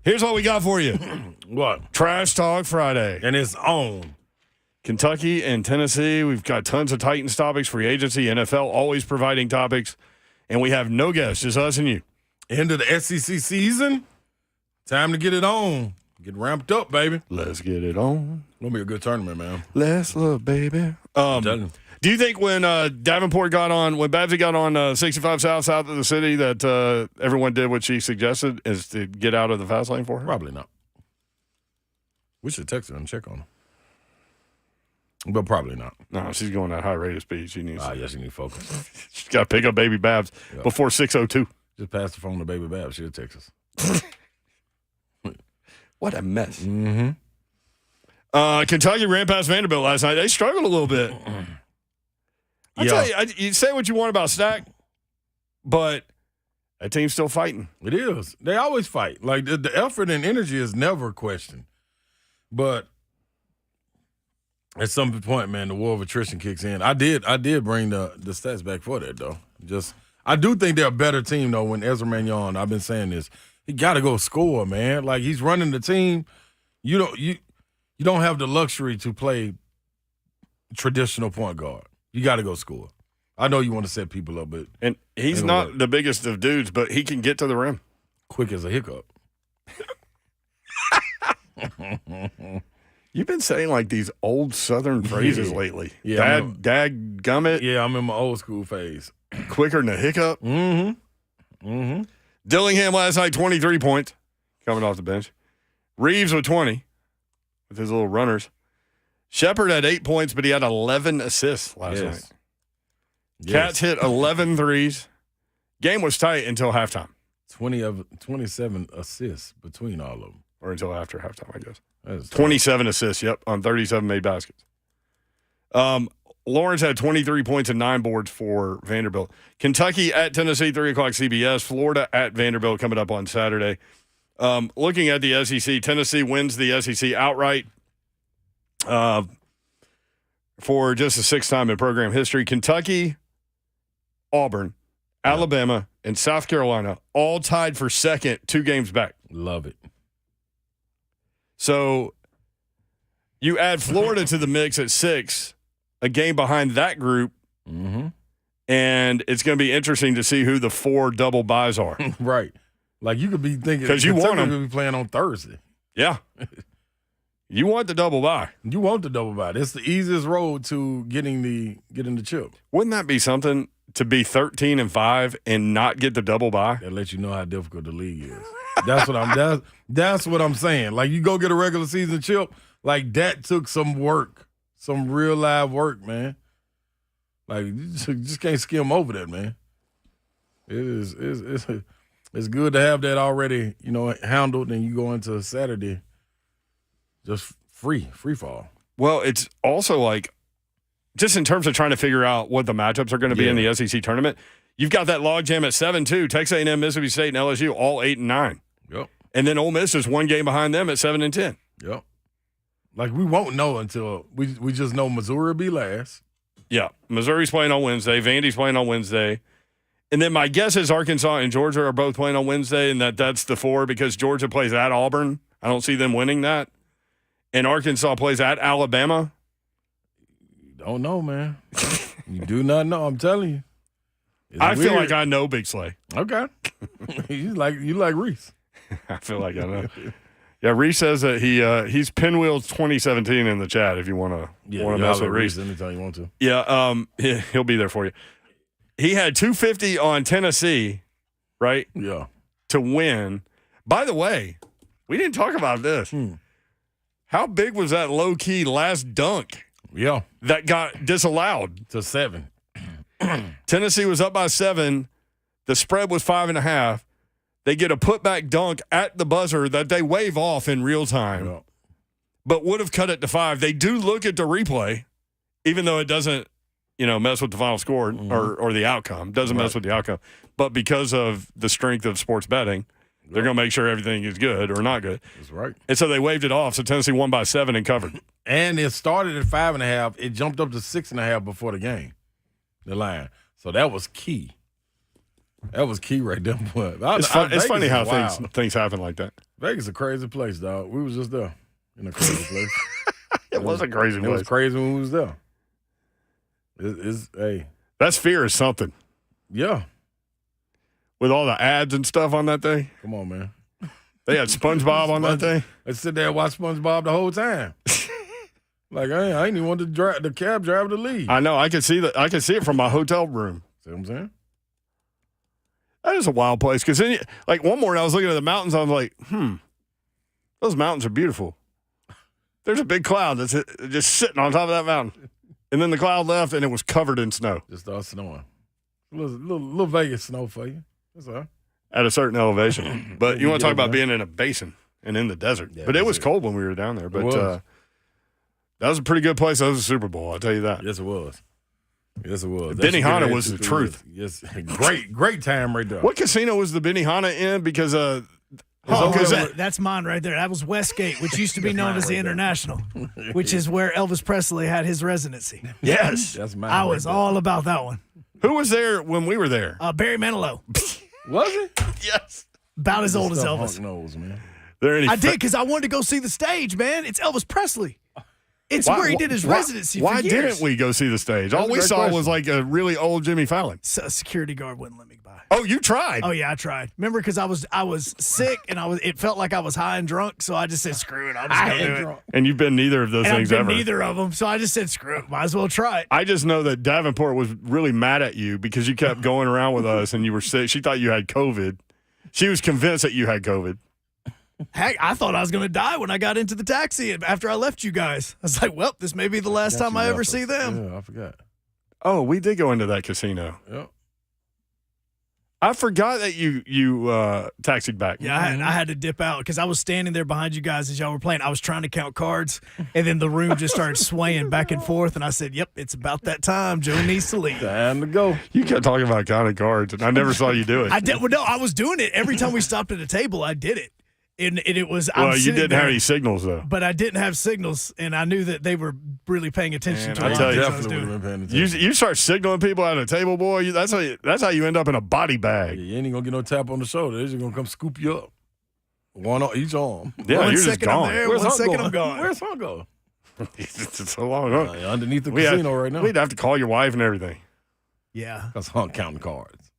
Here's what we got for you. What? Trash Talk Friday. And it's on. Kentucky and Tennessee. We've got tons of Titans topics, free agency, NFL, always providing topics. And we have no guests, just us and you. End of the SEC season. Time to get it on. Get ramped up, baby. Let's get it on. Gonna be a good tournament, man. Let's love, baby. Do you think when Davenport got on, when Babsy got on 65 South of the city, that everyone did what she suggested, is to get out of the fast lane for her? Probably not. We should text her and check on her. But probably not. No, she's going at high rate of speed. She needs. Yes, she needs focus. She's got to pick up baby Babs before 6:02. Just pass the phone to baby Babs. She'll text us. What a mess. Mm-hmm. Kentucky ran past Vanderbilt last night. They struggled a little bit. I tell you, you say what you want about Stack, but that team's still fighting. It is. They always fight. Like the effort and energy is never questioned. But at some point, man, the war of attrition kicks in. I did bring the stats back for that, though. I do think they're a better team, though, when Ezra Mannion, I've been saying this, he got to go score, man. Like, he's running the team. You don't have the luxury to play traditional point guard. You got to go score. I know you want to set people up, but and he's not the biggest of dudes, but he can get to the rim quick as a hiccup. You've been saying like these old Southern phrases lately. Yeah, Dag gummit. Yeah, I'm in my old school phase. Quicker than a hiccup. Mm-hmm. Mm-hmm. Dillingham last night, 23 points coming off the bench. Reeves with 20 with his little runners. Shepard had 8 points, but he had 11 assists last night. Cats hit 11 threes. Game was tight until halftime. 27 assists between all of them. Or until after halftime, I guess. That's 27 assists, on 37 made baskets. Lawrence had 23 points and 9 boards for Vanderbilt. Kentucky at Tennessee, 3 o'clock CBS. Florida at Vanderbilt coming up on Saturday. Looking at the SEC, Tennessee wins the SEC outright for just the 6th time in program history. Kentucky, Auburn, Alabama, and South Carolina all tied for second, 2 games back. Love it. So you add Florida to the mix at 6, a game behind that group, and it's going to be interesting to see who the 4 double buys are. Right. Like you could be thinking, because you want them to be playing on Thursday. Yeah. You want the double buy. You want the double buy. That's the easiest road to getting the chip. Wouldn't that be something to be 13-5 and not get the double buy? That lets you know how difficult the league is. That's what I'm saying. Like you go get a regular season chip, like that took some work, some real live work, man. Like you just can't skim over that, man. It's good to have that already, handled, and you go into Saturday just free fall. Well, it's also like, just in terms of trying to figure out what the matchups are going to be in the SEC tournament, you've got that logjam at 7 too. Texas A&M, Mississippi State, and LSU all 8 and 9. Yep. And then Ole Miss is 1 game behind them at 7 and 10. Yep. Like we won't know until we just know Missouri will be last. Yeah, Missouri's playing on Wednesday. Vandy's playing on Wednesday. And then my guess is Arkansas and Georgia are both playing on Wednesday, and that's the 4 because Georgia plays at Auburn. I don't see them winning that. And Arkansas plays at Alabama. You don't know, man. You do not know. I'm telling you. I feel like I know Big Slay. Okay. you like Reese. I feel like I know. Yeah, Reese says that he's Pinwheels 2017 in the chat if you want to mess with Reese anytime you want to. Yeah, he'll be there for you. He had 250 on Tennessee, right? Yeah. To win. By the way, we didn't talk about this. How big was that low-key last dunk? Yeah. That got disallowed. To 7. Tennessee was up by 7. The spread was 5.5. They get a putback dunk at the buzzer that they wave off in real time, but would have cut it to 5. They do look at the replay, even though it doesn't, mess with the final score or the outcome. Doesn't mess with the outcome. But because of the strength of sports betting, they're going to make sure everything is good or not good. That's right. And so they waved it off, so Tennessee won by 7 and covered. And it started at 5.5. It jumped up to 6.5 before the game, the line. So that was key. That was key right there. But It's funny how Vegas is wild. things happen like that. Vegas is a crazy place, dog. We was just there in a crazy place. It was a crazy It was place. crazy when we was there. Hey, That Sphere is something. yeah. With all the ads and stuff on that thing. Come on, man. They had SpongeBob on that thing. I sit there and watch SpongeBob the whole time. Like I ain't even want the cab driver to leave. I know. I could see it from my hotel room. See what I'm saying? That is a wild place. Because then, like one morning, I was looking at the mountains. I was like, those mountains are beautiful. There's a big cloud that's just sitting on top of that mountain. And then the cloud left, and it was covered in snow. Just started snowing. Little Vegas snow for you. That's all right. At a certain elevation. But you want to talk about being in a basin and in the desert. Yeah, but it was cold when we were down there. But was. that was a pretty good place. That was a Super Bowl, I'll tell you that. Yes, it was. Yes, it was. Benihana was the truth. Yes, great time right there. What casino was the Benihana in? Because That's mine right there. That was Westgate, which used to be known as the International, which is where Elvis Presley had his residency. yes. That's mine. I was all about that one. Who was there when we were there? Barry Manilow, Was it? Yes. about as old as Stuff Elvis. Hunk knows, man. There any I did because I wanted to go see the stage, man. It's Elvis Presley. It's where he did his residency for Why years. didn't we go see the stage? All That's a we great saw question. was like a really old Jimmy Fallon. A security guard wouldn't let me by. Oh, you tried? Oh yeah, I tried. Remember, because I was sick and it felt like I was high and drunk, so I just said screw it. I'll just go do it. And you've been neither of those And I've things been ever. neither of them, so I just said screw it. Might as well try it. I just know that Davenport was really mad at you because you kept going around with us and you were sick. She thought you had COVID. She was convinced that you had COVID. Heck, I thought I was going to die when I got into the taxi after I left you guys. I was like, well, this may be the last time I ever see them. Yeah, I forgot. Oh, we did go into that casino. Yep. I forgot that you taxied back. Yeah, I had to dip out because I was standing there behind you guys as y'all were playing. I was trying to count cards, and then the room just started swaying back and forth, and I said, yep, it's about that time. Joe needs to leave. Time to go. You kept talking about counting cards, and I never saw you do it. I did. Well, no, I was doing it. Every time we stopped at a table, I did it. And it was. I'm Well, you sitting didn't there, have any signals, though. but I didn't have signals, and I knew that they were really paying attention Man, to I what tell I you. was Definitely would doing. have been paying attention. You start signaling people at a table, boy. That's how you end up in a body bag. You ain't even gonna get no tap on the shoulder. They're just gonna come scoop you up. One on each arm. Yeah, One you're just second I'm gone. there, Where's one Hunt second going? I'm gone. Where's Hunt go? It's so long. Huh? Underneath the We have- casino right now. We'd have to call your wife and everything Yeah. That's Hunt counting cards.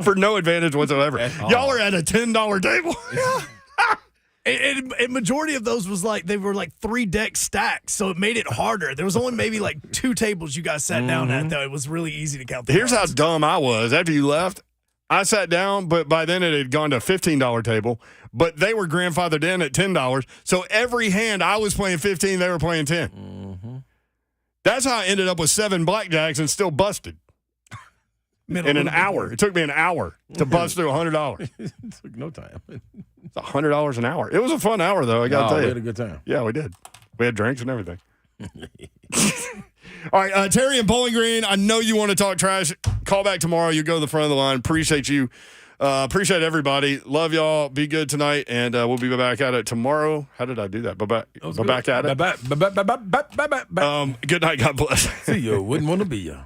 for no advantage whatsoever. Y'all are at a $10 table. And majority of those was like they were like 3 deck stacks, so it made it harder. There was only maybe like 2 tables you guys sat down at, though. It was really easy to count. Here's how cards. dumb I was. After you left, I sat down, but by then it had gone to a $15 table. But they were grandfathered in at $10. So every hand I was playing 15, they were playing 10. That's how I ended up with 7 blackjacks and still busted in an hour. It took me an hour to bust through $100. It took no time. It's $100 an hour. It was a fun hour, though. I got to tell we you. had a good time. Yeah, we did. We had drinks and everything. All right, Terry and Bowling Green, I know you want to talk trash. Call back tomorrow. You go to the front of the line. Appreciate you. Appreciate everybody. Love y'all. Be good tonight, and we'll be back at it tomorrow. How did I do that? Back at it. Good night. God bless. See you. Wouldn't want to be you.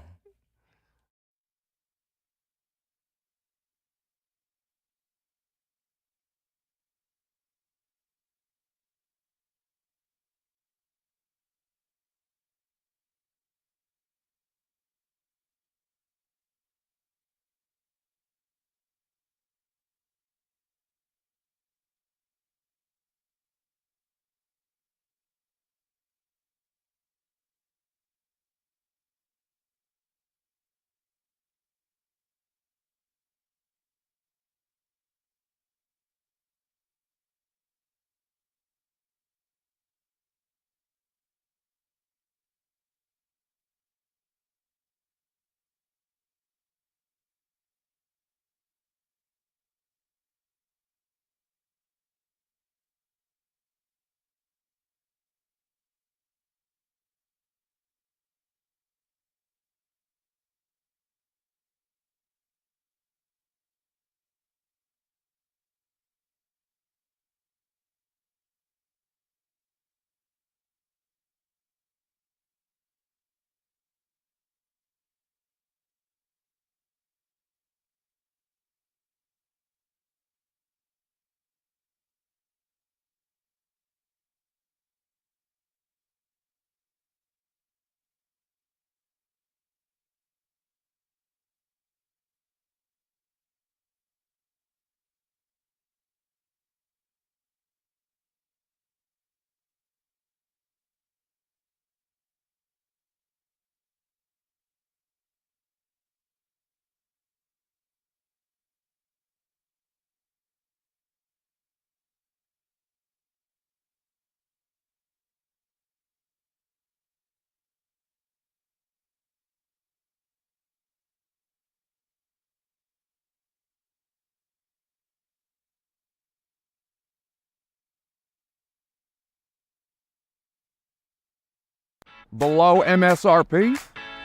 Below MSRP?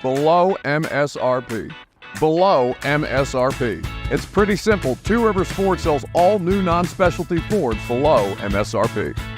Below MSRP. Below MSRP. It's pretty simple. Two Rivers Ford sells all new non-specialty Fords below MSRP.